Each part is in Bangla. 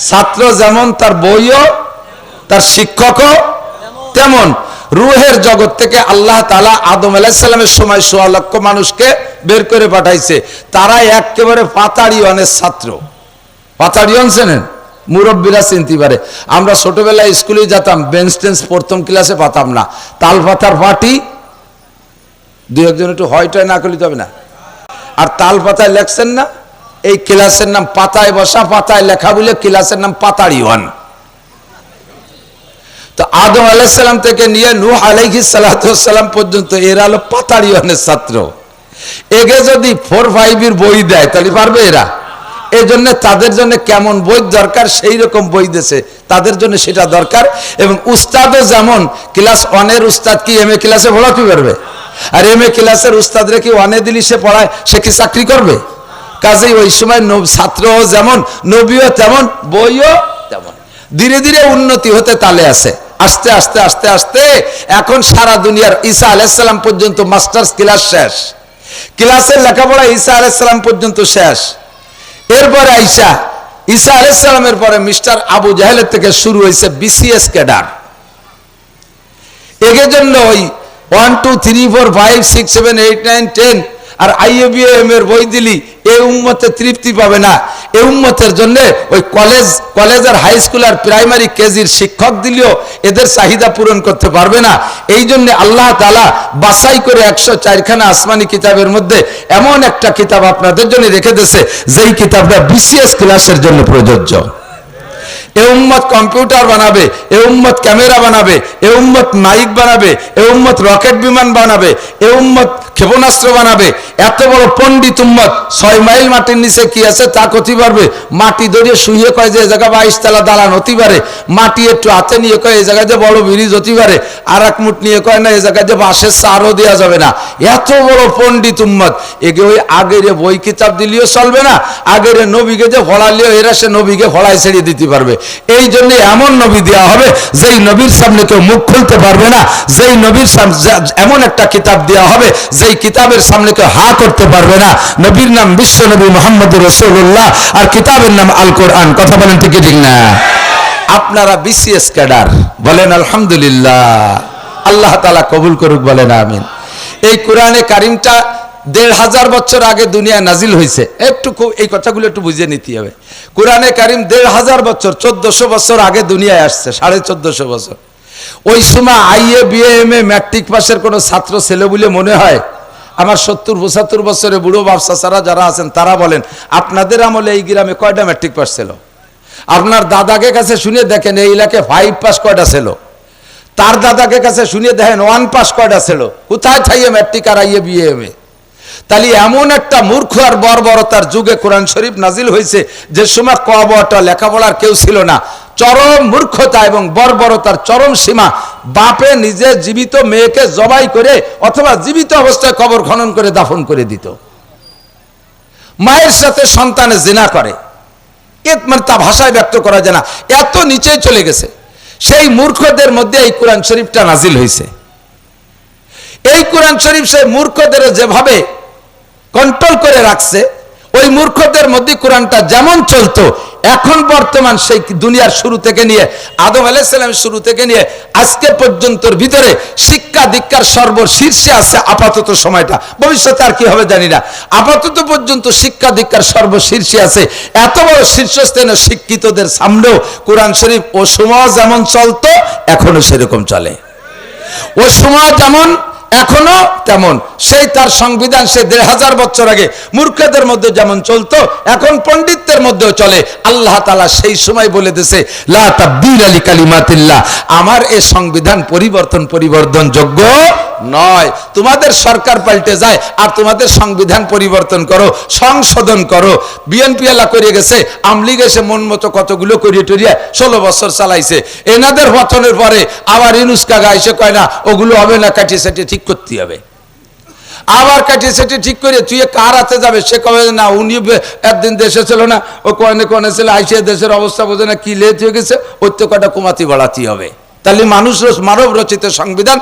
ছাত্র যেমন তার বইও, তার শিক্ষকও তেমন। রুহের জগৎ থেকে আল্লাহ তাআলা আদম আলাইহিস সালামের সময় ১৬ লক্ষ মানুষকে বের করে পাঠাইছে, তারা একেবারে পাতাড়িয়নের ছাত্র। পাতাড়িয়ন চেনেন? মুরব্বীরা চিনতে পারে। আমরা ছোটবেলায় স্কুলে যেতাম, বেঞ্চ টেন্স প্রথম ক্লাসে পাতাম না, তাল পাতার পাটি, দুই একজন একটু হয়টয় না করলে হবে না। আর তাল পাতায় লেখছেন না, এই ক্লাসের নাম পাতায় বসা, পাতায় লেখা বলে ক্লাসের নাম পাতাড়িয়ন। তো আদম আলাইহিস সালাম থেকে নিয়ে নূহ আলাইহিস সালাম পর্যন্ত এরা হলো পাতাড়িয়নের ছাত্র। এগে যদি 4-5 এর বই দেয় তাহলে পারবে এরা? এই জন্য তাদের জন্য কেমন বই দরকার সেই রকম বই দিয়েছে, তাদের জন্য সেটা দরকার। এবং উস্তাদও যেমন ক্লাস 1 এর উস্তাদ কি এম এ ক্লাসে পড়াতে পারবে? আর এম এ ক্লাসের উস্তাদরা কি 1 এ দিলি সে পড়ায়, সে কি চাকরি করবে? কাজেই ওই সময় ছাত্রও যেমন, নবীও তেমন, বইও তেমন। ধীরে ধীরে উন্নতি হতে তালে আছে। আস্তে আস্তে আস্তে আস্তে এখন সারা দুনিয়ার ঈসা আলাইহিস সালাম পর্যন্ত মাস্টার্স ক্লাস শেষ, ক্লাসের লেখাপড়া ঈসা আলাইহিস সালাম পর্যন্ত শেষ। এরপরে ঈসা আলাইহিস সালামের পরে মিস্টার আবু জাহেলের থেকে শুরু হয়েছে বিসিএস ক্যাডার। এর জন্য ওই 1 2 3 4 5 6 7 8 9 10 আর আইএবিএম এর বই দিলি এই উম্মতে তৃপ্তি পাবে না। এই উম্মতের জন্য ওই কলেজ আর হাই স্কুল আর প্রাইমারি কেজির শিক্ষক দিলেও এদের চাহিদা পূরণ করতে পারবে না। এই জন্য আল্লাহ তাআলা বাছাই করে 104 খানা আসমানি কিতাবের মধ্যে এমন একটা কিতাব আপনাদের জন্য রেখে দিয়েছে, যেই কিতাবটা বিসিএস ক্লাসের জন্য প্রযোজ্য। এ উম্মত কম্পিউটার বানাবে, এ উম্মত ক্যামেরা বানাবে, এ উম্মত মাইক বানাবে, এ উম্মত রকেট বিমান বানাবে, এ উম্মত ক্ষেপণাস্ত্র বানাবে। এত বড় পণ্ডিত উম্মত 6 মাইল মাটির নিচে কি আছে তা করতে পারবে। মাটি ধরিয়ে শুয়ে কয় যে এই জায়গা 22 তলা দালান হতে পারে, মাটি একটু হাতে নিয়ে কয় এই জায়গায় যে বড় ব্রিজ হতে পারে, আর এক মুঠ নিয়ে কয় না এই জায়গায় যে বাঁশের চারও দেওয়া যাবে না। এত বড় পণ্ডিত উম্মত, এগে ওই আগের বই কিতাব দিলেও চলবে না, আগের নবীকে যে ফড়ালেও এরা সে নবীকে ফড়ায় ছেড়ে দিতে পারবে। এই জন্য এমন নবী দেওয়া হবে যেই নবীর সামনে কেউ মুখ খুলতে পারবে না, যেই নবীর এমন একটা কিতাব দেওয়া হবে যেই কিতাবের সামনে কেউ হা করতে পারবে না। নবীর নাম বিশ্ব নবী মুহাম্মদুর রাসূলুল্লাহ, আর কিতাবের নাম আল কোরআন। কথা বলেন ঠিক ঠিক না? আপনারা বিসিএস ক্যাডার, বলেন আলহামদুলিল্লাহ। আল্লাহ তাআলা কবুল করুক, বলেন আমিন। এই কোরআনে কারিমটা 1500 বছর আগে দুনিয়া নাজিল হয়েছে। একটু এই কথাগুলো একটু বুঝে নিতে হবে। কোরআনে কারিম 1500 বছর, 1400 বছর আগে দুনিয়ায় আসছে, 1450 বছর। ওই সময় আইএবিএম এ ম্যাট্রিক পাশের কোনো ছাত্র ছেলে বলে মনে হয়? আমার 70-75 বছরের বুড়ো বাপসারা যারা আছেন তারা বলেন আপনাদের আমলে এই গ্রামে কয়টা ম্যাট্রিক পাস ছিল? আপনার দাদাকে কাছে শুনে দেখেন এই এলাকায় 5 পাস কয়টা ছিল, তার দাদাকে কাছে শুনে দেখেন 1 পাস কয়টা ছিল। কোথায় থাইয়ে ম্যাট্রিক আর আইএবিএম এ? তাহলে এমন একটা মূর্খ আর বর্বরতার যুগে কোরআন শরীফ নাজিল হয়েছে, যে সময় ক বটা লেখাপড়ার কেউ ছিল না। চরম মূর্খতা এবং বর্বরতার চরম সীমা। বাপে নিজে জীবিত মেয়েকে জবাই করে অথবা জীবিত অবস্থায় কবর খনন করে দাফন করে দিত। মায়ের সাথে সন্তানে জিনা করে, মানে তা ভাষায় ব্যক্ত করা যায় না, এত নিচে চলে গেছে। সেই মূর্খদের মধ্যে এই কোরআন শরীফটা নাজিল হয়েছে। এই কোরআন শরীফ সেই মূর্খদের যেভাবে কন্ট্রোল করে রাখছে, ওই মূর্খদের মধ্যে কোরআনটা যেমন চলতো, এখন বর্তমান সেই দুনিয়ার শুরু থেকে নিয়ে আদম আলাইহিস সালামের শুরু থেকে নিয়ে আজকে পর্যন্তর ভিতরে শিক্ষা দীক্ষার সর্বশীর্ষে আছে আপাতত সময়টা। ভবিষ্যতে আর কি হবে জানি না। আপাতত পর্যন্ত শিক্ষা দীক্ষার সর্বশীর্ষে আছে। এত বড় শীর্ষস্থানীয় শিক্ষিতদের সামনেও কোরআন শরীফ ও সময় যেমন চলতো এখনো সেরকম চলে। ও সময় যেমন এখনো তেমন। সেই তার সংবিধান সে 1500 বছর আগে মূর্খদের মধ্যে যেমন চলতো, এখন পণ্ডিতদের মধ্যেও চলে। আল্লাহ তাআলা সেই সময় বলে দিয়েছে লা তাবদীলা লিকালিমাতিল্লাহ, আমার এই সংবিধান পরিবর্তনযোগ্য নয়। তোমাদের সরকার পাল্টে যায় আর তোমাদের সংবিধান পরিবর্তন করো, সংশোধন করো। বিএনপি এলা করে গেছে, আমলিগ এসে মন মতো কতগুলো করিয়ে টরিয়ে 16 বছর চালাইছে। এনাদের পতনের পরে আবার ইউনূস কাকা এসে কয় না ওগুলো হবে না, কাটিয়ে সেটি ঠিক করতে হবে। আবার কাটিয়ে সেটি ঠিক করে তুই কার হাতে যাবে? সে কবে না উনি একদিন দেশে ছিল না, ও কনে ছিল আইসে দেশের অবস্থা বোঝে না, কি লেট হয়ে গেছে, ওর তো কটা কমাতি বাড়াতে হবে। তাহলে মানব রচিত সংবিধান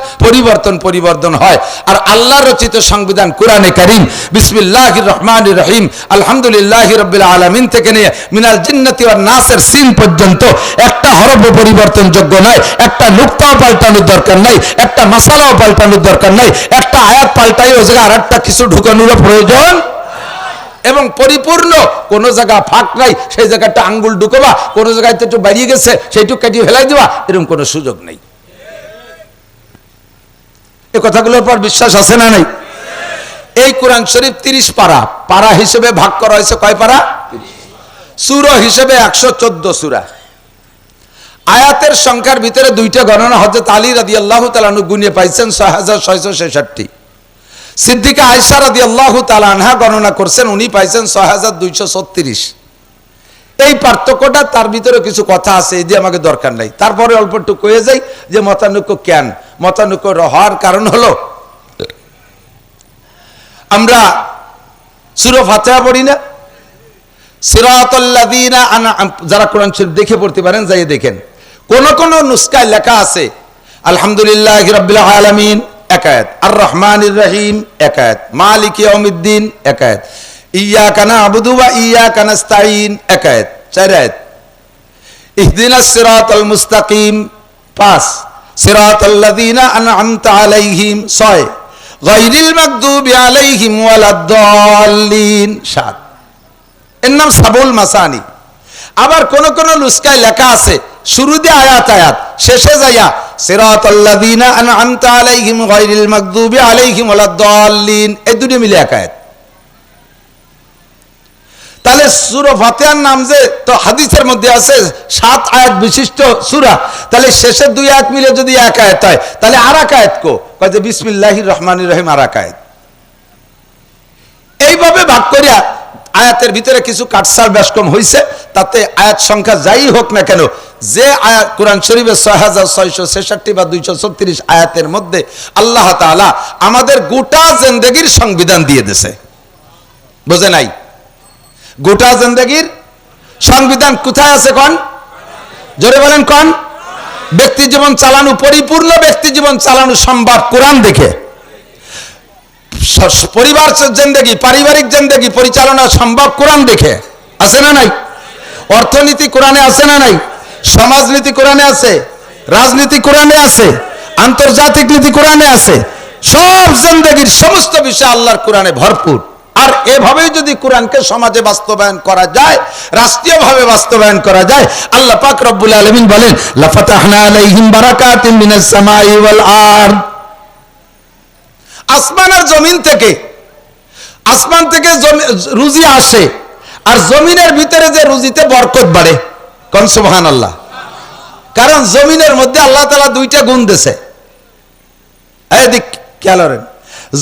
পরিবর্তন হয়। আর আল্লাহ রচিত সংবিধান কোরআনে কারীম বিসমিল্লাহির রহমানির রহিম আলহামদুলিল্লাহি রাব্বিল আলামিন থেকে নিয়ে মিনাল জিন্নাতি ওয়ান নাসের সিন পর্যন্ত একটা হরফ পরিবর্তনযোগ্য নয়, একটা নুক্তাও পাল্টানোর দরকার নাই, একটা মাসালাও পাল্টানোর দরকার নাই, একটা আয়াত পাল্টাই ও জায়গায় আরেকটা কিছু ঢুকানোর প্রয়োজন, এবং পরিপূর্ণ কোন জায়গা ফাঁক নাই, সেই জায়গাটা আঙ্গুল ঢুকবা, কোন জায়গায় একটু বাড়িয়ে গেছে সেইটুকু কাটিয়ে ফেলাই দিবা, এরকম কোনো সুযোগ নেই। এই কথাগুলোর পর বিশ্বাস আছে না নাই? এই কোরআন শরীফ 30 পারা, পারা হিসেবে ভাগ করা হয়েছে কয় পারা? সূরা হিসেবে 114 সূরা। আয়াতের সংখ্যার ভিতরে দুইটা গণনা হযরত আলী রাদিয়াল্লাহু তাআলা আনহু গুণে পাইছেন 6666। সিদ্দিকা আয়েশা রাদিয়াল্লাহু তাআলা আনহা গণনা করছেন, উনি পাইছেন 6236। এই পার্থক্যটা, তার ভিতরে কিছু কথা আছে, এই যে আমাকে দরকার নাই, তারপরে অল্প একটু কয়ে যাই যে মতানৈক্য কেন। মতানৈক্য হওয়ার কারণ হলো আমরা সূরা ফাতিহা পড়ি না, সিরাতাল্লাযীনা যারা কোরআন শরীফ দেখে পড়তে পারেন যাই দেখেন, কোন কোন নুসখায় লেখা আছে আলহামদুলিল্লাহি রাব্বিল আলামিন এক আয়াত, আর রহমানির রহিম এক আয়াত, মালিক ইয়াউমিদ্দিন এক আয়াত, ইয়্যাকা না'বুদু ওয়া ইয়্যাকা নাস্তাঈন এক আয়াত, 4 আয়াত, ইহদিনাস সিরাতাল মুস্তাকিম 5, সিরাতাল্লাযীনা আন'আমতা আলাইহিম 6, গায়রিল মাগদুবি আলাইহিম ওয়ালাদ-দাল্লিন 7। এর নাম সাবুল মাসানি। আবার কোন কোন নুসখায় লেখা আছে শুরুতে আয়াত আয়াত, শেষে যাইয়া সিরাতাল্লাযীনা আন'আমতা আলাইহিম গায়রিল মাগদুবি আলাইহিম ওয়ালাদ-দাল্লিন, এই দুটো মিলে এক আয়াত। তাহলে সূরা ফাতিহার নাম যে তো হাদিসের মধ্যে আছে 7 আয়াত বিশিষ্ট সূরা, তাহলে শেষের 2 আয়াত মিলে যদি এক আয়াত হয়, তাহলে আর এক আয়াত কয় যে বিসমিল্লাহির রহমানির রহিম আর এক আয়াত। এইভাবে ভাগ করিয়া আয়াতের ভিতরে কিছু কাটছাড় ব্যাসকম হয়েছে, তাতে আয়াত সংখ্যা যাই হোক না কেন, যে আয়াত কোরআন শরীফের 6666 বা 236 আয়াতের মধ্যে আল্লাহ তাআলা আমাদের গোটা জিন্দেগীর সংবিধান দিয়ে দিয়েছে। বুঝে নাই? গোটা জিন্দেগীর সংবিধান কোথায় আছে কোন? জোরে বলেন কোন? ব্যক্তি জীবন চালানো, পরিপূর্ণ ব্যক্তি জীবন চালানো সম্ভব কোরআন দেখে। পরিবার জিন্দেগি, পারিবারিক জিন্দেগি পরিচালনা সম্ভব কোরআন দেখে। আছে না নাই? অর্থনীতি কোরআনে আছে না নাই? সমাজনীতি কোরআনে আছে, রাজনীতি কোরআনে আছে, আন্তর্জাতিক নীতি কোরআনে আছে, সব জিন্দেগির সমস্ত বিষয় আল্লাহর কোরআনে ভরপুর। আর এভাবেই যদি কোরআনকে সমাজে বাস্তবায়ন করা যায়, রাষ্ট্রীয়ভাবে বাস্তবায়ন করা যায়, আল্লাহ পাক রব্বুল আলামিন বলেন লাফাতাহনা আলাইহিম বারাকাতিন মিনাস সামাই ওয়াল আরদ। আসমান আর জমিন থেকে, আসমান থেকে রুজি আসে, আর জমিনের ভিতরে যে রুজিতে বরকত বাড়ে। কোন সুবহানাল্লাহ। কারণ জমিনের মধ্যে আল্লাহ তাআলা দুইটা গুণ দিয়েছে। এই দিক খেয়াল করেন,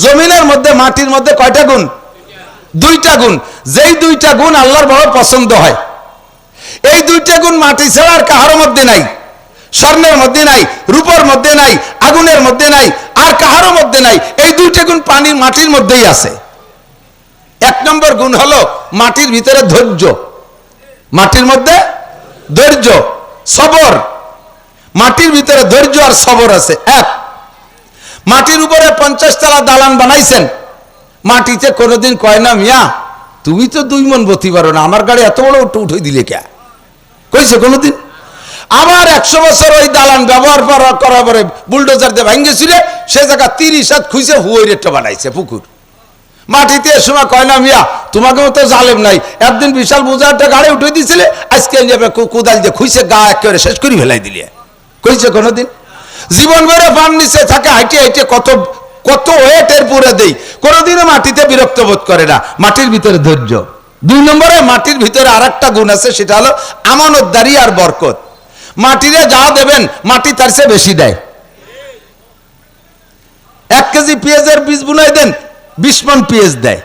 জমিনের মধ্যে মাটির মধ্যে কয়টা গুণ? দুইটা গুণ। যেই দুইটা গুণ আল্লাহর বড় পছন্দ হয়, এই দুইটা গুণ মাটি ছাড়া আর কাহার মধ্যে নাই। স্বর্ণের মধ্যে নাই, রূপর মধ্যে নাই, আগুনের মধ্যে নাই, আর কাহারও মধ্যে নাই। এই দুইটা গুণ পানির মাটির মধ্যেই আছে। 1 নম্বর গুণ হলো মাটির ভিতরে ধৈর্য, মাটির মধ্যে ধৈর্য, সবর। মাটির ভিতরে ধৈর্য আর সবর আছে। এক, মাটির উপরে 50 তলা দালান বানাইছেন, মাটিতে কোনোদিন কয় না মিয়া তুমি তো 2 মণ বতি পারো না, আমার গাড়ি এত বড় উঠে দিলে কে? কইছে কোনোদিন? আবার 100 বছর ওই দালান ব্যবহার করার পরে বুলডোজার দিয়ে ভাঙ্গেছিল, সে জায়গা 30 হাত খুঁজে হুয়ের একটা বানাইছে পুকুর। মাটিতে এ সময় কয় না মিয়া তোমাকে মতো জালেম নাই, একদিন বিশাল বোঝা একটা গাড়ি উঠে দিয়েছিলে, আজকে কোদাল দিয়ে খুঁজে গা একেবারে শেষ করে ফেলাই দিলে। কইছে কোনোদিন? জীবন ভরে পান নিচে থাকে, হাইটে হাইটে কত কত ওয়েটের পুরে দেই, কোনোদিনও মাটিতে বিরক্ত বোধ করে না। মাটির ভিতরে ধৈর্য। 2 নম্বরে মাটির ভিতরে আর একটা গুণ আছে, সেটা হলো আমানতদারি আর বরকত। মাটিরে যা দেবেন মাটি তার চেয়ে বেশি দেয়। 1 কেজি পেঁয়াজের বীজ বুনাই দেন, 20 মণ পেঁয়াজ দেয়।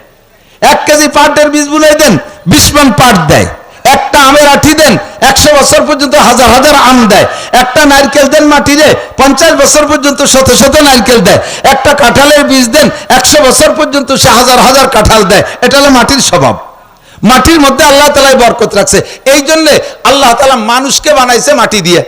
1 কেজি পাটের বীজ বুনাই দেন, 20 মণ পাট দেয়। একটা আমের আঠি দেন, 100 বছর পর্যন্ত হাজার হাজার আম দেয়। একটা নারকেল দেন মাটিরে, 50 বছর পর্যন্ত শত শত নারকেল দেয়। একটা কাঁঠালের বীজ দেন, 100 বছর পর্যন্ত সে হাজার হাজার কাঁঠাল দেয়। এটা হলো মাটির স্বভাব। মাটির মধ্যে আল্লাহ তাআলা বরকত রাখছে। এই জন্য আল্লাহ তাআলা মানুষকে বানাইছে মাটি দিয়ে।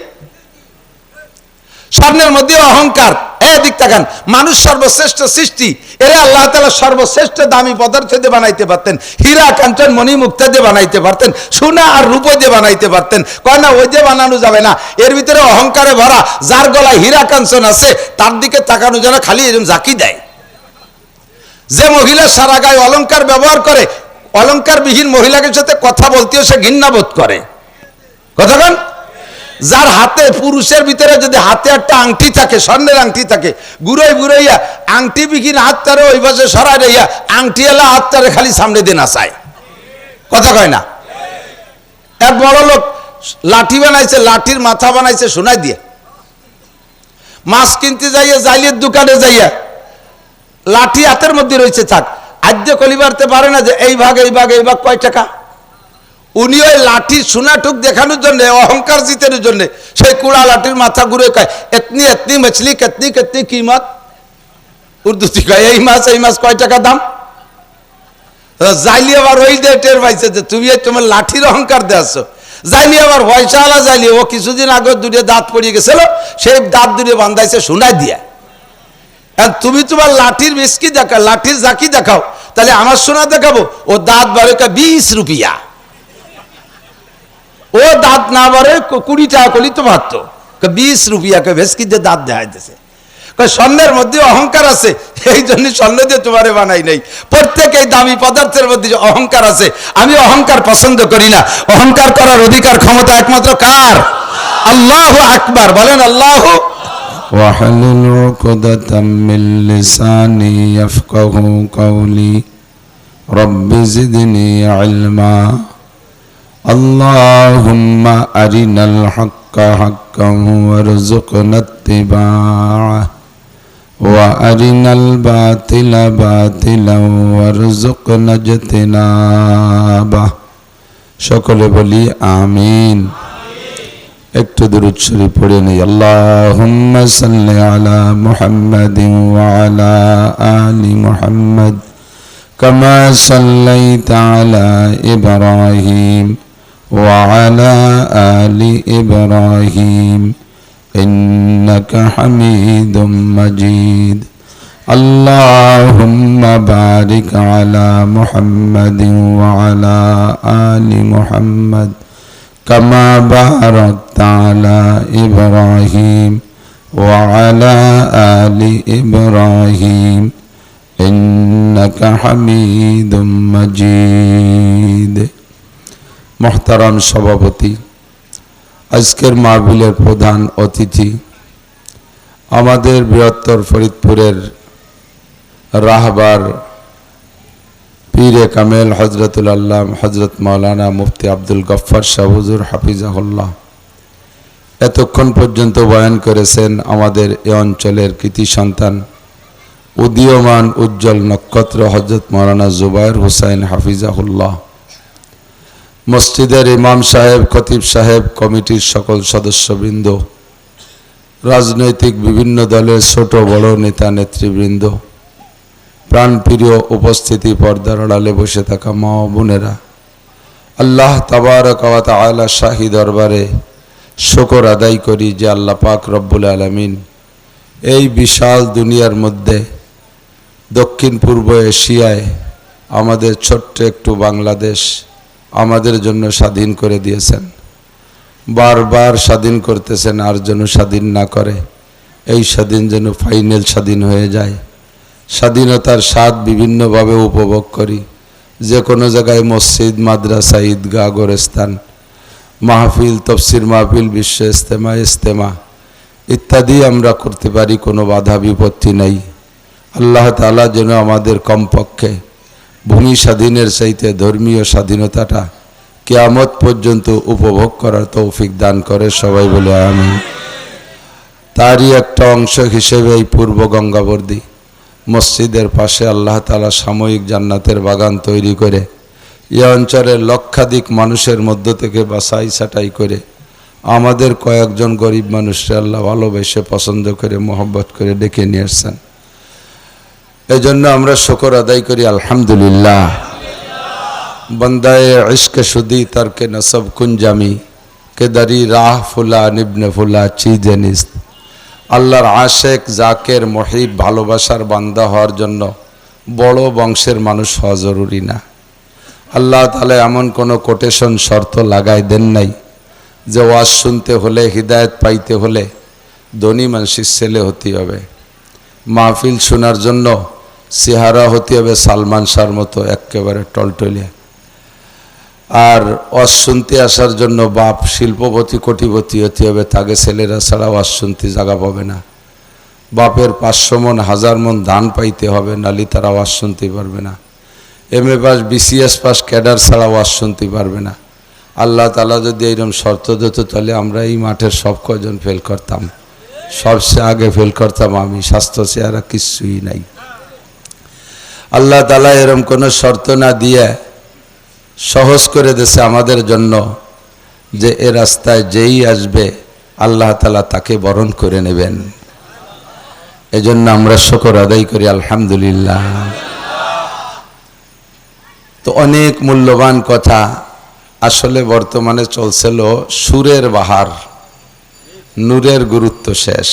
স্বর্ণের মধ্যে অহংকার। এদিক তাকান, মানুষ সর্বশ্রেষ্ঠ সৃষ্টি, এরা আল্লাহ তাআলা সর্বশ্রেষ্ঠ দামি পদার্থ দিয়ে বানাইতে পারতেন, হীরা কাঞ্চন মণি মুক্তা দিয়ে বানাইতে পারতেন, সোনা আর রূপো দিয়ে বানাইতে পারতেন। কয় না ওই দিয়ে বানানো যাবে না, এর ভিতরে অহংকারে ভরা। যার গলায় হীরা কাঞ্চন আছে তার দিকে তাকানো যেন খালি এরকম জাকি দেয়। যে মহিলা সারা গায়ে অলংকার ব্যবহার করে, অলংকারবিহীন মহিলাকে সাথে কথা বলতেও সে ঘৃণা বোধ করে। কথা বল। যার হাতে, পুরুষের ভিতরে যদি হাতে একটা আংটি থাকে, স্বর্ণের আংটি থাকে, ঘুরাই ঘুরাইয়া আংটি বিহীন হাতটারে ওই পাশে সরাই রাইয়া আংটি এলা হাতটারে খালি সামনে দিয়ে নাচায়। কথা কয় না? এক বড় লোক লাঠি বানাইছে, লাঠির মাথা বানাইছে সোনাই দিয়ে। মাছ কিনতে যাইয়া জাইলের দোকানে যাইয়া লাঠি হাতের মধ্যে রয়েছে, থাক আদ্য কলিবারতে পারে না যে এই ভাগ এই ভাগ এই ভাগ কয় টাকা। উনি ওই লাঠির সোনাটুক দেখানোর জন্য, অহংকার জিতানোর জন্য সেই কুড়া লাঠির মাথা ঘুরে কয় এতনি এতনি মছলি কেতনি কেতনি কিমত। উর্দুতে কয় এই মাছ কয় টাকা দাম। যাইলি আবার ওই দিয়ে টের পাইছে যে তুমি তোমার লাঠির অহংকার দিয়ে আসছো। যাইলি আবার পয়সা আলা যাইলি, ও কিছুদিন আগে দুটো দাঁত পড়িয়ে গেছিল, সেই দাঁত দুটো বান্ধাইছে সোনায় দিয়া। তুমি তোমার লাঠির মিসকি দেখাও, লাঠির জাকি দেখাও, তাহলে আমার সোনা দেখাবো। ও দাঁত বাড়ে 20 রুপিয়া, ও দাঁত না বাড়ে 20 টাকা করলি তো ভাবতো 20 রুপিয়াকে ভেসকি দিয়ে দাঁত দেখাইতেছে। স্বর্ণের মধ্যে অহংকার আছে, এই জন্য স্বর্ণ দিয়ে তোমারে বানাই নাই। প্রত্যেক এই দামি পদার্থের মধ্যে অহংকার আছে। আমি অহংকার পছন্দ করি না। অহংকার করার অধিকার ক্ষমতা একমাত্র কার? আল্লাহু আকবার বলেন। আল্লাহু واحلل عقدة من لساني يفقهوا قولي رب زدني علما اللهم أرنا الحق حقا وارزقنا اتباعه وأرنا الباطل باطلا وارزقنا اجتنابه সকলে বলি আমিন। একটু দুরূদ শরীফ পড়ে নেই। আল্লাহুম্মা সাল্লি আলা মুহাম্মাদিন ওয়া আলা আলি মুহাম্মাদ কামা সাল্লাইতা আলা ইব্রাহিম ওয়া আলা আলি ইব্রাহিম ইন্নাকা হামিদুম মাজিদ। আল্লাহুম্মা বারিক আলা মুহাম্মাদিন ওয়া আলা আলি মুহাম্মাদ كما باركت على إبراهيم وعلى آل إبراهيم إنك حميد مجيد। محترم সভাপতি, আজকের মাহফিলের প্রধান অতিথি আমাদের বৃহত্তর ফরিদপুরের রাহবার পীরে কামেল হজরতুল আল্লাহ হজরত মাওলানা মুফতি আব্দুল গফফার শাহ হুজুর হাফিজাহুল্লাহ এতক্ষণ পর্যন্ত বয়ান করেছেন। আমাদের এ অঞ্চলের কৃতি সন্তান, উদীয়মান উজ্জ্বল নক্ষত্র হজরত মাওলানা জুবায়ের হুসাইন হাফিজাহুল্লাহ, মসজিদের ইমাম সাহেব, খতিব সাহেব, কমিটির সকল সদস্যবৃন্দ, রাজনৈতিক বিভিন্ন দলের ছোট বড় নেতা নেতৃবৃন্দ, প্রাণপ্রিয় উপস্থিতি, পর্দার আড়ালে বসে থাকা মা ও বোনেরা, আল্লাহ তাবারক ওয়া তাআলা শাহী দরবারে শুকর আদায় করি যে আল্লাহ পাক রব্বুল আলামিন এই বিশাল দুনিয়ার মধ্যে দক্ষিণ পূর্ব এশিয়ায় আমাদের ছোট্ট একটু বাংলাদেশ আমাদের জন্য স্বাধীন করে দিয়েছেন। বারবার স্বাধীন করতেছেন, আর যেন স্বাধীন না করে, এই স্বাধীন যেন ফাইনাল স্বাধীন হয়ে যায়। স্বাধীনতার স্বাদ বিভিন্নভাবে উপভোগ করি। যে কোনো জায়গায় মসজিদ, মাদ্রাসা, ঈদগাহ, গোরস্থান, মাহফিল, তফসির মাহফিল, বিশ্ব ইজতেমা, ইজতেমা ইত্যাদি আমরা করতে পারি, কোনো বাধা বিপত্তি নাই। আল্লাহ তাআলা যেন আমাদের কমপক্ষে ভূমি স্বাধীনের চাইতে ধর্মীয় স্বাধীনতাটা কিয়ামত পর্যন্ত উপভোগ করার তৌফিক দান করে, সবাই বলে আমিন। তারই একটা অংশ হিসেবে এই পূর্ব গঙ্গাবর্দী মসজিদের পাশে আল্লাহ তাআলা সাময়িক জান্নাতের বাগান তৈরি করে এই অঞ্চলের লক্ষাধিক মানুষের মধ্য থেকে বাছাই ছাঁটাই করে আমাদের কয়েকজন গরিব মানুষকে আল্লাহ ভালোবেসে পছন্দ করে মোহব্বত করে ডেকে নিয়ে আসছেন। এই জন্য আমরা শুকর আদায় করি আলহামদুলিল্লাহ। বন্দায়ে ইশকে শুদি তারকে নসব কুঞ্জামি কে দারি রাহ ফুলা নিবনে ফুলা চিজে নিস্ত। আল্লাহর আশেক জাকের মহিব ভালোবাসার বান্দা হওয়ার জন্য বড় বংশের মানুষ হওয়া জরুরি না। আল্লাহ তাআলা এমন কোনো কোটেশন শর্ত লাগাই দেন নাই যে ওয়াজ শুনতে হলে, হিদায়ত পাইতে হলে ধনী মানুষের ছেলে হতে হবে, মাহফিল শোনার জন্য চেহারা হতে হবে সালমান শাহর মতো একেবারে টলটলিয়া, আর ওয়াজ শুনতে আসার জন্য বাপ শিল্পপতি কোটিপতি হতে হবে, তাকে ছেলেরা ছাড়া ওয়াজ শুনতে জায়গা পাবে না। বাপের 500 মন 1000 মন ধান পাইতে হবে, নালি তারা ওয়াজ শুনতে পারবে না। MA pass BCS pass cadre ছাড়া ওয়াজ শুনতে পারবে না। আল্লাহ তাআলা যদি এইরকম শর্ত দিত তাহলে আমরা এই মাঠের সব কজন ফেল করতাম, সবচেয়ে আগে ফেল করতাম আমি, স্বাস্থ্য চেহারা কিছুই নাই। আল্লাহ তাআলা এরকম কোনো শর্ত না দিয়ে সহজ করে দিয়েছে আমাদের জন্য যে এ রাস্তায় যেই আসবে আল্লাহ তাআলা তাকে বরণ করে নেবেন। এজন্য আমরা শুকর আদায় করি আলহামদুলিল্লাহ। তো অনেক মূল্যবান কথা, আসলে বর্তমানে চলছিল সুরের বাহার, নূরের গুরুত্ব শেষ,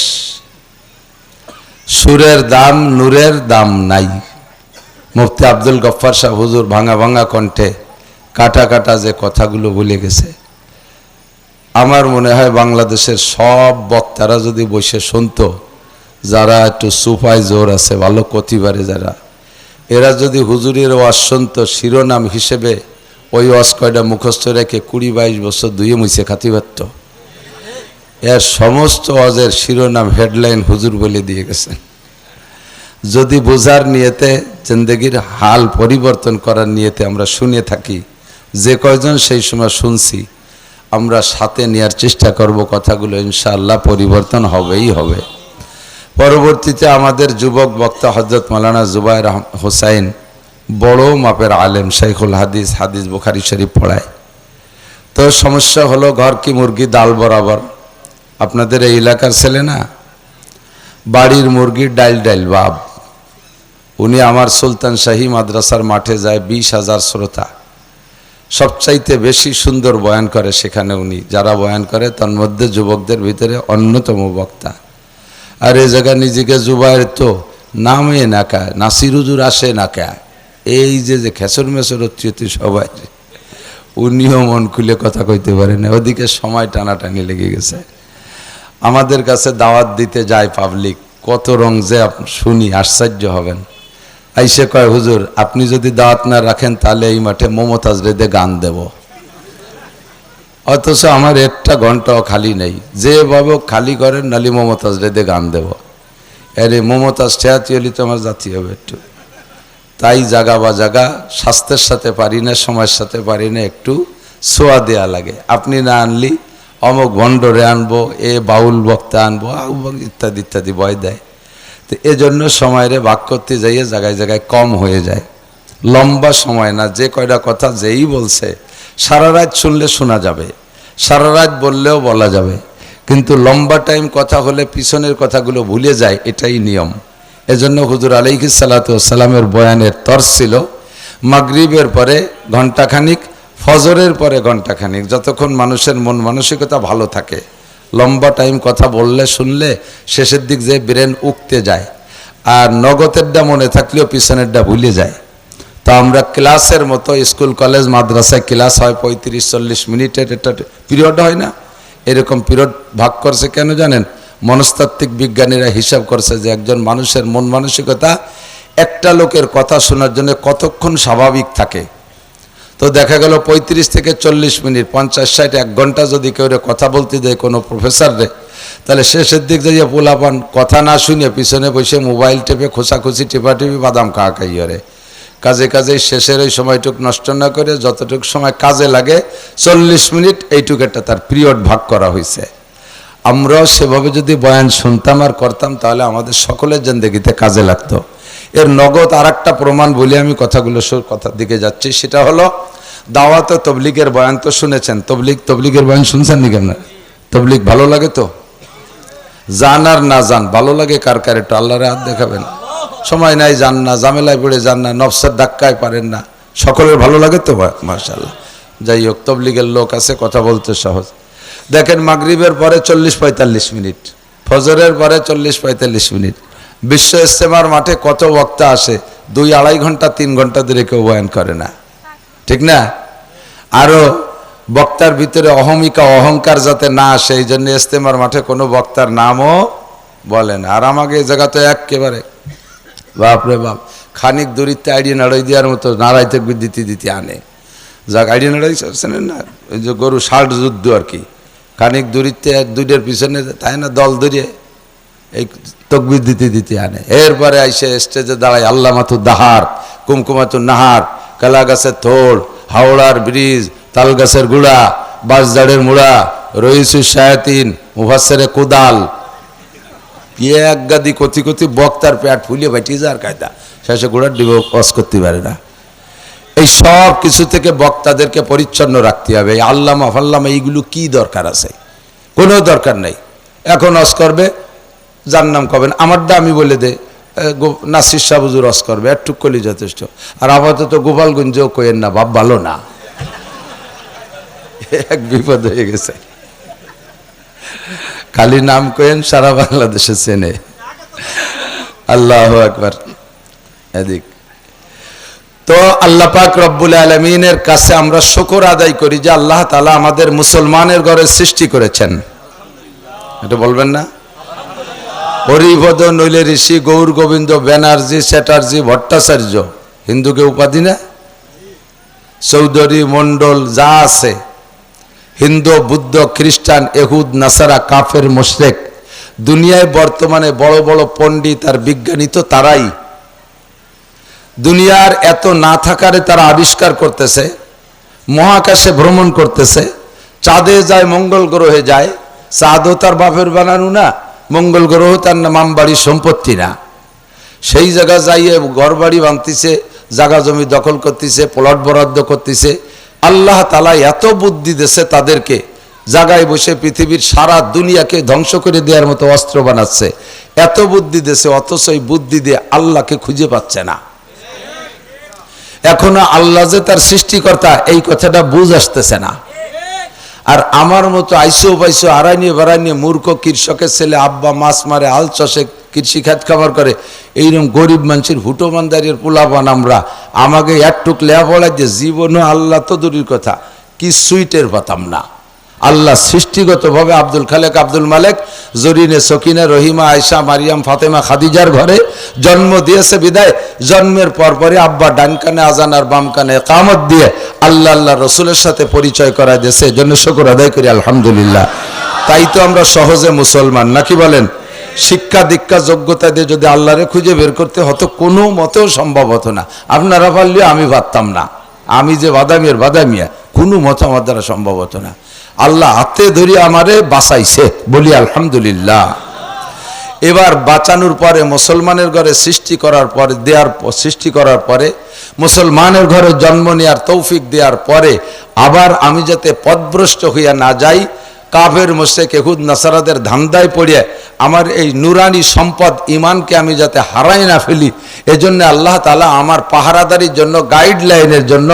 সুরের দাম নূরের দাম নাই। মুফতি আব্দুল গফফার সাহেব হুজুর ভাঙা ভাঙা কণ্ঠে কাটা কাটা যে কথাগুলো বলে গেছে, আমার মনে হয় বাংলাদেশের সব বক্তারা যদি বসে শুনতো, যারা একটু সুফায় জোর আছে ভালো কতিবারে যারা, এরা যদি হুজুরের ওয়াজ শুনতো শিরোনাম হিসেবে ওই ওয়াজ কয়টা মুখস্থ রেখে 20-22 বছর দুয়ে মুছে খাতি পারত। এর সমস্ত ওয়াজের শিরোনাম হেডলাইন হুজুর বলে দিয়ে গেছেন। যদি বোঝার নিয়েতে, জিন্দেগির হাল পরিবর্তন করার নিয়েতে আমরা শুনে থাকি, যে কয়জন সেই সময় শুনছি আমরা সাথে নেওয়ার চেষ্টা করব, কথাগুলো ইনশাআল্লাহ পরিবর্তন হবেই হবে। পরবর্তীতে আমাদের যুবক বক্তা হযরত মাওলানা জুবায়ের হোসাইন বড় মাপের আলেম, শাইখুল হাদিস, হাদিস বুখারী শরীফ পড়ায়। তো সমস্যা হলো ঘর কি মুরগি ডাল বরাবর, আপনাদের এই এলাকার ছেলে না, বাড়ির মুরগি ডাইল ডাইল বাব। উনি আমার সুলতান শাহী মাদ্রাসার মাঠে যায়, 20,000 শ্রোতা, সবচাইতে বেশি সুন্দর বয়ান করে সেখানে উনি, যারা বয়ান করে তার মধ্যে যুবকদের ভিতরে অন্যতম বক্তা। আর এই জায়গায় নিজেকে জুবায়ের তো নামে না কায়, নাসির হুজুর আসে না কায়, এই যে খেসর মেসর হচ্ছে সবাই, উনিও মন খুলে কথা কইতে পারে না, ওদিকে সময় টানাটানি লেগে গেছে। আমাদের কাছে দাওয়াত দিতে যায় পাবলিক, কত রং যে শুনি, আশ্চর্য হবেন। আইসে কয় হুজুর আপনি যদি দাওয়াত না রাখেন তাহলে এই মাঠে মমতাজ রেদে গান দেব। অথচ আমার একটা ঘন্টাও খালি নেই, যেভাবে খালি করেন নালি মমতাজ রেদে গান দেব। আরে মমতাজ ঠেয়াতি হলি তো আমার জাতি হবে একটু, তাই জাগা বা জাগা স্বাস্থ্যের সাথে পারি না, সময়ের সাথে পারি না, একটু সোয়া দেয়া লাগে। আপনি না আনলি অমুক ভণ্ডরে আনবো, এ বাউল বক্তা আনবো, ইত্যাদি ইত্যাদি ভয় দেয়। তো এজন্য সময়ের ভাগ করতে যাইয়ে জায়গায় জায়গায় কম হয়ে যায়, লম্বা সময় না, যে কয়টা কথা যেই বলছে সারা রাত শুনলে শোনা যাবে, সারা রাত বললেও বলা যাবে, কিন্তু লম্বা টাইম কথা হলে পিছনের কথাগুলো ভুলে যায়, এটাই নিয়ম। এজন্য হুজুর আলাইহিস সালাতু ওয়াস সালামের বয়ানের তর ছিল মাগরিবের পরে ঘণ্টাখানিক, ফজরের পরে ঘণ্টাখানিক, যতক্ষণ মানুষের মন মানসিকতা ভালো থাকে। লম্বা টাইম কথা বললে শুনলে শেষের দিক যে ব্রেন উঠতে যায়, আর নগদেরটা মনে থাকলেও পিছনেরটা ভুলে যায়। তো আমরা ক্লাসের মতো, স্কুল কলেজ মাদ্রাসায় ক্লাস হয় 35-40 মিনিটের, এটা পিরিয়ড হয় না, এরকম পিরিয়ড ভাগ করছে কেন জানেন? মনস্তাত্ত্বিক বিজ্ঞানীরা হিসাব করছে যে একজন মানুষের মন মানসিকতা একটা লোকের কথা শোনার জন্য কতক্ষণ স্বাভাবিক থাকে। তো দেখা গেল 35 থেকে 40 মিনিট, 50-60, 1 ঘন্টা যদি কেউ কথা বলতে দেয় কোনো প্রফেসররে, তাহলে শেষের দিক যাইয়া পোলাপান কথা না শুনে পিছনে বসে মোবাইল টেপে খোঁচাখুচি টেপাটেপি বাদাম খাওয়াই হরে। কাজে কাজে শেষের ওই সময়টুক নষ্ট না করে যতটুকু সময় কাজে লাগে 40 মিনিট, এইটুকু একটা তার পিরিয়ড ভাগ করা হয়েছে। আমরাও সেভাবে যদি বয়ান শুনতাম আর করতাম তাহলে আমাদের সকলের জিন্দেগিতে কাজে লাগতো। এর নগদ আর একটা প্রমাণ বলে আমি কথার দিকে যাচ্ছি, সেটা হলো দাওয়াত ও তবলিগের বয়ান তো শুনেছেন। তবলিগের বয়ান শুনছেন নি কেন? তবলিগ ভালো লাগে তো? জান আর না জান ভালো লাগে কার কার? একটু আল্লাহরে হাত দেখাবেন। সময় নাই, যান না, ঝামেলায় পড়ে যান না, নফসের ধাক্কায় পারেন না, সকলের ভালো লাগে তো মাশাআল্লাহ। যাই হোক, তবলিগের লোক আছে, কথা বলতে সহজ। দেখেন মাগরিবের পরে 40-45 মিনিট, ফজরের পরে 40-45 মিনিট। বিশ্ব ইজতেমার মাঠে কত বক্তা আসে, 2-2.5 ঘন্টা 3 ঘন্টা ধরে কেউ বয়ান করে না, ঠিক না? আরো বক্তার ভিতরে অহমিকা অহংকার যাতে না আসে এই জন্য ইজতেমার মাঠে কোনো বক্তার নামও বলে না। আর আমাকে এই জায়গা তো একেবারে বাপরে বাপ, খানিক দূরিতে আইডিয়া নাড়াই দেওয়ার মতো নাড়াইতে দিতে আনে। যাক আইডিয়া নাড়াই শোনেন না, ওই যে গরু ষাট যুদ্ধ আর কি, খানিক দূরিতে দুইটার পিছনে তাই না দল ধরিয়ে এই তকবির দিতে আনে। এরপরে আইসে স্টেজে দাঁড়ায় আল্লামাতুর দাহার, কুমকুমাতুর নাহার, কালা গাছের থোড়, হাওড়ার ব্রিজ, তাল গাছের গুড়া, বাঁশঝাড়ের মুড়া, রইসুর শায়াতিন, মুফাসসিরে কুদাল, এক গাদি কতি কতি বক্তার পেট ফুলিয়ে বাইটিয়ে যার কায়দা, শেষে গুড়ার ডিব কস করতে পারে না। এই সব কিছু থেকে বক্তাদেরকে পরিচ্ছন্ন রাখতে হবে। এই আল্লামা ফাল্লামা এইগুলো কি দরকার আছে? কোনো দরকার নেই। এখন অস করবে, যার নাম কবেন, আমারটা আমি বলে দে, নাসির শাহ হুজুর অস করবে, একটু করলেই যথেষ্ট। আর আপাতত গোপালগঞ্জেও কইেন না, ভাব ভালো না, এক বিপদ হয়ে গেছে। খালি নাম কইেন, সারা বাংলাদেশে চেনে। আল্লাহু আকবার। এদিক তো আল্লাহ পাক রব্বুল আলামিনের কাছে আমরা শুকর আদায় করি যে আল্লাহ তাআলা আমাদের মুসলমানের ঘরে সৃষ্টি করেছেন। এটা বলবেন না? হরিপদ নইলে ঋষি, গৌর গোবিন্দ, ব্যানার্জি, চ্যাটার্জি, ভট্টাচার্য, হিন্দুকে উপাধি না, চৌধুরী, মন্ডল যা আছে, হিন্দু, বুদ্ধ, খ্রিস্টান, ইহুদ, নাসারা, কাফের, মুশরিক, দুনিয়ায় বর্তমানে বড় বড় পণ্ডিত আর বিজ্ঞানী তো তারাই। দুনিয়ার এত না থাকারে তারা আবিষ্কার করতেছে, মহাকাশে ভ্রমণ করতেছে, চাঁদে যায়, মঙ্গল গ্রহে যায়। চাঁদও তার বাপের বানানো না, মঙ্গল গ্রহ তার মামবাড়ির সম্পত্তি না। সেই জায়গা যাইয়ে ঘর বাড়ি বাঁধতেছে, জায়গা জমি দখল করতেছে, প্লট বরাদ্দ করতেছে। আল্লাহ তাআলা এত বুদ্ধি দিয়েছে তাদেরকে, জায়গায় বসে পৃথিবীর সারা দুনিয়াকে ধ্বংস করে দেওয়ার মতো অস্ত্র বানাচ্ছে। এত বুদ্ধি দিয়েছে, অথচ এই বুদ্ধি দিয়ে আল্লাহকে খুঁজে পাচ্ছে না। এখনো আল্লাহ যে তার সৃষ্টিকর্তা এই কথাটা বুঝ আসতেছে না। আর আমার মতো আইসো পাইসো আড়াইনিয়ে বাড়াইনিয়ে মূর্খ কৃষকের ছেলে, আব্বা মাছ মারে, আল চাষে, কৃষি খাত খাবার করে, এইরকম গরিব মানুষের হুটোমানদারির পোলাপান আমরা, আমাকে একটুক লেখাপড়া দিয়ে জীবনও আল্লাহ তো দূরের কথা কিছুই টের পাতাম না। আল্লাহ সৃষ্টিগতভাবে আব্দুল খালেক, আব্দুল মালেক, জরিনে, সকিনা, রহিমা, আয়সা, মারিয়াম, ফাতেমা, খাদিজার ঘরে জন্ম দিয়েছে বিদায় জন্মের পরপরই আব্বা ডান কানে আজান আর বাম কানে ইকামত দিয়ে আল্লাহ আল্লাহ রসুলের সাথে পরিচয় করায় দিয়েছে। এজন্য শুকর আদায় করি আলহামদুলিল্লাহ। তাই তো আমরা সহজে মুসলমান, নাকি বলেন? শিক্ষা দীক্ষা যোগ্যতা দিয়ে যদি আল্লাহরে খুঁজে বের করতে হতো, কোনো মতেও সম্ভব হতো না। আপনারা পারলে আমি পারতাম না, আমি যে বাদামিয়া কোনো মত আমার দ্বারা সম্ভব হতো না। আল্লাহ হাতে ধরে আমারে বাঁচাইছে, বলি আলহামদুলিল্লাহ। এবার বাঁচানোর পরে মুসলমানের ঘরে সৃষ্টি করার পরে মুসলমানের ঘরে জন্ম নেওয়ার তৌফিক দেওয়ার পরে আবার আমি যাতে পথভ্রষ্ট হইয়া না যাই, কাফের মুশরিক ইহুদ নাসারাদের ধান্দায় পড়িয়ে আমার এই নুরানি সম্পদ ইমানকে আমি যাতে হারাই না ফেলি, এজন্য আল্লাহ তাআলা আমার পাহারাদারির জন্য, গাইডলাইনের জন্য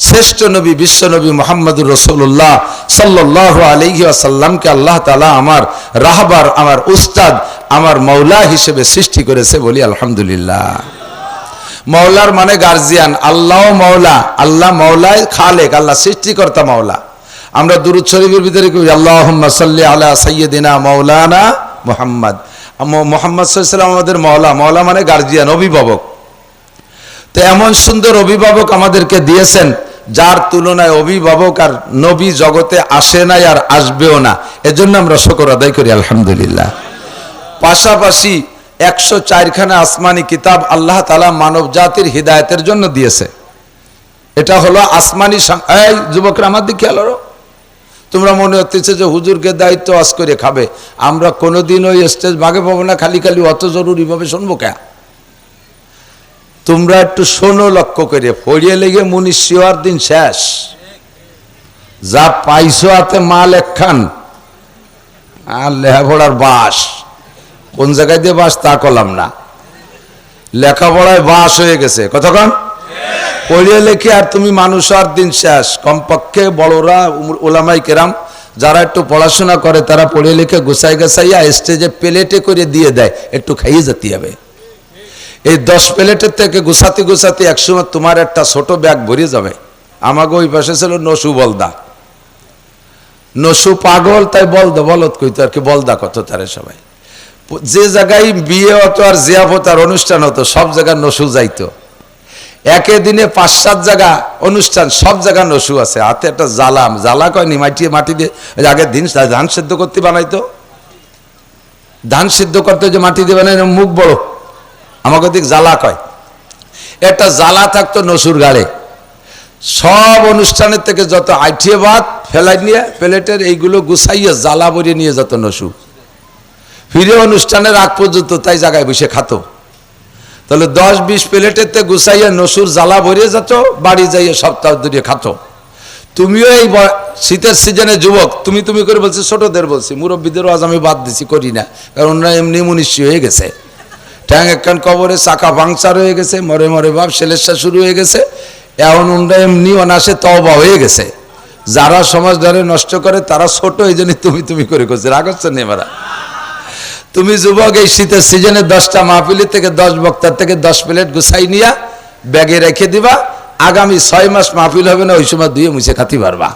শ্রেষ্ঠ নবী, বিশ্ব নবী মুহাম্মদুর রাসূলুল্লাহ সাল্লাল্লাহু আলাইহি ওয়াসাল্লামকে আল্লাহ তাআলা আমার রাহবার, আমার উস্তাদ, আমার মাওলা হিসেবে সৃষ্টি করেছে, বলি আলহামদুলিল্লাহ। মাওলার মানে গার্জিয়ান, আল্লাহ মাওলা, আল্লাহ মাওলায় খালেক, আল্লাহ সৃষ্টিকর্তা মাওলা। আমরা দুরূদ শরীফের ভিতরে কই আল্লাহুম্মা সাল্লি আলা সাইয়্যিদিনা মাওলানা মুহাম্মদ। মুহাম্মদ সাল্লাল্লাহু আলাইহি ওয়াসাল্লাম আমাদের মাওলা, মাওলা মানে গার্জিয়ান, অভিভাবক। তো এমন সুন্দর অভিভাবক আমাদেরকে দিয়েছেন, যার তুলনায় অভিভাবক আর নবী জগতে আসে নাই আর আসবেও না। এজন্য আমরা শুকর আদায় করি আলহামদুলিল্লাহ। পাশাপাশি 104খানা আসমানি কিতাব আল্লাহ তাআলা মানব জাতির হিদায়াতের জন্য দিয়েছে। এটা হলো আসমানি। এই যুবকরা আমার দিকে খেয়াল করো, তোমরা মনে হচ্ছে যে হুজুরকে দায়িত্ব আজ করে খাবে। আমরা কোনোদিন ওই স্টেজ ভাগে পাবো না, খালি খালি অত জরুরিভাবে শুনবো কে? তোমরা একটু শোনো লক্ষ্য করে, ফড়িয়ে লেগে মুনিশিওয়ার দিন শেষ। যা পাইছো হাতে মাল একখান, আর লেখাপড়ার বাস কোন জায়গায় দিয়ে বাস তা করলাম না, লেখাপড়ায় বাস হয়ে গেছে। কতক্ষণ পড়িয়ে লেখে আর তুমি মানুষ আর দিন শেষ। কমপক্ষে বড়রা, ওলামাই কেরাম যারা একটু পড়াশোনা করে তারা পড়ে লিখে গুছাই গাছাইয়া স্টেজে প্লেটে করে দিয়ে দেয়, একটু খাইয়ে যেতে হবে। এই 10 প্লেটের থেকে গুছাতে গুছাতে একসময় তোমার একটা ছোট ব্যাগ ভরে যাবে। আমাকে ওই পাশে ছিল নসু বলদা, নসু পাগল তাই বলদা বলত কইতো আর কি, বলদা কত তারে সবাই। যে জায়গায় বিয়ে হতো আর জিয়াফতার অনুষ্ঠান হতো সব জায়গায় নসু যাইতো। একে দিনে 5-7 জায়গা অনুষ্ঠান, সব জায়গা নসু আছে। হাতে একটা জ্বালা কয়নি, মাটি দিয়ে আগের দিন ধান সিদ্ধ করতে বানাইতো, ধান সিদ্ধ করতে যে মাটি দিয়ে বানাই, মুখ বড়, আমাকে দিক জ্বালা কয়। একটা জ্বালা থাকতো নসুর গাড়ে। সব অনুষ্ঠানের থেকে যত আইঠিয়ে ভাত ফেলাই নিয়ে প্লেটের এইগুলো গুছাইয়া জ্বালা ভরিয়ে নিয়ে যেত নসু। ফিরে অনুষ্ঠানের আগ পর্যন্ত তাই জায়গায় বসে খাতো। তাহলে 10-20 প্লেটের থেকে গুছাইয়া নসুর জ্বালা ভরিয়ে যেত, বাড়ি যাইয়া সপ্তাহ ধরে খাতো। তুমিও এই শীতের সিজনে যুবক, তুমি করে বলছি, ছোটদের বলছি, মুরব্বীদেরও আজ আমি বাদ দিছি, করি না, কারণ ওনারা এমনি মনীষী হয়ে গেছে। ট্যাং একখান কবরে চাকা পাংচার হয়ে গেছে, মরে মরে ভাব সেলেসা শুরু হয়ে গেছে। এখন ওনারা এমনি অনাসে তওবা হয়ে গেছে। যারা সমাজ ধরে নষ্ট করে তারা ছোট, এই জন্য তুমি করে করছে, রাগ হচ্ছে না এবার। তুমি যুবক এই শীতের সিজনে 10টা মাহফিলি থেকে 10 বক্তার থেকে 10 প্লেট গুছাই নিয়া ব্যাগে রেখে দিবা। আগামী 6 মাস মাহফিল হবে না, ওই সময় ধুয়ে মুছে খাতে পারবা।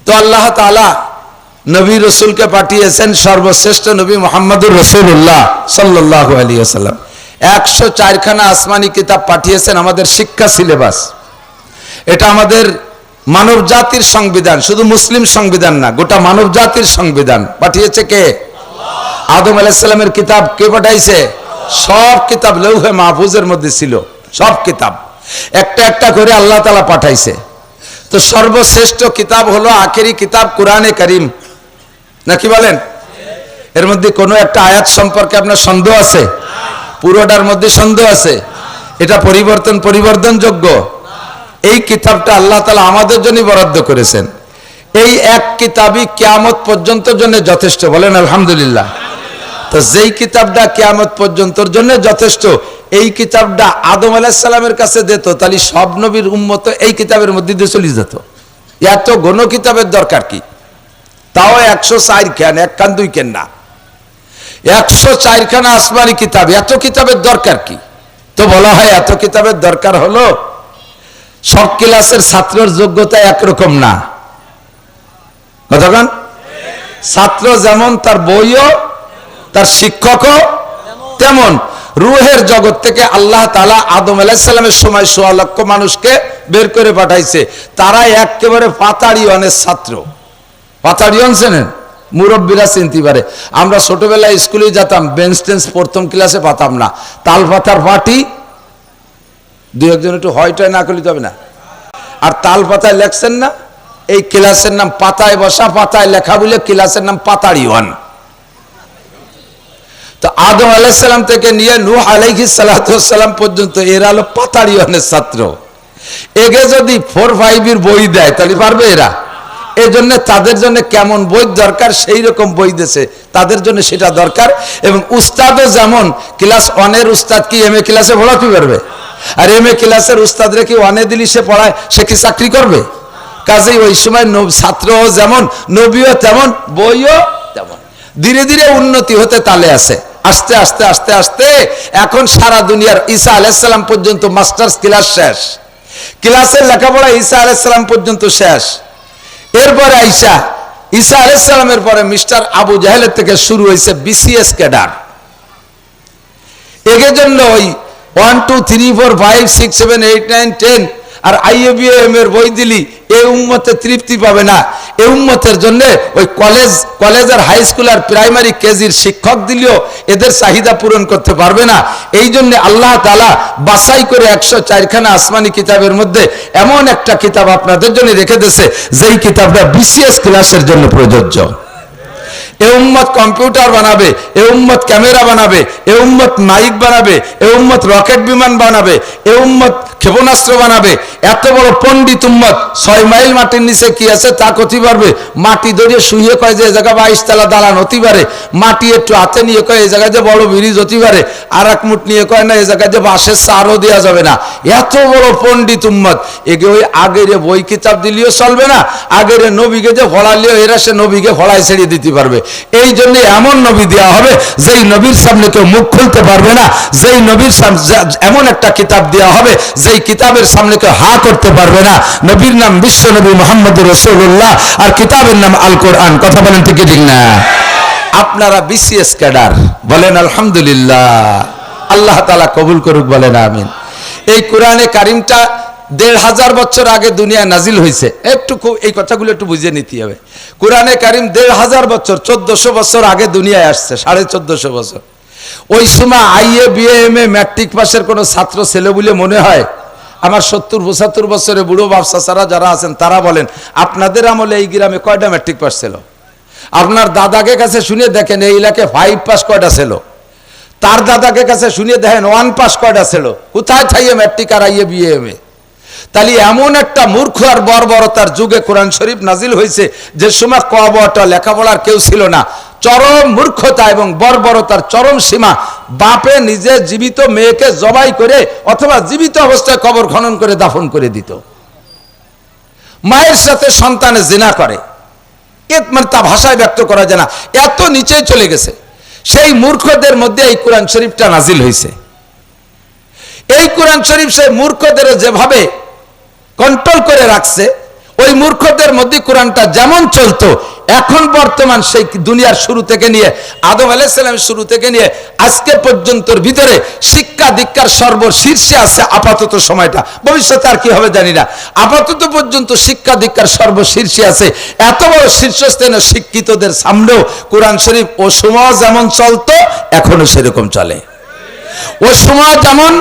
তো আল্লাহ তাআলা নবী রসুলকে পাঠিয়েছেন, সর্বশ্রেষ্ঠ নবী মুহাম্মদুর রাসূলুল্লাহ সাল্লাল্লাহু আলাইহি ওয়াসাল্লাম। 104 খানা আসমানি কিতাব পাঠিয়েছেন, আমাদের শিক্ষা সিলেবাস। এটা আমাদের মানব জাতির সংবিধান, শুধু মুসলিম সংবিধান না, গোটা মানব জাতির সংবিধান। পাঠিয়েছে কে? আদম আলাইহিস সালামের কিতাব কে পাঠাইছে? সব কিতাব লৌহে মাহফুজের মধ্যে ছিল, সব কিতাব একটা একটা করে আল্লাহ তাআলা পাঠাইছে। তো সর্বশ্রেষ্ঠ কিতাব হলো আখেরি কিতাব কোরআনে কারীম, নাকি বলেন? এর মধ্যে কোনো একটা আয়াত সম্পর্কে আপনার সন্দেহ আছে? পুরোটার মধ্যে সন্দেহ আছে? এটা পরিবর্তনযোগ্য? এই কিতাবটা আল্লাহ তাআলা আমাদের জন্য বরাদ্দ করেছেন। এই এক কিতাবই কিয়ামত পর্যন্ত জন্য যথেষ্ট, বলেন আলহামদুলিল্লাহ। তো যেই কিতাবটা কিয়ামত পর্যন্তর জন্য যথেষ্ট, এই কিতাবটা আদম আলাইহিস সালামের কাছে দিত, তাহলে সব নবীর উম্মত এই কিতাবের মধ্যে দিয়ে চলে যেত। এত ঘন কিতাবের দরকার কি? তাও 104 খান, 1 খান 2 খান না, 104 খানা আসমানি কিতাব। এত কিতাবের দরকার কি? তো বলা হয় এত কিতাবের দরকার হলো সব ক্লাসের ছাত্রের যোগ্যতা একরকম না। কতক্ষণ ছাত্র যেমন, তার বইও, তার শিক্ষকও তেমন। রুহের জগৎ থেকে আল্লাহ তাআলা আদম আলাইহিস সালামের সময় 1.25 লক্ষ মানুষকে বের করে পাঠাইছে। তারা একেবারে পাতাড়িওয়ানের ছাত্র। পাতাড়িওয়ান চেনেন? মুরব্বীরা চিনতে পারে। আমরা ছোটবেলায় স্কুলে যেতাম, বেঞ্চ টেন্স প্রথম ক্লাসে পাতাম না, তাল পাতার পাটি, 2-1 একটু হয়টাই না করলে হবে না। আর তাল পাতায় লেখছেন না, এই ক্লাসের নাম পাতায় বসা, পাতায় লেখা বলে ক্লাসের নাম পাতাড়িওয়ান। তো আদম আলাইহিস সালাম থেকে নিয়ে নূহ আলাইহিস সালাম পর্যন্ত এরা হলো পাতাড়িওয়ানের ছাত্র। এগে যদি 4-5 এর বই দেয় তাহলে পারবে এরা? এই জন্য তাদের জন্য কেমন বই দরকার সেই রকম বই দিয়েছে, তাদের জন্য সেটা দরকার। এবং উস্তাদও যেমন, ক্লাস 1 এর উস্তাদ কি MA ক্লাসে পড়াতে পারবে? আর MA ক্লাসের উস্তাদরে কি 1 এ দিলি সে পড়ায়, সে কি চাকরি করবে? কাজেই ওই সময় ছাত্রও যেমন, নবীও তেমন, বইও তেমন। ধীরে ধীরে উন্নতি হতে তালে আছে। আস্তে আস্তে আস্তে আস্তে এখন সারা দুনিয়ার ঈসা আলাইহিস সালাম পর্যন্ত মাস্টার্স ক্লাস শেষ, ক্লাসের লেখাপড়া ঈসা আলাইহিস সালাম পর্যন্ত শেষ। এরপরে ঈসা আলাইহিস সালামের পরে মিস্টার আবু জাহেলের থেকে শুরু হয়েছে BCS ক্যাডার। এর জন্য ওই 1 2 3 4 5 6 7 8 9 10 আর IABM এর বই দিলি এই উম্মতে তৃপ্তি পাবে না। এই উম্মতের জন্য ওই কলেজ আর হাই স্কুল আর প্রাইমারি কেজির শিক্ষক দিলেও এদের চাহিদা পূরণ করতে পারবে না। এই জন্য আল্লাহ তাআলা বাছাই করে 104 খানা আসমানি কিতাবের মধ্যে এমন একটা কিতাব আপনাদের জন্য রেখে দিয়েছে, যেই কিতাবটা BCS ক্লাসের জন্য প্রযোজ্য। এ উম্মত কম্পিউটার বানাবে, এ উম্মত ক্যামেরা বানাবে, এ উম্মত মাইক বানাবে, এ উম্মত রকেট বিমান বানাবে, এ উম্মত ক্ষেপণাস্ত্র বানাবে। এত বড় পণ্ডিত উম্মত 6 মাইল মাটির নিচে কি আছে তা কতি পারবে? মাটি ধরে শুয়ে কয় যে এই জায়গা 22 তলা দালান হতে পারে, মাটি একটু হাতে নিয়ে কয় এই জায়গায় যে বড় ব্রিজ হতে পারে, আর এক মুঠ নিয়ে কয় না এই জায়গায় যে বাঁশের চারও দেওয়া যাবে না। এত বড় পণ্ডিত উম্মত, এগে ওই আগের বই কিতাব দিলেও চলবে না, আগের নবীকে যে ফলালিও এরা সে নবীকে ফলাই ছেড়ে দিতে পারবে। এই জন্য এমন নবী দেওয়া হবে যেই নবীর সামনে কেউ মুখ খুলতে পারবে না, যেই নবীর সামনে এমন একটা কিতাব দেওয়া হবে যেই কিতাবের সামনে কেউ হা করতে পারবে না। নবীর নাম বিশ্ব নবী মুহাম্মদুর রাসূলুল্লাহ, আর কিতাবের নাম আল কোরআন। কথা বলেন ঠিক ঠিক না? আপনারা বিসিএস ক্যাডার, বলেন আলহামদুলিল্লাহ। আল্লাহ তাআলা কবুল করুক, বলেন আমিন। এই কোরআনে কারিমটা 1500 বছর আগে দুনিয়া নাজিল হয়েছে। একটু এই কথাগুলো একটু বুঝে নিতে হবে। কোরআনে কারিম 1500 বছর, 1400 বছর আগে দুনিয়ায় আসছে, 1450 বছর। ওই সময় আইএ বিএ এমএ ম্যাট্রিক পাশের কোনো ছাত্র ছেলে বলে মনে হয়? আমার 70-75 বছরে বুড়ো বাপসারা যারা আছেন তারা বলেন আপনাদের আমলে এই গ্রামে কয়টা ম্যাট্রিক পাস ছিল? আপনার দাদাকে কাছে শুনে দেখেন এই এলাকায় 5 পাস কয়টা ছিল, তার দাদাকে কাছে শুনে দেখেন 1 পাস কয়টা ছিল। কোথায় থাইয়ে ম্যাট্রিক আর আইএ বিএ এমএ? তাহলে এমন একটা মূর্খ আর বর্বরতার যুগে কোরআন শরীফ নাজিল হয়েছে, যে সময় ক ব ট লেখাপড়ার কেউ ছিল না। চরম মূর্খতা এবং বর্বরতার চরম সীমা। বাপে নিজে জীবিত মেয়েকে জবাই করে অথবা জীবিত অবস্থায় কবর খনন করে দাফন করে দিত। মায়ের সাথে সন্তানে জিনা করে, মানে তা ভাষায় ব্যক্ত করা যায় না, এত নিচে চলে গেছে। সেই মূর্খদের মধ্যে এই কোরআন শরীফটা নাজিল হয়েছে। এই কোরআন শরীফ সেই মূর্খদের যেভাবে কন্ট্রোল করে রাখছে, ওই মূর্খদের মধ্যে কোরআনটা যেমন চলতো, এখন বর্তমান সেই দুনিয়ার শুরু থেকে নিয়ে আদম আলাইহিস সালামের শুরু থেকে নিয়ে আজকে পর্যন্তর ভিতরে শিক্ষা দীক্ষার সর্বশীর্ষে আছে আপাতত সময়টা। ভবিষ্যতে আর কি হবে জানি না। আপাতত পর্যন্ত শিক্ষা দীক্ষার সর্বশীর্ষে আছে। এত বড় শীর্ষস্থানীয় শিক্ষিতদের সামনেও কোরআন শরীফ ও সময় যেমন চলতো এখনো সেরকম চলে। ও সময় যেমন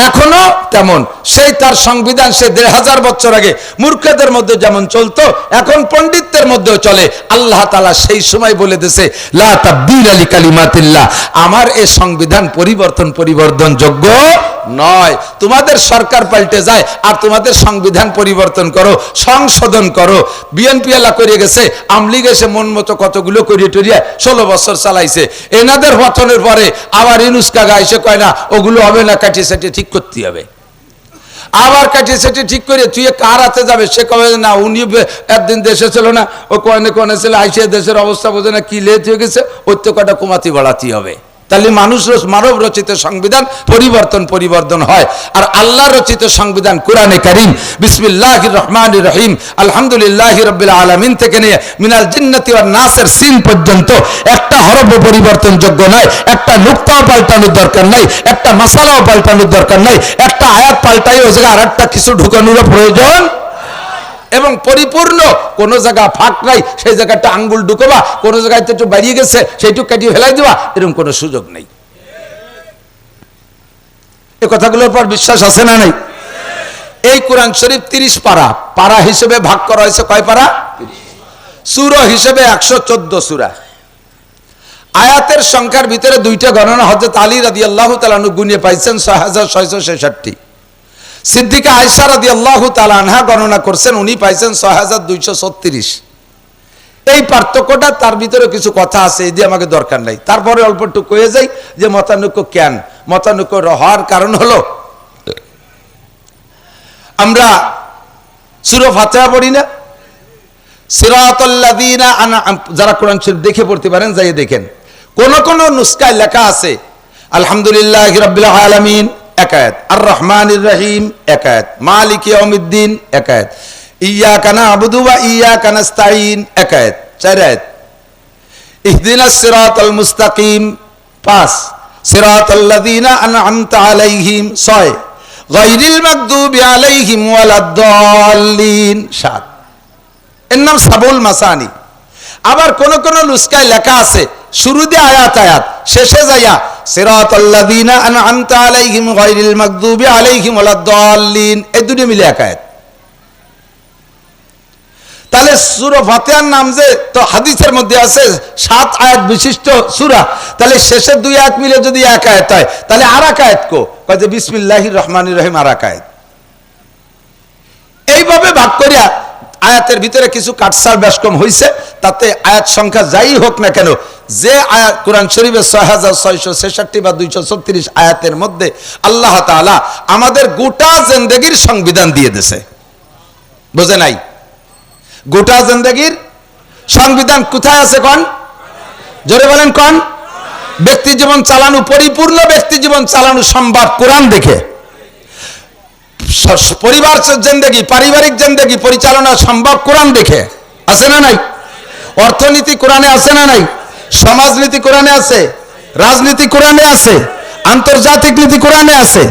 এখনো তেমন। সেই তার সংবিধান সে 1500 বছর আগে মূর্খদের মধ্যে যেমন চলতো এখন পণ্ডিতদের মধ্যেও চলে। আল্লাহ তাআলা সেই সময় বলে দিয়েছে লা তাবদীলা লিকালিমাতিল্লাহ, আমার এই সংবিধান পরিবর্তনযোগ্য নয়। তোমাদের সরকার পাল্টে যায় আর তোমাদের সংবিধান পরিবর্তন করো, সংশোধন করো। বিএনপি এলা করে গেছে, আমলিগ এসে মন মতো কতগুলো করিয়ে টরিয়ে 16 বছর চালাইছে। এনাদের পতনের পরে আবার ইউনূস কাকা এসে কয় না ওগুলো হবে না, কাটিয়ে সাটিয়ে ঠিক করতে হবে। আবার কাটিয়ে সেটি ঠিক করে তুই কার হাতে যাবে? সে কবে না উনি একদিন দেশে ছিল না, ও কোনে ছিল আইসে দেশের অবস্থা বোঝে না, কি লেট হয়ে গেছে, ওই তো কটা কমাতি বাড়াতে হবে। তাহলে মানব রচিত সংবিধান পরিবর্তন হয়। আর আল্লাহ রচিত সংবিধান কোরআনে কারীম বিসমিল্লাহির রহমানির রহিম আলহামদুলিল্লাহি রাব্বিল আলামিন থেকে নিয়ে মিনাল জিন্নাতি ওয়ান নাসের সিন পর্যন্ত একটা হরফ পরিবর্তনযোগ্য নয়, একটা নুক্তাও পাল্টানোর দরকার নাই, একটা মাসালাও পাল্টানোর দরকার নাই। একটা আয়াত পাল্টাই ওই জায়গায় আরেকটা কিছু ঢুকানোর প্রয়োজন এবং পরিপূর্ণ। কোন জায়গা ফাঁক নাই, সেই জায়গাটা আঙ্গুল ঢুকবা, কোন জায়গায় একটু বাড়িয়ে গেছে সেইটুকু কাটিয়ে ফেলাই দিবা, এরকম কোনো সুযোগ নেই। এই কথাগুলোর পর বিশ্বাস আছে না নাই? এই কোরআন শরীফ 30 পারা, পারা হিসেবে ভাগ করা হয়েছে কয় পারা? সূরা হিসেবে 114 সূরা। আয়াতের সংখ্যার ভিতরে দুইটা গণনা হযরত আলী রাদিয়াল্লাহু তাআলা আনহু গুনিয়ে পাইছেন 6666। সিদ্দিকা আয়েশা রাদিয়াল্লাহু তাআলা আনহা গণনা করছেন, উনি পাইছেন 6236। এই পার্থক্যটা, তার ভিতরে কিছু কথা আছে, এই দিয়ে আমাকে দরকার নাই। তারপরে অল্প একটু কয়ে যাই যে মতানৈক্য কেন। মতানৈক্য হওয়ার কারণ হলো আমরা সূরা ফাতিহা পড়ি না, সিরাতাল্লাযীনা যারা কোরআন শরীফ দেখে পড়তে পারেন যাই দেখেন, কোন কোন নুসখায় লেখা আছে আলহামদুলিল্লাহি রাব্বিল আলামিন এক আয়াত, আর রহমানির রহিম এক আয়াত, মালিক ইয়াউমিদ্দিন এক আয়াত, ইয়্যাকা না'বুদু ওয়া ইয়্যাকা নাস্তাঈন এক আয়াত, 4 আয়াত, ইহদিনাস সিরাতাল মুস্তাকিম 5, সিরাতাল্লাযীনা আন'আমতা আলাইহিম 6, গায়রিল মাগদুবি আলাইহিম ওয়ালাদ-দাল্লিন 7। এর নাম সাবুল মাসানি। আবার কোন কোন নুসখায় লেখা আছে শুরুতে আয়াত আয়াত, শেষে যাইয়া সিরাতাল্লাযীনা আন'আমতা আলাইহিম গায়রিল মাগদুবি আলাইহিম ওয়ালাদ-দাল্লিন, এই দুটো মিলে এক আয়াত। তাহলে সূরা ফাতিহার নাম যে তো হাদিসের মধ্যে আছে 7 আয়াত বিশিষ্ট সূরা, তাহলে শেষের 2 আয়াত মিলে যদি এক আয়াত হয় তাহলে আর এক আয়াত কো কয় যে বিসমিল্লাহির রহমানির রহিম আর এক আয়াত। এইভাবে ভাগ করিয়া আয়াতের ভিতরে কিছু কাটছাড় ব্যাসকম হয়েছে, তাতে আয়াত সংখ্যা যাই হোক না কেন, যে আয়াত কোরআন শরীফের 6666 বা 236 আয়াতের মধ্যে আল্লাহ তাআলা আমাদের গোটা জিন্দেগির সংবিধান দিয়ে দিয়েছে। বুঝে নাই? গোটা জিন্দেগির সংবিধান কোথায় আছে কোন? জোরে বলেন কোন? ব্যক্তি জীবন চালানো, পরিপূর্ণ ব্যক্তি জীবন চালানো সম্ভব কোরআন দেখে। পরিবার জিন্দেগি, পারিবারিক জিন্দেগি পরিচালনা সম্ভব কোরআন দেখে। আছে না নাই? অর্থনীতি কোরআনে আছে না নাই? সমাজনীতি কোরআনে আছে, রাজনীতি কোরআনে আছে, আন্তর্জাতিক নীতি কোরআনে আছে।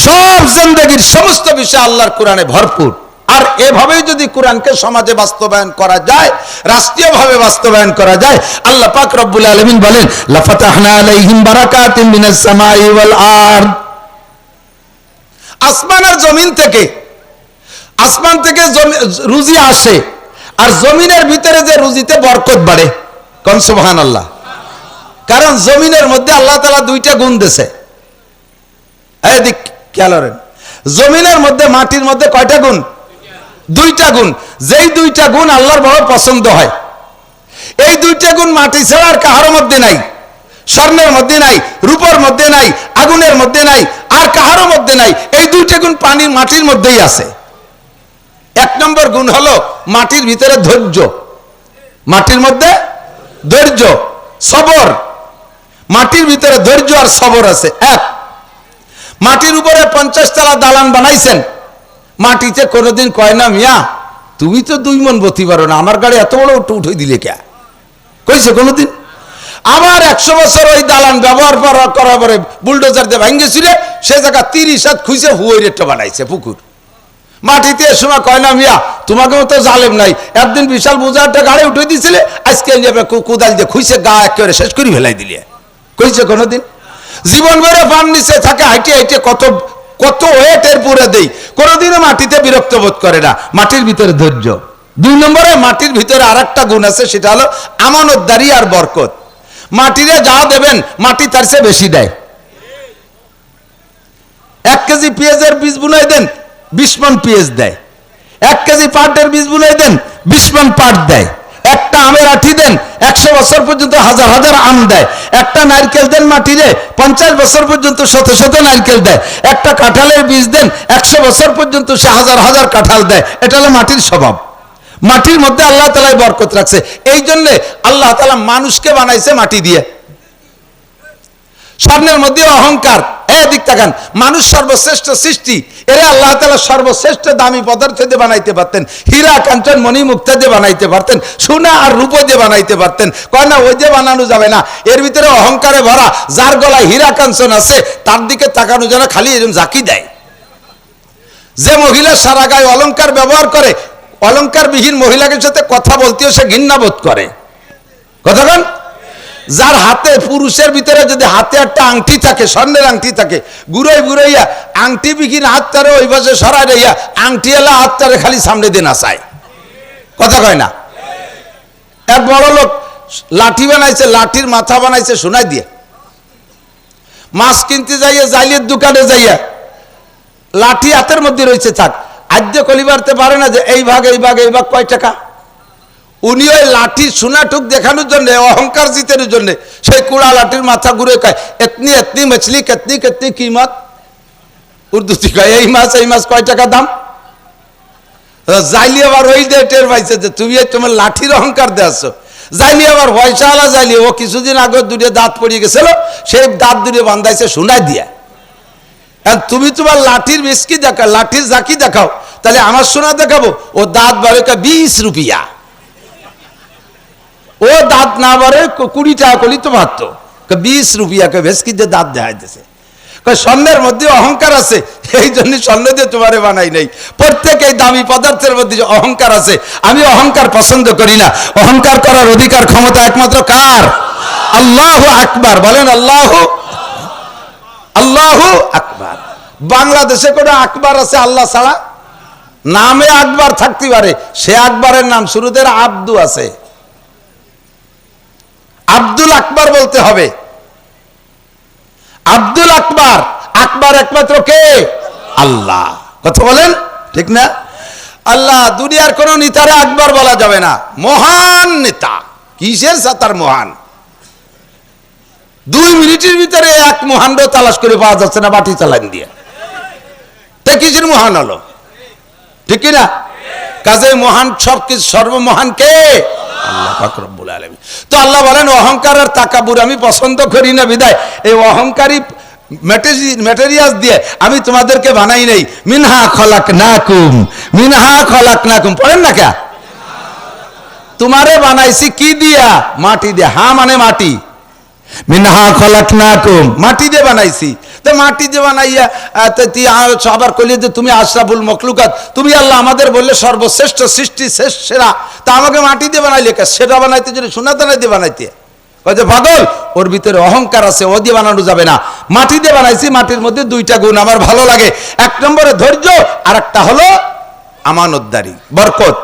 সব জিন্দেগির সমস্ত বিষয় আল্লাহর কোরআনে ভরপুর। আর এভাবেই যদি কোরআনকে সমাজে বাস্তবায়ন করা যায়, রাষ্ট্রীয়ভাবে বাস্তবায়ন করা যায়, আল্লাহ পাক রব্বুল আলামিন বলেন লাফাতাহনা আলাইহিম বারাকাতিন মিনাস সামাই ওয়াল আরদ। আসমান আর জমিন থেকে, আসমান থেকে রুজি আসে, আর জমিনের ভিতরে যে রুজিতে বরকত বাড়ে। কোন সুবহানাল্লাহ। কারণ জমিনের মধ্যে আল্লাহ তাআলা দুইটা গুণ দিয়েছে। এদিক খেয়াল করেন, জমিনের মধ্যে, মাটির মধ্যে কয়টা গুণ? দুইটা গুণ। যেই দুইটা গুণ আল্লাহর বড় পছন্দ হয়। এই দুইটা গুণ মাটি ছাড়া আর কাহার মধ্যে নাই। স্বর্ণের মধ্যে নাই, রূপর মধ্যে নাই, আগুনের মধ্যে নাই, আর কাহারও মধ্যে নাই। এই দুইটা গুণ পানির, মাটির মধ্যেই আছে। এক নম্বর গুণ হলো মাটির ভিতরে ধৈর্য। মাটির মধ্যে ধৈর্য, সবর। মাটির ভিতরে ধৈর্য আর সবর আছে। এক, মাটির উপরে 50 তলা দালান বানাইছেন, মাটিতে কোনোদিন কয় না মিয়া তুমি তো 2 মণ বতি পারো না, আমার গাড়ি এত বড় উঠে দিলে কে? কইছে কোনোদিন? আবার 100 বছর ওই দালান ব্যবহার করার পরে বুলডোজার দিয়ে ভাঙ্গে ছিল, সে জায়গা 30 হাত খুঁজে হুয়েরেটটা বানাইছে পুকুর। মাটিতে এ সময় কয় না মিয়া তোমাকেও তো জালেম নাই, একদিন বিশাল বোঝারটা গাড়ি উঠে দিয়েছিলে, আজকে কোদাল দিয়ে খুঁজে গা একেবারে শেষ করে ফেলাই দিলে। কইছে কোনোদিন? জীবন ভরে পান নিচে থাকে, হাইটে হাইটে কত কত ওয়েটের পুরে দেই, কোনোদিনও মাটিতে বিরক্ত বোধ করে না। মাটির ভিতরে ধৈর্য। 2 নম্বরে মাটির ভিতরে আর একটা গুণ আছে, সেটা হলো আমানতদারি আর বরকত। মাটিরে যা দেবেন মাটি তার চেয়ে বেশি দেয়। 1 কেজি পেঁয়াজের বীজ বুনাই দেন, 20 মণ পেঁয়াজ দেয়। 1 কেজি পাটের বীজ বুনাই দেন, 20 মণ পাট দেয়। একটা আমের আঠি দেন, 100 বছর পর্যন্ত হাজার হাজার আম দেয়। একটা নারকেল দেন মাটিরে, 50 বছর পর্যন্ত শত শত নারকেল দেয়। একটা কাঁঠালের বীজ দেন, 100 বছর পর্যন্ত সে হাজার হাজার কাঁঠাল দেয়। এটা হলো মাটির স্বভাব। মাটির মধ্যে আল্লাহ তাআলা বরকত রাখছে। এই জন্য আল্লাহ তাআলা মানুষকে বানাইছে মাটি দিয়ে। স্বর্ণের মধ্যে অহংকার, এদিক তাকান, মানুষ সর্বশ্রেষ্ঠ সৃষ্টি, এরা আল্লাহ তাআলা সর্বশ্রেষ্ঠ দামি পদার্থ দিয়ে বানাইতে পারতেন, হীরা কাঞ্চন মণি মুক্তা দিয়ে বানাইতে পারতেন, সোনা আর রূপো দিয়ে বানাইতে পারতেন। কয় না ওই দিয়ে বানানো যাবে না, এর ভিতরে অহংকারে ভরা। যার গলায় হীরা কাঞ্চন আছে তার দিকে তাকানো যেন খালি এরকম জাকি দেয়। যে মহিলা সারা গায়ে অলংকার ব্যবহার করে, অলংকারবিহীন মহিলাকে সাথে কথা বলতেও সে ঘৃণা বোধ করে। কথা বল। যার হাতে, পুরুষের ভিতরে যদি হাতে একটা আংটি থাকে, স্বর্ণের আংটি থাকে, ঘুরাই ঘুরাইয়া আংটি বিঘিন হাতটারে ওই পাশে সরাই রইয়া আংটি এলা হাতটারে খালি সামনে দিয়ে নাচায়। কথা কয় না? এক বড় লোক লাঠি বানাইছে, লাঠির মাথা বানাইছে সোনাই দিয়ে। মাছ কিনতে যাইয়া জাইলের দোকানে যাইয়া লাঠি হাতের মধ্যে রয়েছে, থাক আদ্য কলিবারতে পারে না যে এই ভাগ এই ভাগ এই ভাগ কয় টাকা। উনি ওই লাঠির সোনাটুক দেখানোর জন্য, অহংকার জিতানোর জন্য সেই কুড়া লাঠির মাথা ঘুরে কয় এতনি এতনি মছলি কেতনি কেতনি কিমত। উর্দুতে কয় এই মাছ কয় টাকা দাম। যাইলি আবার ওই যে টের পাইছে যে তুমি তোমার লাঠির অহংকার দেয়াছো। যাইলি আবার পয়সাওয়ালা যাইলি, ও কিছুদিন আগে দুটো দাঁত পড়িয়ে গেছিল, সেই দাঁত দুটো বান্ধাইছে সোনায় দিয়া। তুমি তোমার লাঠির বিস্কি দেখাও, লাঠির জাকি দেখাও, তাহলে আমার সোনা দেখাবো। ও দাঁত বাড়ে 20 রুপিয়া, ও দাঁত না বাড়ে 20 টাকা করলি তো ভাবত 20 রুপিয়া ভেসকি যে দাঁত দেখাইতেছে। স্বর্ণের মধ্যে অহংকার আছে, এই জন্য স্বর্ণ দিয়ে তোমারে বানাই নাই। প্রত্যেক এই দামি পদার্থের মধ্যে যে অহংকার আছে, আমি অহংকার পছন্দ করি না। অহংকার করার অধিকার ক্ষমতা একমাত্র কার? আল্লাহু আকবার। বলেন আল্লাহু আল্লাহু আকবার। বাংলাদেশে কোনো আকবার আছে আল্লাহ ছাড়া? নামে আকবার থাকতে পারে, সে আকবরের নাম শুরুতে আব্দু আছে, আব্দুল আকবার বলতে হবে। আব্দুল আকবার, আকবার একমাত্র কে? আল্লাহ। কথা বলেন ঠিক না? আল্লাহ দুনিয়ার কোন নেতারে আকবর বলা যাবে না, মহান নেতা। কিসের সাতার মহান? 2 মিনিটের ভিতরে এক মহান তালাশ করে পাওয়া যাচ্ছে না বাটি চালান দিয়ে, তাই কিসের মহান হলো? ঠিক কিনা? কাজে মহান সর্বমহান কে? আল্লাহ পাক রব্বুল আলামিন। তো আল্লাহ বলেন অহংকার আর তাকাব্বুর আমি পছন্দ করি না, বিদায় এই অহংকারী ম্যাটেরিয়ালস দিয়ে আমি তোমাদেরকে বানাই নাই। মিনহা খলাকনাকুম, মিনহা খলাকনাকুম পড়েন না কে? তোমারে বানাইছি কি দিয়া? মাটি দিয়ে। হা মানে মাটি, মিনহা খলাকনাকুম মাটি দিয়ে বানাইছি। তো মাটি দিয়ে বানাইয়া আবার কইলে যে তুমি আশরাফুল মখলুকাত, তুমি আল্লাহ আমাদের বললে সর্বশ্রেষ্ঠ সৃষ্টি, শেষ সেরা, তা আমাকে মাটি দিয়ে বানাইলে কে? সেটা বানাইতে যদি সোনা দানা দিয়ে বানাইতে পাগল, ওর ভিতরে অহংকার আছে, ও দিয়ে বানানো যাবে না। মাটি দিয়ে বানাইছি, মাটির মধ্যে 2টা গুণ আমার ভালো লাগে। 1 নম্বরে ধৈর্য, আর একটা হলো আমানতদারি, বরকত।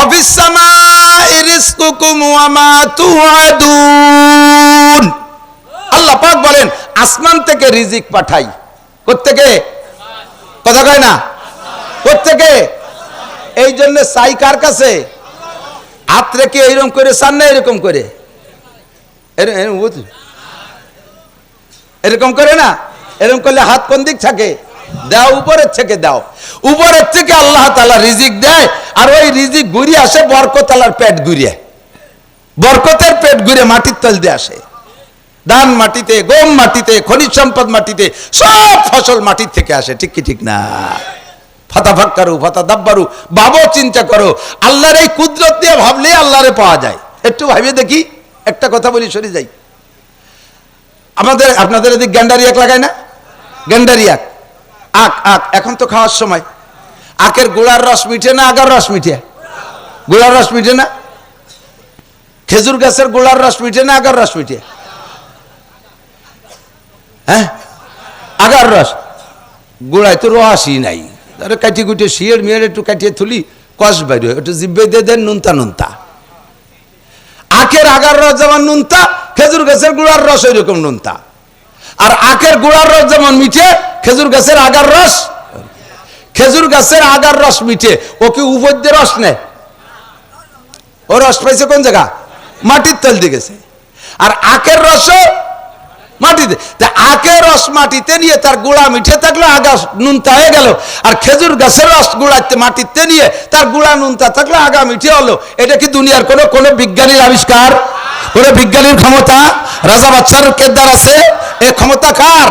অফিস সামাই রিজকুকুম ওয়া মা তুআদুন, আল্লাহ পাক বলেন আসমান থেকে রিজিক পাঠাই। কোত্থেকে? কথা কয় না, কোত্থেকে? এই জন্য চাই কার কাছে? হাত রেখে এইরকম করে চান না এরকম করে? এরকম করে না? এরকম করলে হাত কোন দিক থাকে? দাও উপরের থেকে, দাও উপরের থেকে আল্লাহ তাআলা রিজিক দেয়। আর ওই রিজিক ঘুরিয়ে আসে বরকত আল্লাহর পেট ঘুরিয়ে, বরকতের পেট ঘুরে মাটির তল দিয়ে আসে। ধান মাটিতে, গম মাটিতে, খনিজ সম্পদ মাটিতে, সব ফসল মাটির থেকে আসে। ঠিক কি ঠিক না? ফাতাফাক্কারু ফাতাদাব্বারু, ভাবো, চিন্তা করো। আল্লাহর এই কুদরত দিয়ে ভাবলে আল্লাহরে পাওয়া যায়। একটু ভাবে দেখি, একটা কথা বলি সরে যাই। আপনাদের এদিকে গ্যান্ডারি আখ লাগায় না? গ্যান্ডারি আখ, আখ আখ এখন তো খাওয়ার সময়। আখের গোড়ার রস মিঠে না আগার রস মিঠে? গোড়ার রস মিঠে না? খেজুর গাছের গোড়ার রস মিঠে না আগার রস মিঠে? হ্যাঁ, আগার রস। গোড়ায় তো রসই নাই, কাটি কুটে শিয়ের মেয়ের একটু কাটিয়ে তুলি, কষ বাইরে একটু জিব্বে দিয়ে দেন নুনতা নুনতা। আখের আগার রস যেমন নুনতা, খেজুর গাছের গোড়ার রস ওই রকম নুনতা। আর আখের গোড়ার রস যেমন মিঠে, খেজুর গাছের আগার রস, খেজুর গাছের আগার রস মিঠে। ও কি উপর দিয়ে রস নেয়? ও রস পাইছে কোন জায়গা? মাটির তল দিয়ে গেছে। আর আখের রসও মাটিতে। আখের রস মাটিতে নিয়ে তার গুড়া মিঠে থাকলো, আগা নুনতা হয়ে গেল। আর খেজুর গাছের রস গুড়াতে মাটিতে নিয়ে তার গুড়া নুনতা থাকলো, আগা মিঠে হলো। এটা কি দুনিয়ার কোনো বিজ্ঞানীর আবিষ্কার? কোনো বিজ্ঞানীর ক্ষমতা? রাজা বাদশার কেদার আছে? এই ক্ষমতা কার?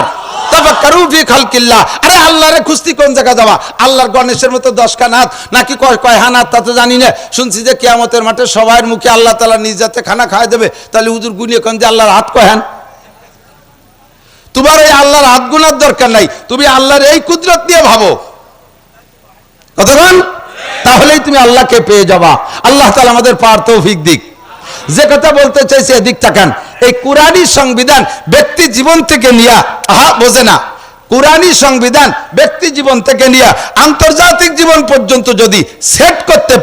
তাফাক্কারু ফি খালকিল্লাহ। আরে আল্লাহরে খুঁজতে কোন জায়গা যাওয়া? আল্লাহর গণেশের মতো 10 হাত নাকি কয় হাত তা তো জানি না। শুনছি যে কিয়ামতের মাঠে সবার মুখে আল্লাহ তাআলা নিজ হাতে খানা খাওয়াই দেবে। তাহলে হুজুর গুনিয়ে কোন যে আল্লাহর হাত কয় হান? তোমার এই আল্লাহর হাত গুনার দরকার নাই, তুমি আল্লাহর এই কুদরত নিয়ে ভাবো। কতক্ষণ? তাহলেই তুমি আল্লাহকে পেয়ে যাবা। আল্লাহ তাআলা আমাদের পার তৌফিক দিক। যে কথা বলতে চাইছে এদিক তাকান। এই কুরআনী সংবিধান ব্যক্তি জীবন থেকে নিয়ে, বোঝে না, কুরআনী সংবিধান ব্যক্তি জীবন থেকে নিয়ে আন্তর্জাতিক জীবন পর্যন্ত যদি সেট করতে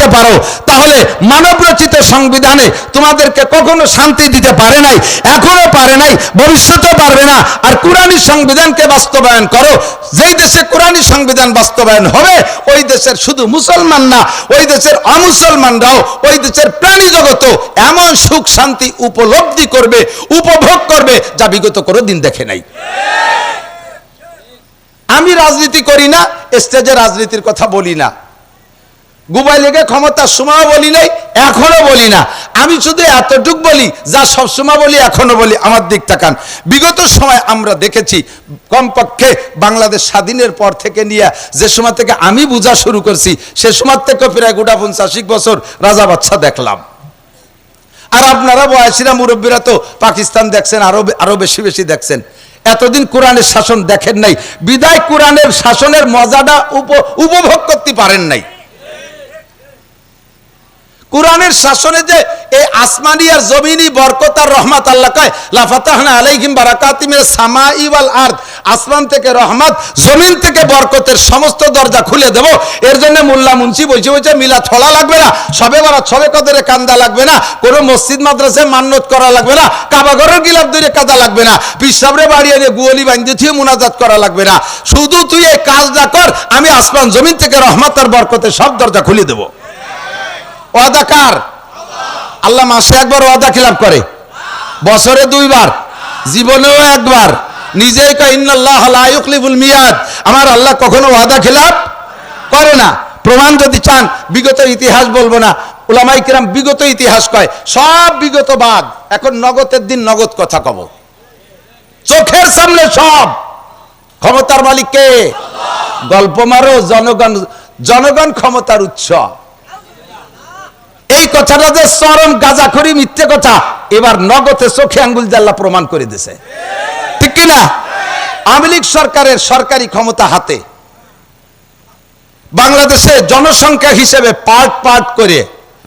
পারো তাহলে মানব রচিত সংবিধানে তোমাদেরকে কখনো শান্তি দিতে পারে নাই, এখনো পারে নাই, ভবিষ্যতেও পারবে না। আর কুরআনী সংবিধানকে বাস্তবায়ন করো। যেই দেশে কুরআনী সংবিধান বাস্তবায়ন হবে ওই দেশের শুধু মুসলমান না, ওই দেশের অমুসলমানরাও, ওই দেশের প্রাণী জগতও এমন সুখ শান্তি উপলব্ধি করবে, উপভোগ করবে যা বিগত কোনো দিন দেখে নাই। আমি রাজনীতি করি না, স্টেজে রাজনীতির কথা বলি না, গুবাই লেগে ক্ষমতার সময় বলি নাই, এখনো বলি না। আমি শুধু এতটুক বলি যা সবসময় বলি, এখনো বলি। আমার দিক তাকান। বিগত সময় আমরা দেখেছি, কমপক্ষে বাংলাদেশ স্বাধীনের পর থেকে নিয়ে যে সময় থেকে আমি বোঝা শুরু করছি সে সময় থেকে প্রায় 50 বছর রাজা বাদশা দেখলাম। আর আপনারা বয়সীরা মুরব্বীরা তো পাকিস্তান দেখছেন, আরো বেশি বেশি দেখছেন। এতদিন কোরআনের শাসন দেখেন নাই, বিদায় কোরআনের শাসনের মজাটা উপভোগ করতে পারেন নাই। কোরআনের শাসনে যে এই আসমানি আর জমিনি বরকত আর রহমত, আল্লাহ কয় লা ফাতাহনা আলাইহিম বারাকাতিম মিনাস সামাই ওয়াল আরদ, আসমান থেকে রহমত, জমিন থেকে বরকতের সমস্ত দরজা খুলে দেব। এর জন্য মোল্লা মুন্সি বসে বসে মিলা ছড়া লাগবে না, সবে বরাত সবে কদরে কান্দা লাগবে না, কোনো মসজিদ মাদ্রাসায় মান্নত করা লাগবে না, কাবাঘরের গিলাফ ধরে কাদা লাগবে না, পিসাবরে বাড়ি এনে গুয়ালি বান্ধে থিয়ে মুনাজাত করা লাগবে না। শুধু তুই এই কাজটা কর, আমি আসমান জমিন থেকে রহমত আর বরকতের সব দরজা খুলে দেব। ওয়াদা কার? আল্লাহ মাসে একবার ওয়াদা খিলাফ করে, বছরে দুইবার, জীবনেও একবার। নিজেই কয় ইন্নাল্লাহ লা ইউখলিফুল মিয়াদ, আমার আল্লাহ কখনো ওয়াদা খিলাফ করে না। প্রমাণ যদি চান, বিগত ইতিহাস বলবো না, উলামায়ে কিরাম বিগত ইতিহাস কয়, সব বিগত বাদ, এখন নগদের দিন নগদ কথা কব। চোখের সামনে সব। ক্ষমতার মালিক কে? গল্প মারো, জনগণ, জনগণ ক্ষমতার উৎস। এই কথাটা যে চরম গাঁজাখড়ি মিথ্যে কথা, এবার নগদে চোখে আঙ্গুল জাল্লা প্রমাণ করে দিয়েছে, ঠিক কিনা? আওয়ামী লীগ সরকারের সরকারি ক্ষমতা হাতে, বাংলাদেশে জনসংখ্যা হিসেবে পার্ট পার্ট করে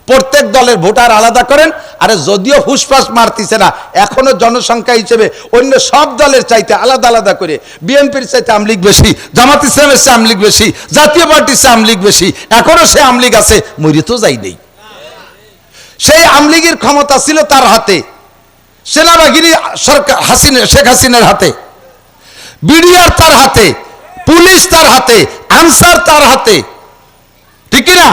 প্রত্যেক দলের ভোটার আলাদা করেন। আরে যদিও ফুসফাস মারতিছে না, এখনো জনসংখ্যা হিসেবে অন্য সব দলের চাইতে আলাদা আলাদা করে, বিএনপির চাইতে আওয়ামী লীগ বেশি, জামাত ইসলামের চেয়ে আওয়ামী লীগ বেশি, জাতীয় পার্টির চেয়ে আওয়ামী লীগ বেশি, এখনো সে আওয়ামী লীগ আছে, মরি তো যাই নেই। সেই আওয়ামী লীগের ক্ষমতা ছিল তার হাতে, সেনাবাহিনী সরকার শেখ হাসিনার হাতে, বিডিআর তার হাতে, পুলিশ তার হাতে, আনসার তার হাতে, ঠিক কিনা?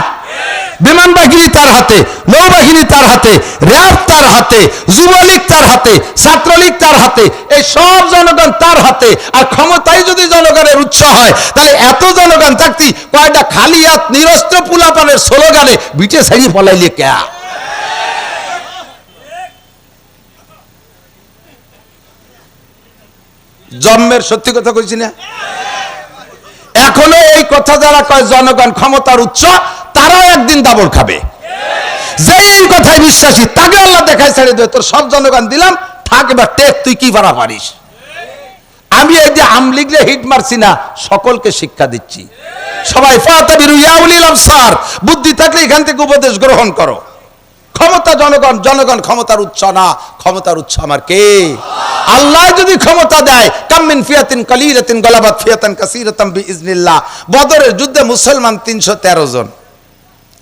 বিমান বাহিনী তার হাতে, নৌবাহিনী তার হাতে, র্যাব তার হাতে, যুবলীগ তার হাতে, ছাত্রলীগ তার হাতে, এই সব জনগণ তার হাতে। আর ক্ষমতাই যদি জনগণের উৎস হয়, তাই এত জনগণ থাকতে কয়টা খালি হাত নিরস্ত্র পুলাপানের স্লোগানে বিটে ছাড়িয়ে পলাইলে কে? জন্মের সত্যি কথা কইছি না? এখনো এই কথা যারা কয় জনগণ ক্ষমতার উৎস, তারাও একদিন দাবড় খাবে। যে এই কথায় বিশ্বাসী, তাকে আল্লাহ দেখায় ছেড়ে দেবে, তোর সব জনগণ দিলাম, থাক এবার টেক, তুই কি পারা পারিস। আমি এই যে আমলিগরে হিট মারছি না, সকলকে শিক্ষা দিচ্ছি। সবাই ফাতাবিরু ইয়া উলিল আবসার, বুদ্ধি থাকলে এখান থেকে উপদেশ গ্রহণ করো। ক্ষমতা জনগণ, জনগণ ক্ষমতার উৎস না, ক্ষমতার উৎস আমার কে? আল্লাহ যদি ক্ষমতা দেয়, কামিন ফিয়াতিন কালিলাতিন গালাবাত ফিয়াতান কাসীরাতাম বিইজনিল্লাহ। বদরের যুদ্ধে মুসলমান 313 জন।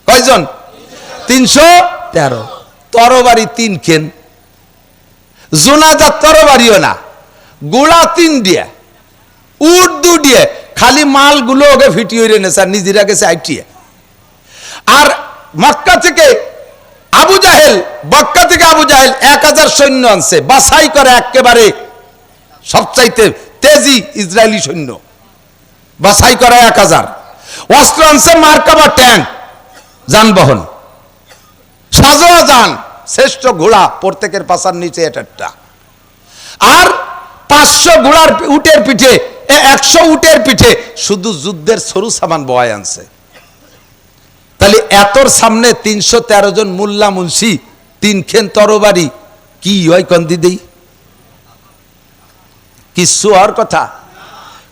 কয়জন? 313। তরবারি 3 কেন, জুনাজা তরবারিও না, গোলা 3 দিয়ে, উট 2 দিয়ে, খালি মালগুলো ওকে ফিটিয়ে এনেছে, আর নিজেরা গেছে আইটিয়ে। আর মক্কা থেকে আবু জাহেল, মক্কা থেকে আবু জাহেল 1000 সৈন্য আনছে, বাছাই করে একেবারে সবচাইতে তেজি ইসরায়েলি সৈন্য, বাছাই করে 1000। অস্ত্র আনছে মার্কাবা ট্যাঙ্ক, যানবাহন, সাজোয়া যান, শ্রেষ্ঠ ঘোড়া, প্রত্যেকের পাছার নিচে একটা। আর 500 ঘোড়ার উটের পিঠে, 100 উটের পিঠে শুধু যুদ্ধের সরু সামান বয় আনছে। তাহলে এতর সামনে 313 জন মোল্লা মুন্সি, 3 খেন তরবারি, কি হয় কন্দি দেই? কিছু আর কথা?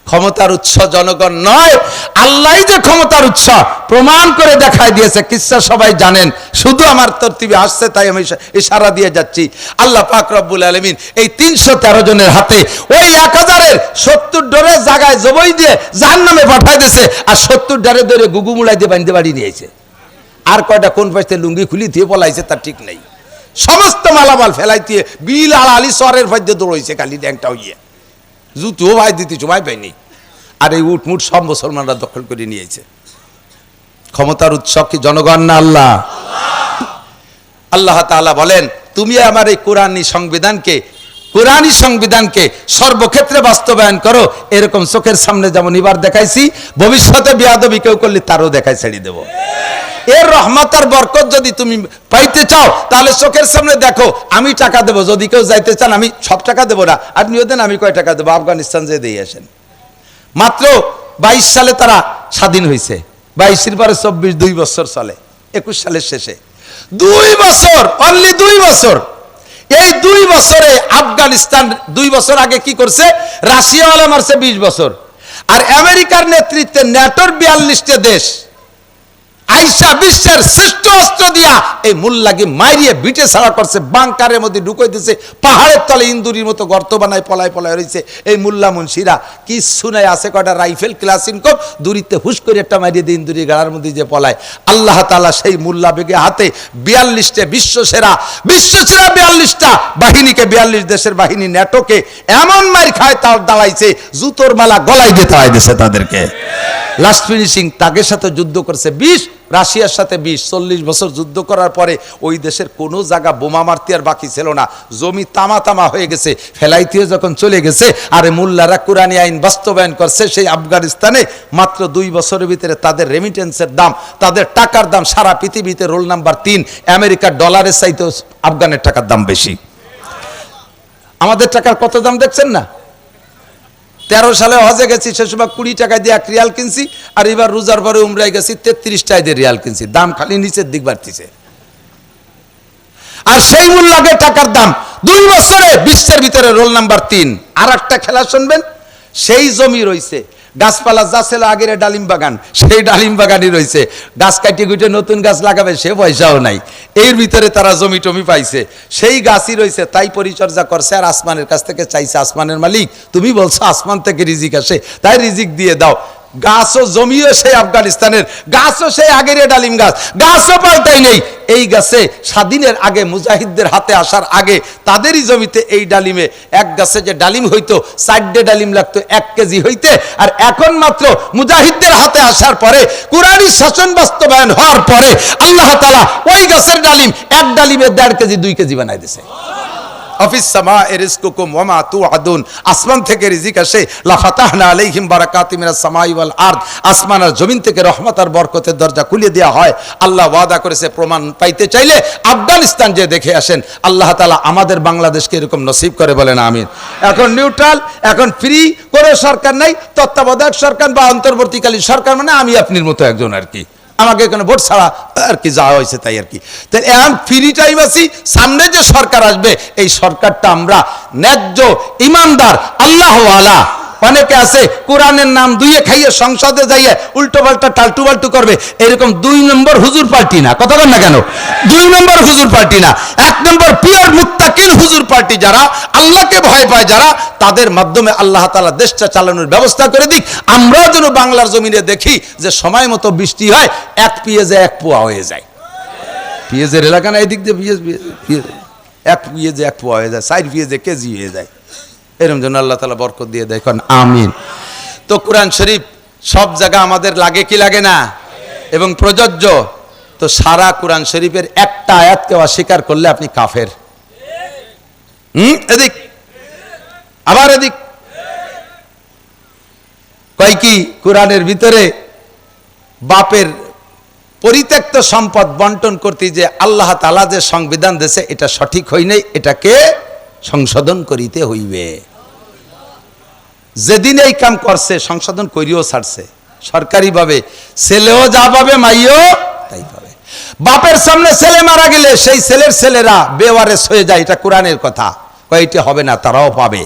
ক্ষমতার উৎস জনগণ নয়, আল্লাহ যে ক্ষমতার উৎস প্রমাণ করে দেখায় দিয়েছে। কিসসা সবাই জানেন, শুধু আমার তরতিবে আসছে তাই আমি ইশারা দিয়ে যাচ্ছি। আল্লাহ পাক রব্বুল আলামিন এই 313 জনের হাতে ওই 1000-এর 70 ডোরের জায়গায় জবই দিয়ে জাহান্নামে পাঠায় দিয়েছে, আর 70 ডারে ধরে গুগু মুলাই দিয়ে বাঁধতে বাড়ি নিয়েছে। আর কয়টা কোন পাশে লুঙ্গি খুলি দিয়ে পলাইছে তার ঠিক নেই। সমস্ত মালামাল ফেলাই দিয়ে বিল আর আলী সরের ফাইদে দৌড়াইছে খালি ড্যাংটা হইয়ে, জুতো ভাই দিতে চুমাই পাইনি। আর এই উটমুট সব মুসলমানরা দখল করে নিয়েছে। ক্ষমতার উৎস কি জনগণ না আল্লাহ? আল্লাহ তাআলা বলেন, তুমি আমার এই কোরআনী সংবিধানকে সর্বক্ষেত্রে বাস্তবায়ন করো। এরকম চোখের সামনে যেমন এবার দেখাইছি, ভবিষ্যতে বিয়াদবি কেউ করলে তারও দেখাই ছেড়ে দেব। এর রহমত আর বরকত যদি তুমি পাইতে চাও, তাহলে চোখের সামনে দেখো, আমি টাকা দেবো। যদি কেউ যাইতে চান, আমি সব টাকা দেবো না, আপনিও দেন, আমি কয় টাকা দেবো, আফগানিস্তান যে দিয়ে আসেন। মাত্র 22 সালে তারা স্বাধীন হয়েছে, 22-এর পরে 24, 2 বছর চলে, 21 সালের শেষে 2 বছর, অনলি 2 বছর। এই 2 বছরে আফগানিস্তান 2 বছর আগে কি করছে? রাশিয়া ওয়ালা মারছে 20 বছর। আর আমেরিকার নেতৃত্বে ন্যাটোর 42টা দেশ আইসা বিশ্বের শ্রেষ্ঠ অস্ত্র দিয়া এই মুল্লাকে মারিয়ে বিটে ছাড়া করছে, বাংকারের মধ্যে ঢুকাই দিছে, পাহাড়ের তলে ইন্দুরির মতো গর্ত বানায় পলায় পলায় রয়েছে এই মুল্লা মুন্সিরা। কিচ্ছু নাই, আছে কয়টা রাইফেল ক্লাসিনকপ, দূরিতে হুশ করে একটা মারিয়ে দিয়ে ইন্দুরি গাড়ার মধ্যে যে পলায়। আল্লাহ তাআলা সেই মুল্লা বেগে হাতে 42টা বিশ্বসেরা 42টা বাহিনীকে, 42 দেশের বাহিনী ন্যাটোকে এমন মার খায় তার দাঁড়াইছে, জুতোর মালা গলায় দিয়ে তাড়াই দিছে তাদেরকে। লাস্ট ফিনিশিং তাদের সাথে যুদ্ধ করছে 20, রাশিয়ার সাথে 20, 40 বছর যুদ্ধ করার পরে ওই দেশের কোনো জায়গা বোমা মারতে আর বাকি ছিল না, জমি তামা তামা হয়ে গেছে। ফেলাইতিও যখন চলে গেছে, আরে মুল্লারা কোরআনী আইন বাস্তবায়ন করছে সেই আফগানিস্তানে। মাত্র 2 বছরের ভিতরে তাদের রেমিটেন্সের দাম, তাদের টাকার দাম সারা পৃথিবীতে রোল নাম্বার 3, আমেরিকার ডলারের চাইতে আফগানের টাকার দাম বেশি। আমাদের টাকার কত দাম দেখছেন না? 13 সালে হজে গেছি, সে সময় 20 টাকা দিয়ে 1 রিয়াল কিনছি, আর এবার রোজার পরে উমরায় গেছি 33 টাকা দিয়ে রিয়াল কিনছি। দাম খালি নিচের দিক বাড়তিছে। আর সেই মুল্লাকে টাকার দাম 2 বছরে বিশ্বের ভিতরে রোল নাম্বার 3। আর একটা খেলা শুনবেন, সেই জমি রয়েছে গাছপালা যা ছিল আগের ডালিম বাগান, সেই ডালিম বাগানই রয়েছে। গাছ কাটিয়ে কুটে নতুন গাছ লাগাবে সে পয়সাও নাই, এর ভিতরে তারা জমি টমি পাইছে, সেই গাছই রয়েছে, তাই পরিচর্যা করছে। আর আসমানের কাছ থেকে চাইছে, আসমানের মালিক তুমি বলছো আসমান থেকে রিজিক আসে, তাই রিজিক দিয়ে দাও। গাছও জমিও সেই আফগানিস্তানের, গাছও সেই আগের ডালিম গাছ, গাছও পাল্টাই নেই। এই গাছে স্বাধীনের আগে, মুজাহিদদের হাতে আসার আগে তাদেরই জমিতে এই ডালিমে, এক গাছে যে ডালিম হইতো 4টে ডালিম লাগতো 1 কেজি হইতে, আর এখন মাত্র মুজাহিদদের হাতে আসার পরে, কুরআনী শাসন বাস্তবায়ন হওয়ার পরে আল্লাহ তাআলা ওই গাছের ডালিম, এক ডালিমে 1.5 কেজি 2 কেজি বানাই দিয়েছে। অফিস সামা রিজকুকুম ওয়া মা তুআদুন, আসমান থেকে রিজিক আসে। লা ফাতাহনা আলাইহিম বারাকাতিম মিনাস সামাই ওয়াল আরদ, আসমান আর জমিন থেকে রহমত আর বরকতের দরজা খুলে দেওয়া হয়। আল্লাহ ওয়াদা করেছে, প্রমাণ পাইতে চাইলে আফগানিস্তান যে দেখে আসেন। আল্লাহ তাআলা আমাদের বাংলাদেশকে এরকম নসিব করে, বলেন আমিন। এখন নিউট্রাল, এখন ফ্রি, কোনো সরকার নাই, তত্ত্বাবধায়ক সরকার বা অন্তর্বর্তীকালীন সরকার, মানে আমি আপনার মতো একজন আর কি। আমাকে এখানে ভোট ছাড়া আর কি যা হয়েছে তাই আর কি। তাই এখন ফ্রি টাইম আছি, সামনে যে সরকার আসবে এই সরকারটা আমরা ন্যায্য, ইমানদার, আল্লাহওয়ালা। অনেকে আছে কোরআনের নাম দুইয়ে খাইয়ে সংসদে যাইয়ে উল্টো পাল্টা টালটু বাল্টু করবে, এরকম 2 নম্বর হুজুর পার্টি না, কথা বল না কেন? 2 নম্বর হুজুর পার্টি না, 1 নম্বর পিওর মুত্তাকিন হুজুর পার্টি, যারা আল্লাহকে ভয় পায়, যারা, তাদের মাধ্যমে আল্লাহ তাআলা দেশটা চালানোর ব্যবস্থা করে দিক। আমরাও যেন বাংলার জমিনে দেখি যে সময় মতো বৃষ্টি হয়, 1 পেঁয়াজে 1 পোয়া হয়ে যায়। পেঁয়াজের এলাকা না, এদিক দিয়ে পেঁয়াজ 1 পেঁয়াজে 1 পোয়া হয়ে যায়, 4 পেঁয়াজে কেজি হয়ে যায়। এরকম জন্য আল্লাহ তাআলা বরকত দিয়ে দেখেন, আমিন। তো কোরআন শরীফ সব জায়গা আমাদের লাগে কি লাগে না, এবং প্রযোজ্য। তো সারা কোরআন শরীফের একটা আয়াতকে অস্বীকার করলে আপনি কাফের। এদিক আবার এদিক কয় কি, কোরআনের ভিতরে বাপের পরিত্যক্ত সম্পদ বন্টন করতে যে আল্লাহ তাআলা যে সংবিধান দিয়েছে এটা সঠিক হয় নাই, এটাকে সংশোধন করিতে হইবে। যেদিন এই কাম করছে সংশোধন করিও ছাড়ছে সরকারিভাবে, ছেলেও যা পাবে মাইও তাই পাবে। বাপের সামনে ছেলে মারা গেলে সেই ছেলের ছেলেরা বেওয়ারেস হয়ে যায়, এটা কোরআনের কথা। কয়টি হবে না, তারাও পাবে।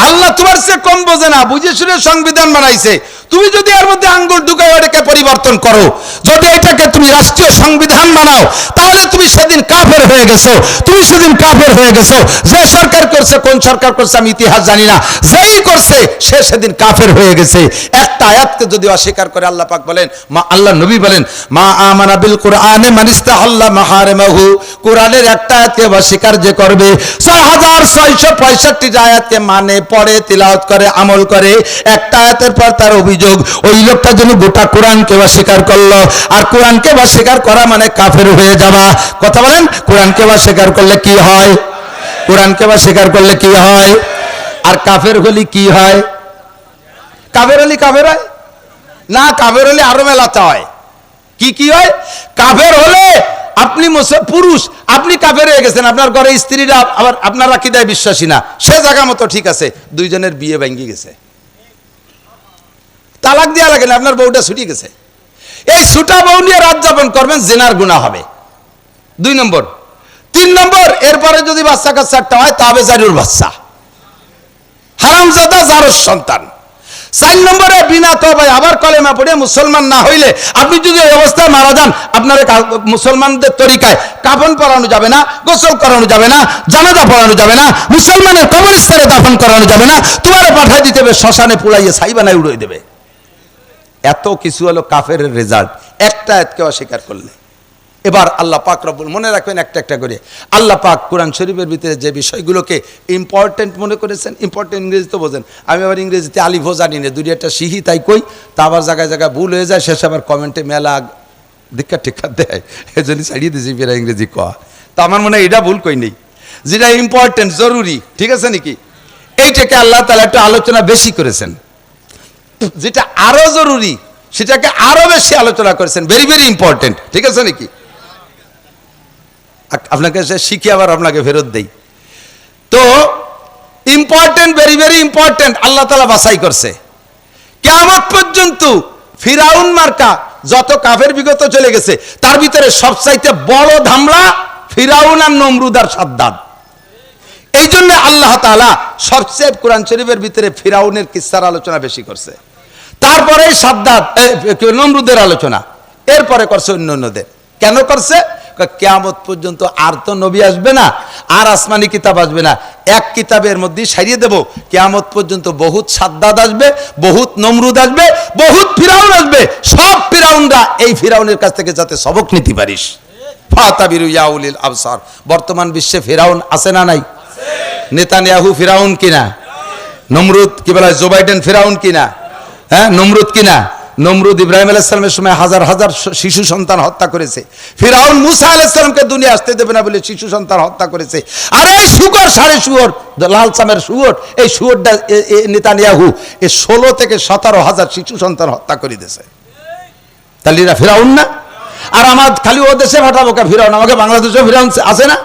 আল্লাহ তোমার চেয়ে কম বোঝে না, বুঝে শুনে সংবিধান বানাইছে। তুমি যদি এর মধ্যে আঙ্গুল ঢুকাও, এটাকে পরিবর্তন করো, যদি এটাকে তুমি রাষ্ট্রীয় সংবিধান বানাও, তাহলে তুমি সেদিন কাফের হয়ে গেছো। তুমি সেদিন কাফের হয়ে গেছো। যে সরকার করছে, কোন সরকার করছে আমি ইতিহাস জানি না, যেই করছে সে সেদিন কাফের হয়ে গেছে। একটা আয়াতকে যদি অস্বীকার করে, আল্লাহ পাক বলেন, আল্লাহ নবী বলেন, মা আমানা বিল কুরআনে মান ইস্তাহাল্লা মাহারিমাহু, কোরআনের একটা আয়াতকে অস্বীকার যে করবে, 6665 আয়াতকে মানে, পড়ে, তিলাওয়াত করে, আমল করে, একটা আয়াতের পর তার অভিযোগ, ওই লোকটা যেন গোটা কোরআনকে অস্বীকার করলো। আর কোরআনকে অস্বীকার করা মানে কাফের হয়ে যাওয়া। কথা বলেন, কোরআনকে অস্বীকার করলে কি হয়? কোরআনকে অস্বীকার করলে কি হয়? আর কাফের হলে কি হয়? কাফের হলে কাফের হয় না, কাফের হলে আরো মেলাতে হয়। কি কি হয়? কাফের হলে আপনি পুরুষ, আপনি কাফের হয়ে গেছেন, আপনার ঘরে স্ত্রীরা আবার আপনার আকীদায় বিশ্বাসী না, সে জায়গা মতো ঠিক আছে, 2 জনের বিয়ে ভেঙে গেছে, তালাক দেওয়া লাগে না, আপনার বউটা ছুটি গেছে, এই ছুটা বউ নিয়ে রাত যাপন করবেন, জেনার গুনাহ হবে। 2 নম্বর। 3 নম্বর, এরপরে যদি বাচ্চা কাচ্চা একটা হয়, তবে জারুর বাচ্চা, হারামজাদা জারুর সন্তান। 4 নম্বরে বিনা তওবায় আবার কলেমা পড়ে মুসলমান না হইলে আপনি যদি এই অবস্থায় মারা যান, আপনার মুসলমানদের তরিকায় কাফন পরানো যাবে না, গোসল করানো যাবে না, জানাজা পড়ানো যাবে না, মুসলমানের কবরস্থানে দাফন করানো যাবে না, তোমারে পাঠাই দিতে হবে শ্মশানে পুড়াইয়ে ছাই বানাই উড়িয়ে দেবে। এত কিছু হলো কাফেরের রেজাল্ট একটা আয়াতকে অস্বীকার করলে। এবার আল্লাহ পাক রব্বুল, মনে রাখবেন একটা একটা করে, আল্লাহ পাক কোরআন শরীফের ভিতরে যে বিষয়গুলোকে ইম্পর্টেন্ট মনে করেছেন, ইম্পর্টেন্ট ইংরেজি তো বোঝেন, আমি আবার ইংরেজিতে আলিফও জানি না, দুই একটা শিহি তাই কই, তা আবার জায়গায় জায়গায় ভুল হয়ে যায়, শেষে আবার কমেন্টে মেলা দীক্ষা টিক্ষা দেয়, এই জন্য ছাড়িয়ে দিয়েছি ফেরা ইংরেজি কয়া। তো আমার মনে হয় এটা ভুল কই নেই, যেটা ইম্পর্টেন্ট জরুরি, ঠিক আছে নাকি, এইটাকে আল্লাহ তাআলা একটু আলোচনা বেশি করেছেন, যেটা আরো জরুরি সেটাকে আরো বেশি আলোচনা করেছেন, ভেরি ভেরি ইম্পর্টেন্ট, ঠিক আছে নাকি। আপনাকে সে শিখে আবার আপনাকে ফেরত দেই। তো ইম্পর্টেন্ট, ভেরি ভেরি ইম্পর্টেন্ট আল্লাহ তাআলা বাছাই করছে। কিয়ামত পর্যন্ত ফিরাউন মার্কা যত কাফের বিগত চলে গেছে তার ভিতরে সবচাইতে বড় ধামলা ফিরাউন আর নমরুদ আর সাদ্দাদ। এই জন্য আল্লাহ তাআলা সবচেয়ে কোরআন শরীফের ভিতরে ফিরাউনের কিসসার আলোচনা বেশি করছে, তারপরে সাদ্দাদ নমরুদের আলোচনা, এরপরে করছে অন্যদের। কেন করছে? কিয়ামত পর্যন্ত আর তো নবী আসবে না, আর আসমানি কিতাব আসবে না, এক কিতাবের মধ্যে সারিয়ে দেব। কিয়ামত পর্যন্ত বহুত সাদ্দাদ আসবে, বহুত নমরুদ আসবে, বহুত ফিরাউন আসবে। সব ফিরাউনরা এই ফিরাউনের কাছ থেকে যাতে সবক নিতে পারিস। ফাতাবিরু ইয়া উলিল আবসার। বর্তমান বিশ্বে ফিরাউন আছে না নাই? নেতানিয়াহু ফিরাউন কিনা? নমরুদ কি বলা হয়, জো বাইডেন ফিরাউন কিনা? হ্যাঁ, নমরুদ কিনা? নমরুদ ইব্রাহিম আলাইহিস সালামের সময় হাজার হাজার শিশু সন্তান হত্যা করেছে। ফিরাউন মুসা আলাইহিস সালামকে দুনিয়া আসতে দেবে না বলে শিশু সন্তান হত্যা করেছে। আর এই শুকর, সাড়ে শুয়োর, লাল চামের শুয়োর, এই শুয়োরটা নেতানিয়াহু 16 থেকে 17,000 শিশু সন্তান হত্যা করে দিয়েছে। তাহলে এরা ফিরাউন না? আর আমার খালি ও দেশে পাঠাবো কে ফিরাউন? আমাকে বাংলাদেশে ফিরাউন আছে না?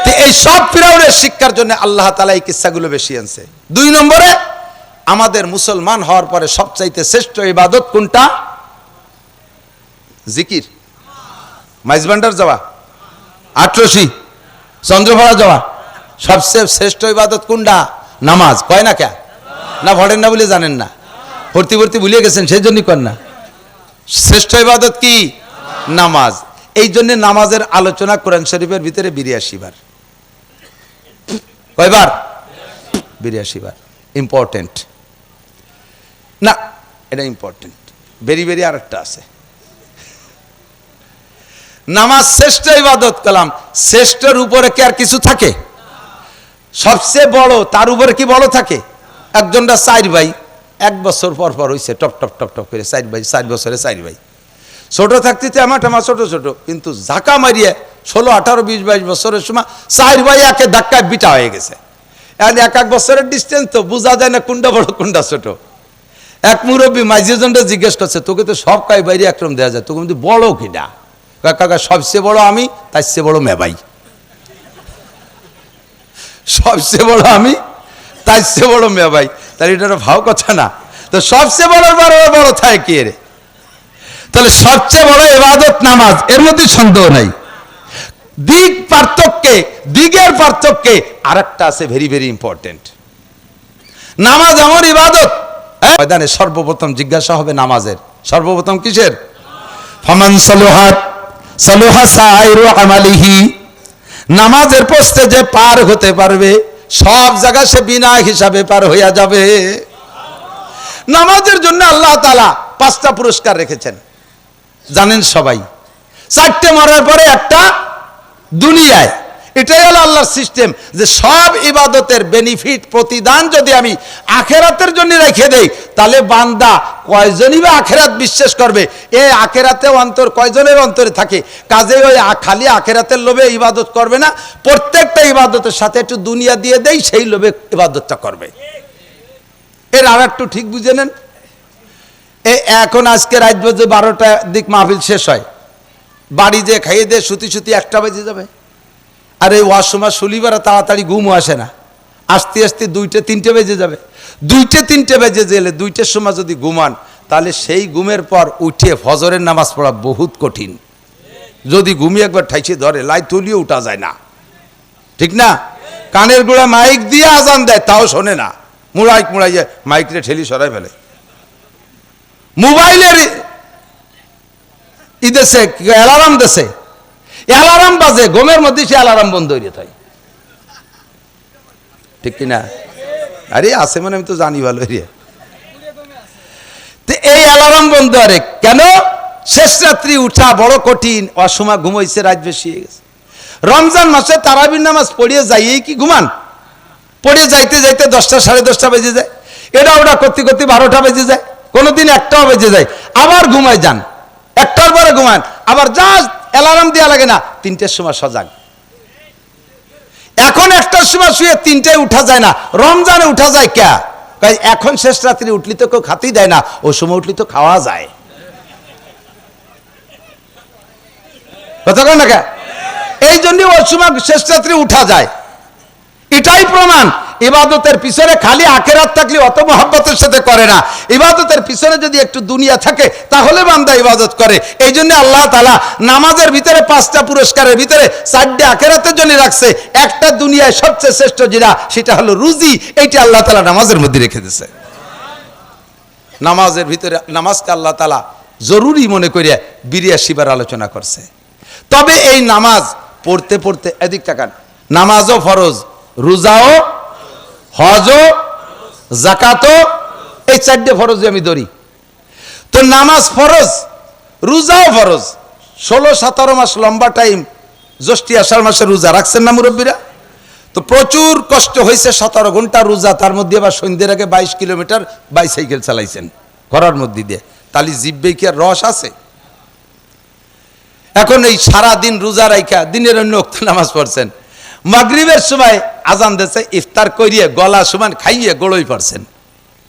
তো এই সব ফিরাউনের শিক্ষার জন্য আল্লাহ তাআলা এই কিস্সাগুলো বেশি আনছে। 2 নম্বরে, আমাদের মুসলমান হওয়ার পরে সবচাইতে শ্রেষ্ঠ ইবাদত কোনটা? জিকির। মাইজবান্ডার যাওয়া, আটরশি, চন্দ্রপাড়া যাওয়া, সবচেয়ে শ্রেষ্ঠ ইবাদত কোনটা? নামাজ। কয় না কে? না ভরেন না বলে জানেন না, ভর্তি ভর্তি ভুলিয়ে গেছেন, সেই জন্যই কর না। শ্রেষ্ঠ ইবাদত কি? নামাজ। এই জন্য নামাজের আলোচনা কোরআন শরীফের ভিতরে 82 বার। কয়বার? 82 বার। ইম্পর্টেন্ট না, এটা ইম্পর্টেন্ট, ভেরি ভেরি। আর একটা আছে, নামাজ শ্রেষ্ঠ ইবাদত কালাম। শ্রেষ্ঠর উপরে কি আর কিছু থাকে? সবচেয়ে বড়, তার উপরে কি বড় থাকে? একজনটা 4 ভাই, 1 বছর পর পর হইছে টপ টপ টপ টপ করে 4 ভাই, 4 বছরে 4 ভাই। ছোট থাকতে আমার ছোট ছোট, কিন্তু ঝাঁকা মারিয়ে 16, 18, 20, 22 বছরের সময় 4 ভাই একে ধাক্কায় বিটা হয়ে গেছে। এখন 1 বছরের ডিস্টেন্স, তো বোঝা যায় না কোনটা বড় কোনটা ছোট। এক মুরব্বী মাইজেজনটা জিজ্ঞেস করছে, তোকে তো সব কাই বাইরে একরকম দেওয়া যায়, তোকে কিন্তু বড় কিনা? কাকা সবচেয়ে বড় আমি, তার চেয়ে বড় মেবাই। সবচেয়ে বড় আমি, তার চেয়ে বড় মেবাই। তাহলে এটা ভাও কথা না? তো সবচেয়ে বড় বড় বড় থাকে কে রে? তাহলে সবচেয়ে বড় ইবাদত নামাজ, এর মধ্যে সন্দেহ নাই। দিগের পার্থক্যে আরেকটা আছে ভেরি ভেরি ইম্পর্টেন্ট। নামাজ এমন ইবাদত, ময়দানে সর্বপ্রথম জিজ্ঞাসা হবে নামাজের। সর্বপ্রথম কিসের? ফামান সালুহাত সালুহা সাইরু আমালিহি। নামাজের পোস্টে যে পার হতে পারবে, সব জায়গা সে বিনা হিসাবে পার হইয়া যাবে। নামাজের জন্য আল্লাহ তাআলা 5টা পুরস্কার রেখেছেন, জানেন সবাই। 4টে মরার পরে একটা দুনিয়ায়। এটাই হলো আল্লাহর সিস্টেম, যে সব ইবাদতের বেনিফিট, প্রতিদান যদি আমি আখেরাতের জন্য রেখে দেই, তাহলে বান্দা কয়জনই বা আখেরাত বিশ্বাস করবে? এই আখেরাতে অন্তর কয়জনের অন্তরে থাকে? কাজে ওই খালি আখেরাতের লোভে ইবাদত করবে না, প্রত্যেকটা ইবাদতের সাথে একটু দুনিয়া দিয়ে দেই, সেই লোভে ইবাদতটা করবে। এর আর একটু ঠিক বুঝে নেন। এখন আজকে রাত বাজে 12টার দিক মাহফিল শেষ হয়, বাড়ি যে খাইয়ে দিয়ে শুতি 1টা বেজে যাবে। আর এই ওয়াসমা শনিবার তাড়াতাড়ি ঘুমও আসে না, আস্তে আস্তে 2টে 3টে বেজে যাবে। 2টে 3টে বেজে গেলে 2টের সময় যদি ঘুমান, তাহলে সেই ঘুমের পর উঠে ফজরের নামাজ পড়া বহুত কঠিন। যদি ঘুমিয়ে একবার ঠাইছে ধরে, লাই তুলিয়ে উঠা যায় না, ঠিক না? কানের গোড়া মাইক দিয়ে আজান দেয়, তাও শোনে না, মুড়াইয়ে মাইকটা ঠেলি সরাই ফেলে। মোবাইলের দেশে অ্যালার্ম দেশে অ্যালার্ম বাজে, ঘুমের মধ্যে সে অ্যালার্ম বন্ধ হয়ে যায়, ঠিক কিনা? আরে আছে মানে আমি তো জানি ভালো রে। এই অ্যালার্ম বন্ধ আরে কেন? শেষ রাত্রি উঠা বড় কঠিন, অসময় ঘুমাইছে, রাত বেশি হয়ে গেছে। রমজান মাসে তারাবির নামাজ পড়িয়ে যাইয়েই কি ঘুমান? পড়িয়ে যাইতে যাইতে 10টা 10:30 বেজে যায়, এটা ওটা করতে করতে 12টা বেজে যায়, কোনোদিন 1টাও বেজে যায়, আবার ঘুমায় যান, 1টার পরে ঘুমান, আবার যা অ্যালার্ম দেওয়া লাগে না 3টের সময় সজাগ। এখন 1টার সময় শুয়ে 3টায় উঠা যায় না, রমজানে উঠা যায় কে? এখন শেষ রাত্রি উঠলি তো কেউ খাতেই দেয় না, ওই সময় উঠলি তো খাওয়া যায়, কথা কয় না কে? এই জন্য ওই সময় শেষ রাত্রি উঠা যায়। এটাই প্রমাণ ইবাদতের পিছনে খালি আখেরাত থাকলে অত মহব্বতের সাথে করে না, ইবাদতের পিছনে যদি একটু দুনিয়া থাকে তাহলে বান্দা ইবাদত করে। এই জন্য আল্লাহ তাআলা নামাজের ভিতরে 5টা পুরস্কারের ভিতরে 4টে আখেরাতের জন্য রাখছে, একটা দুনিয়ায় সবচেয়ে শ্রেষ্ঠ যেটা সেটা হলো রুজি, এইটা আল্লাহ তাআলা নামাজের মধ্যে রেখে দিয়েছে। নামাজের ভিতরে নামাজকে আল্লাহ তাআলা জরুরি মনে করে 82 বার আলোচনা করছে। তবে এই নামাজ পড়তে পড়তে এদিক তাকান, নামাজও ফরজ, রোজাও, হজও, যাকাতও, এই 4টে ফরজ আমি ধরি। তো নামাজ ফরজ, রোজাও ফরজ। 16-17 মাস লম্বা টাইম জ্যৈষ্ঠ আষাঢ় মাসে রোজা রাখছেন না মুরব্বীরা? তো প্রচুর কষ্ট হয়েছে, 17 ঘন্টা রোজা, তার মধ্যে আবার সন্ধ্যের আগে 22 কিলোমিটার বাইসাইকেল চালাইছেন ঘরের মধ্যে দিয়ে, তাহলে জিব্বে কি আর রস আছে? এখন এই সারা দিন রোজা রাইখা দিনের অন্য ওয়াক্ত নামাজ পড়ছেন, মাগরিবের সময় আজান দিয়েছে, ইফতার করিয়ে গলা সমান খাইয়ে গোড়ই পড়ছেন,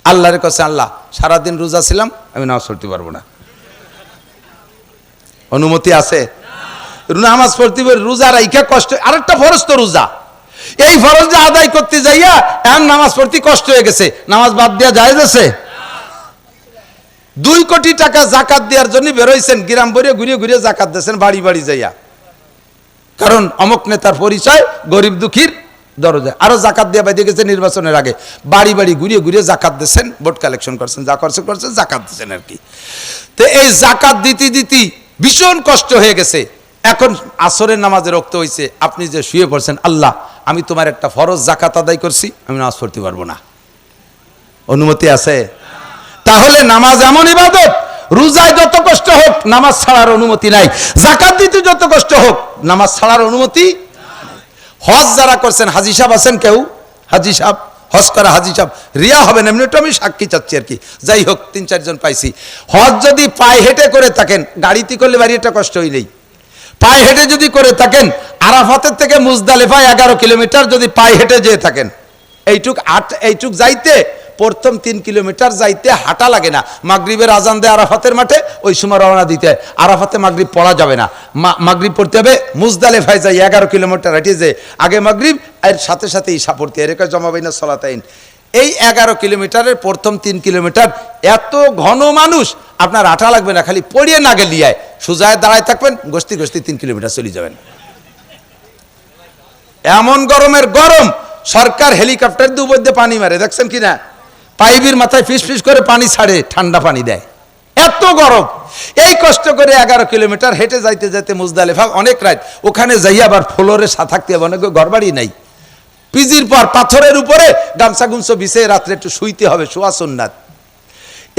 আল্লাহর কাছে আল্লাহ সারাদিন রোজা ছিলাম, আমি নামাজ পড়তে পারবো না, অনুমতি আছে? নামাজ পড়তে রোজা রাইখা কষ্ট, আরেকটা ফরজ তো রোজা, এই ফরজটা আদায় করতে যাইয়া এখন নামাজ পড়তে কষ্ট হয়ে গেছে, নামাজ বাদ দেওয়া জায়েজ আছে? 2 কোটি টাকা জাকাত দেওয়ার জন্য বেরোইছেন, গ্রাম ভরে ঘুরে ঘুরে জাকাত দিয়েছেন বাড়ি বাড়ি যাইয়া, কারণ অমুক নেতার পরিচয়, গরিব দুঃখীর দরজায়। আরো জাকাত দিয়ে বাইরে গেছে নির্বাচনের আগে, বাড়ি বাড়ি ঘুরিয়ে ঘুরিয়ে জাকাত দিয়েছেন, ভোট কালেকশন করছেন, যা করছেন জাকাত দিচ্ছেন আর কি। তো এই জাকাত দিতে দিতে ভীষণ কষ্ট হয়ে গেছে, এখন আসরের নামাজের রক্ত হয়েছে, আপনি যে শুয়ে পড়ছেন, আল্লাহ আমি তোমার একটা ফরজ জাকাত আদায় করছি, আমি নামাজ পড়তে পারবো না, অনুমতি আছে? তাহলে নামাজ এমন ইবাদত, রোজায় যত কষ্ট হোক নামাজ ছাড়ার অনুমতি নাই, যাকাত দিতে যত কষ্ট হোক নামাজ ছাড়ার অনুমতি। হজ যারা করছেন, হাজি সাহেব আছেন কেউ? হাজি সাহেব, হজ করা হাজি সাহেব, রিয়া হবে না, এমনিটা আমি সাক্ষী চাচ্ছি আর কি, যাই হোক 3-4 জন পাইছি। হজ যদি পায়ে হেঁটে করে থাকেন, গাড়িতে করলে বাড়ি একটা কষ্ট হইলেই, পায়ে হেঁটে যদি করে থাকেন, আরাফাতের থেকে মুজদালিফায় 11 কিলোমিটার যদি পায়ে হেঁটে যেয়ে থাকেন, এইটুক যাইতে প্রথম 3 কিলোমিটার যাইতে হাঁটা লাগে না, মাগরিবের আজান দেয় আরাফাতের মাঠে, ওই সময় রওনা দিতে হয়, আরাফাতে মাগরিব পড়া যাবে না, মাগরিব পড়তে হবে মুজদালিফায় যাই 11 কিলোমিটার হেঁটে যে আগে মাগরিব, এর সাথে সাথে ঈশা পড়তে, এরকম জমাবাইনা সলাতাইন। এই 11 কিলোমিটারের প্রথম 3 কিলোমিটার এত ঘন মানুষ, আপনার হাঁটা লাগবে না, খালি পড়িয়ে না গেলিয়ায় সোজায় দাঁড়ায় থাকবেন, গস্তি 3 কিলোমিটার চলে যাবেন। এমন গরমের গরম, সরকার হেলিকপ্টার দিয়ে উপর দিয়ে পানি মারে, দেখছেন কিনা? পাইপের মাথায় ফিস ফিস করে পানি ছাড়ে, ঠান্ডা পানি দেয়, এত গরম। এই কষ্ট করে 11 কিলোমিটার হেঁটে যাইতে যাইতে মুজদালিফা অনেক রাত, ওখানে যাইয়া আবার ফ্লোরে থাকতে হবে, অনেক ঘর বাড়ি নাই, পিজির পর পাথরের উপরে গামছা গুমছো বিছিয়ে রাত্রে একটু শুইতে হবে, শোয়া সুন্নাত।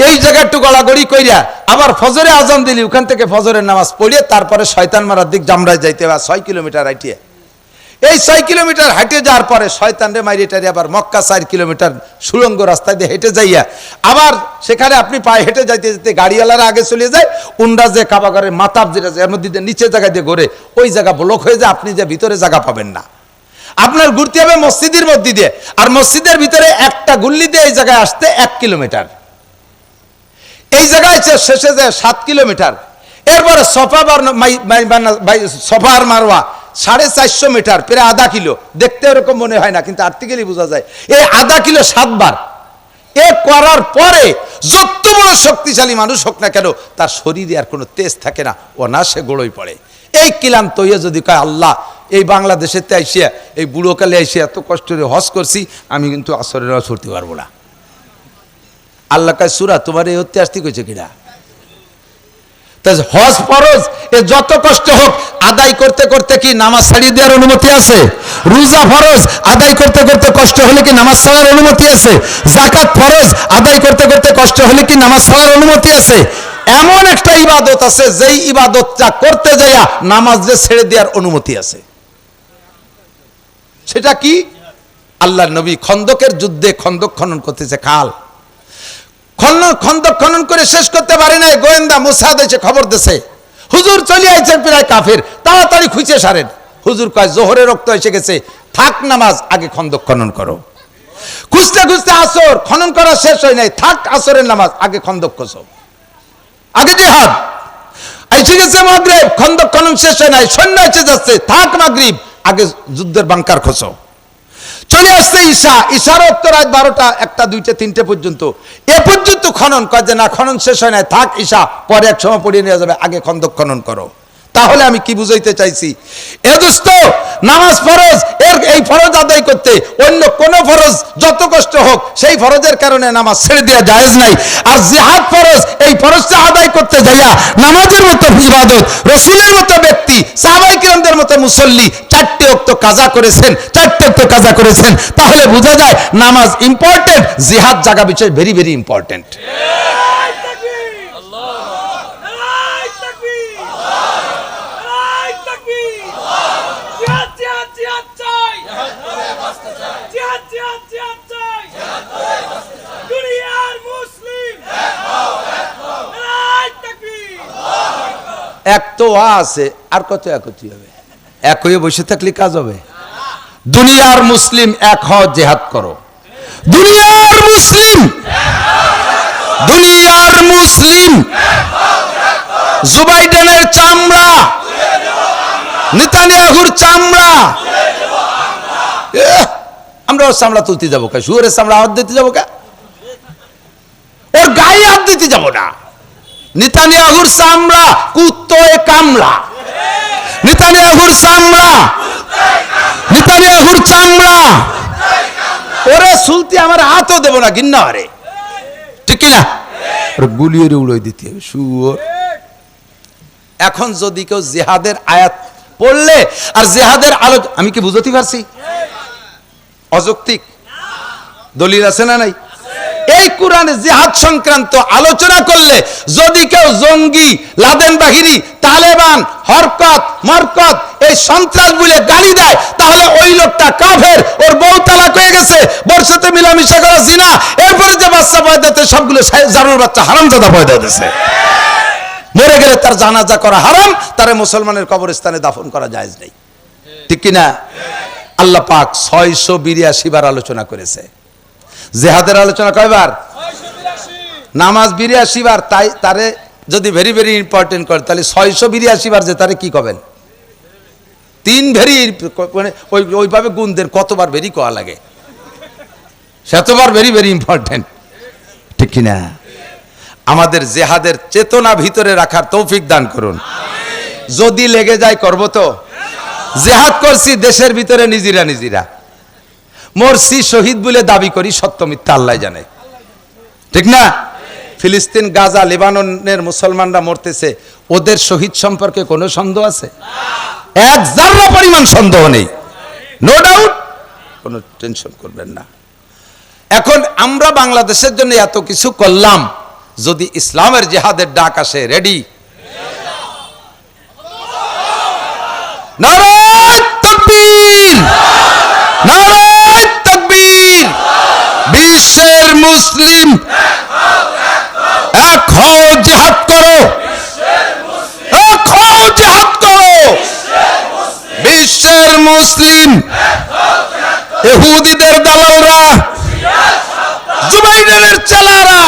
এই জায়গায় একটু গড়াগড়ি কইরা আবার ফজরে আজান দিলি, ওখান থেকে ফজরের নামাজ পড়িয়ে তারপরে শয়তান মারার দিক জামরায় যাইতে হবে 6 কিলোমিটার হাঁটিয়ে। এই 6 কিলোমিটার হাঁটে যাওয়ার পরে শয়তানরে মাইরেটারে আবার মক্কা 4 কিলোমিটার সুড়ঙ্গ রাস্তায় দিয়ে হেঁটে যাইয়া আবার সেখানে আপনি পায়ে হেঁটে যাইতে যেতে গাড়িওয়ালারা আগে চলে যায়, উন্ডা যে কাবাগরের মাতাব যেটা এর মধ্যে নিচে জায়গায় দিয়ে ঘোরে, ওই জায়গা ব্লক হয়ে যায়, আপনি যে ভিতরে জায়গা পাবেন না, আপনার ঘুরতে হবে মসজিদের মধ্যে দিয়ে, আর মসজিদের ভিতরে একটা গুল্লি দিয়ে এই জায়গায় আসতে 1 কিলোমিটার, এই জায়গায় শেষে যায় 7 কিলোমিটার, এরপরে সফা আর মারওয়া 450 মিটার, প্রায় আধা কিলো, দেখতে এরকম মনে হয় না কিন্তু আর্টিকেলি বোঝা যায়, এই আধা কিলো 7 বার। এ করার পরে যত বড় শক্তিশালী মানুষ হোক না কেন, তার শরীরে আর কোনো তেজ থাকে না, ও না সে গোড়ই পড়ে। এই ক্লান্ত হয়ে যদি কয় আল্লাহ এই বাংলাদেশেতে আইসিয়া এই বুড়োকালে আইসিয়া এত কষ্ট করে হজ করছি, আমি কিন্তু আসরের নামাজ পড়তে পারবো না, আল্লাহ কাছে সূরা তোমার এই হতে আসতে কইছে কিনা? তাই হজ ফরজ, এ যত কষ্ট হোক আদায় করতে করতে কি নামাজ ছাড়িয়ে দেওয়ার অনুমতি আছে? রোজা ফরজ, আদায় করতে করতে কষ্ট হলে কি নামাজ ছাড়ার অনুমতি আছে? যাকাত ফরজ, আদায় করতে করতে কষ্ট হলে কি নামাজ ছাড়ার অনুমতি আছে? এমন একটা ইবাদত আছে যেই ইবাদতটা করতে যাইয়া নামাজ যে ছেড়ে দেওয়ার অনুমতি আছে। সেটা কি? আল্লাহর নবী খন্দকের যুদ্ধে খন্দক খনন করতেছে, খাল খন্দক খনন করে শেষ করতে পারে নাই, গোয়েন্দা মোসাদ এসে খবর দিছে হুজুর চলে আইছেন প্রায় কাফের, তাড়াতাড়ি খুঁজে সারেন। হুজুর কয় জোহরের রক্ত এসে গেছে, থাক নামাজ, আগে খন্দক খনন করো। খুঁজতে খুঁজতে আসর খনন করা শেষ হয় নাই, থাক আসরের নামাজ, আগে খন্দক খোঁজো, আগে জিহাদ। এসে গেছে মাগরিব, খন্দক খনন শেষ হয় নাই, সৈন্য এসে যাচ্ছে, থাক মাগরিব, আগে যুদ্ধের বাংকার খোঁজো। চলে আসছে ঈশা, ঈশার রক্ত রাত 12টা 1টা 2টা 3টে পর্যন্ত, এ পর্যন্ত খনন কয় যে না খনন শেষ হয় নাই, থাক ঈশা, পরে এক সময় পড়িয়ে নিয়ে যাবে, আগে খন্দক খনন করো। তাহলে আমি কি বুঝাইতে চাইছি? এ দোস্ত, নামাজ ফরজ, এই ফরজ আদায় করতে অন্য কোন ফরজ যত কষ্ট হোক সেই ফরজের কারণে নামাজ ছেড়ে দেওয়া জায়েজ নাই। আর জিহাদ ফরজ, এই ফরজটা আদায় করতে যাইয়া নামাজের মতো ইবাদত, রাসূলের মতো ব্যক্তি, সাহাবায়ে কিরামদের মতো মুসল্লি 4টে ওয়াক্ত কাজা করেছেন, 4টে ওয়াক্ত কাজা করেছেন। তাহলে বোঝা যায় নামাজ ইম্পর্টেন্ট, জিহাদ জায়গা বিষয় ভেরি ভেরি ইম্পর্টেন্ট। এক তো আছে, আর কত একতি হবে? এক হয়ে বসে থাকলে কাজ হবে? দুনিয়ার মুসলিম এক হও, জিহাদ করো। দুনিয়ার মুসলিম, দুনিয়ার মুসলিম, জো বাইডেনের চামড়া, নেতানিয়াহুর চামড়া, আমরা ওর চামড়া তুলতে যাবো কা? শুয়োরের চামড়া হাত দিতে যাবো কা? ওর গায়ে হাত দিতে যাবো না। নেতানিয়াহুর চামড়া কুত্তোয় কামড়া, নেতানিয়াহুর চামড়া, নেতানিয়াহুর চামড়া, ওরে সুলতি আমার হাতও দেবো না, ঘিন্না আরে, ঠিক কিনা? গুলিয়ে উড়াই দিতে হবে শুয়োর। এখন যদি কেউ জিহাদের আয়াত পড়লে আর জিহাদের আলো, আমি কি বুঝতে পারছি? অযৌক্তিক দলিল আছে না নাই? এই কোরআনে জিহাদ সংক্রান্ত আলোচনা করলে যদি কেউ জঙ্গি, লাদেন বাহিনী, তালেবান, হরকত, মরকত, এই সন্ত্রাস বলে গালি দেয়, তাহলে ওই লোকটা কাফের, ওর বউ তালাক হয়ে গেছে, বর্ষাতে মিলামিশা করা জিনা, এরপরে যে বাচ্চা পয়দা দিতে সবগুলো জারুর বাচ্চা হারামজাদা পয়দা দিতেছে। মরে গেলে তার জানাজা করা হারাম, তারে মুসলমানের কবরস্থানে দাফন করা জায়েজ নেই, ঠিক কিনা? আল্লাহ পাক 682 বার আলোচনা করেছে। জিহাদের আলোচনা কয়বার? নামাজ 82 বার। তাই তারে যদি ভেরি ভেরি ইম্পর্টেন্ট করে তাহলে 682 বার যে তারে কি করবেন? 3 ভেরি, মানে ওইভাবে গুণ দেন কতবার ভেরি কোয়া লাগে, সেতবার ভেরি ভেরি ইম্পর্টেন্ট, ঠিক কিনা? আমাদের জিহাদের চেতনা ভিতরে রাখার তৌফিক দান করুন। যদি লেগে যায় করব তো। জিহাদ করছি দেশের ভিতরে নিজেরা নিজেরা, মরছি শহীদ বলে দাবি করি, সত্য মিথ্যা আল্লাহ জানে, ঠিক না? ফিলিস্তিন, গাজা, লেবাননের মুসলমানরা মরতেছে, ওদের শহীদ সম্পর্কে কোনো সন্দেহ আছে? এক জাররা পরিমাণ সন্দেহ নেই, নো ডাউট, কোনো টেনশন করবেন না। এখন আমরা বাংলাদেশের জন্য এত কিছু করলাম, যদি ইসলামের জিহাদের ডাক আসে, রেডি? নারায়ে তাকবীর, নারায়ে তাকবীর। বিশ্বের মুসলিম এক হও, জিহাদ করো, এক হও, জিহাদ করো। বিশ্বের মুসলিম, ইহুদিদের দালালরা, জুবাইরের চেলারা,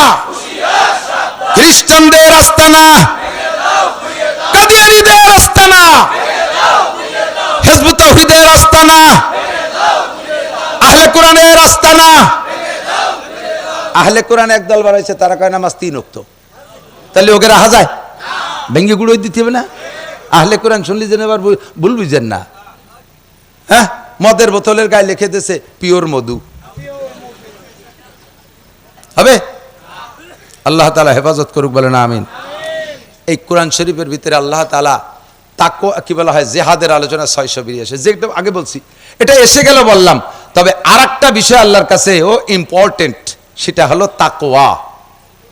খ্রিস্টানদের আস্তানা, কাদিয়ানীদের আস্তানা, হিজবুত তাওহীদের আস্তানা, আহলে কোরআনের আস্তানা। আহলে কোরআন একদল বাড়াইছে, তারা কয় নামাজ 3 ওয়াক্ত, তাহলে ওকে রাখা যায়? ভেঙ্গে গুঁড়োই দিতে হবে না? আহলে কোরআন শুনলি যেন এবার ভুল বুঝেন না। হ্যাঁ, মদের বোতলের গায়ে লিখে দিয়েছে পিওর মধু, হবে? আল্লাহ তাআলা হেফাজত করুক, বলেন আমিন। এই কোরআন শরীফের ভিতরে আল্লাহ তাআলা তাকওয়া কি বলা হয়, জিহাদের আলোচনা 682, যেটা আগে বলছি এটা এসে গেল বললাম। তবে আরেকটা বিষয় আল্লাহর কাছে ও ইম্পর্টেন্ট, সেটা হলো তাকওয়া।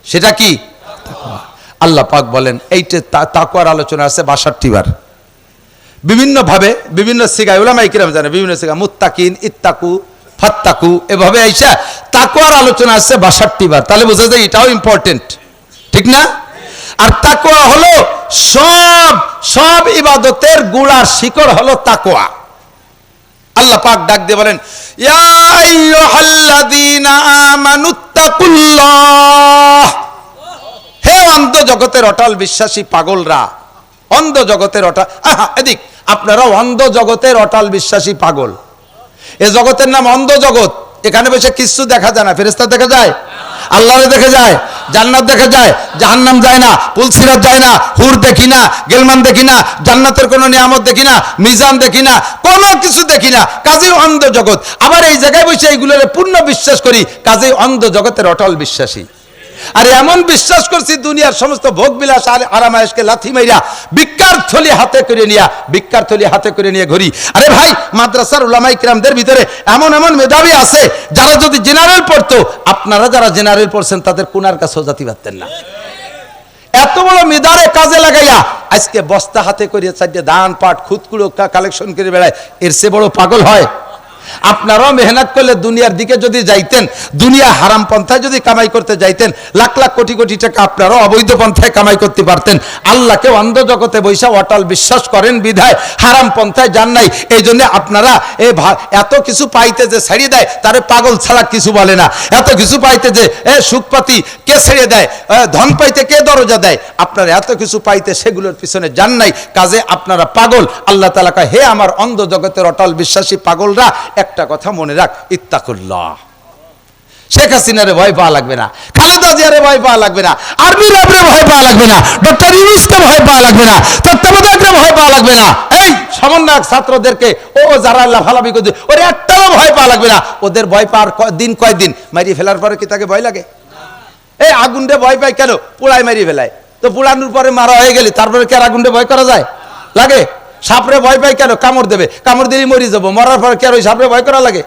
সেটা কি? তাকওয়া। আল্লাহ পাক বলেন এইটা তাকওয়ার আলোচনা আছে 62 বার, বিভিন্ন ভাবে বিভিন্ন সিগায়, উলামায়ে কিরাম জানে বিভিন্ন সিগা, মুত্তাকিন, ইত্তাকু, ফাত্তাকু, এভাবে আইসা তাকওয়ার আলোচনা আছে 62 বার। তাহলে বোঝা যায় এটাও ইম্পর্টেন্ট, ঠিক না? আর তাকওয়া হলো সব ইবাদতের গোড়ার শিকড় হলো তাকওয়া। আল্লাহ পাক ডাক দিয়ে বলেন, ইয়া আইয়ুহাল্লাযীনা আমানুত্তাকুল্লাহ, হে অন্ধ জগতের অটল বিশ্বাসী পাগলরা, অন্ধ জগতের অটল, এদিক আপনারা অন্ধ জগতের অটল বিশ্বাসী পাগল। এ জগতের নাম অন্ধ জগৎ। এখানে বসে কিছু দেখা যায় না। ফেরেশতা দেখা যায়, আল্লাহরে দেখা যায়, জান্নাত দেখা যায়, জাহান্নাম যায় না, পুলসিরাত যায় না, হুর দেখি না, গেলমান দেখি না, জান্নাতের কোনো নিয়ামত দেখি না, মিজান দেখি না, কোনো কিছু দেখি না, কাজেই অন্ধ জগৎ। আবার এই জায়গায় বসে এইগুলোর পূর্ণ বিশ্বাস করি, কাজেই অন্ধ জগতের অটল বিশ্বাসী। আর এমন বিশ্বাস করছি দুনিয়ার সমস্ত ভোগ বিলাস আর আরামায়েশকে লাথি মাইরা ভিক্ষার থলি হাতে করে নিয়ে ঘুরি। আরে ভাই, মাদ্রাসার উলামায়ে কিরামদের ভিতরে এমন মেধাবী আছে যারা যদি জেনারেল পড়তো, আপনারা যারা জেনারেল পড়ছেন তাদের কোনার কাছেও জাতি পারতেন না। এত বড় মেধারে কাজে লাগাইয়া আজকে বস্তা হাতে করে চারটে ধান পাট খুদকুড়ো কালেকশন করে বেড়ায়, এর চেয়ে বড় পাগল হয়? আপনারাও মেহনত করলে দুনিয়ার দিকে যদি যাইতেন, দুনিয়া হারাম পন্থায় যদি কামাই করতে যাইতেন, লাখ লাখ কোটি কোটি টাকা আপনারাও অবৈধ পন্থায় কামাই করতে পারতেন। আল্লাহকে অন্ধ জগতে বৈশা অটল বিশ্বাস করেন বিধায় হারাম পন্থায় যান নাই। এই জন্য আপনারা এত কিছু পাইতে যে ছেড়ে দেয় তারে পাগল ছাড়া কিছু বলে না। এত কিছু পাইতে যে সুখপাতি কে ছেড়ে দেয়, ধন পাইতে কে দরজা দেয়, আপনারা এত কিছু পাইতে সেগুলোর পিছনে যান নাই, কাজে আপনারা পাগল। আল্লাহ তাআলা কয়, হে আমার অন্ধ জগতের অটল বিশ্বাসী পাগলরা, একটা কথা মনে রাখ, ইত্তাকুল্লাহ। শেখ হাসিনারে ভয় পাওয়া লাগবে না, খালেদা জিয়ারে ভয় পাওয়া লাগবে না, আর্মি ল্যাবরে ভয় পাওয়া লাগবে না, ডক্টর ইউনূসকে ভয় পাওয়া লাগবে না, তত্ত্বাবধায়করে ভয় পাওয়া লাগবে না, এই সমন্বয়ক ছাত্রদেরকে যারা লাফালাফি করছে ওর একটাও ভয় পাওয়া লাগবে না। ওদের ভয় পাওয়ার দিন কয়দিন? মারিয়ে ফেলার পরে কি তাকে ভয় লাগে? এই আগুনরে ভয় পায় কেন? পোড়ায় মারিয়ে ফেলায়। তো পোড়ানোর পরে মারা হয়ে গেলে তারপরে কি আর আগুনরে ভয় করা যায়? লাগে। সাপরে ভয় পাই কেন? কামড় দেবে, কামড় দিলেই মরি যাবো, মরার পর কি আর ওই সাপরে ভয় করা লাগে?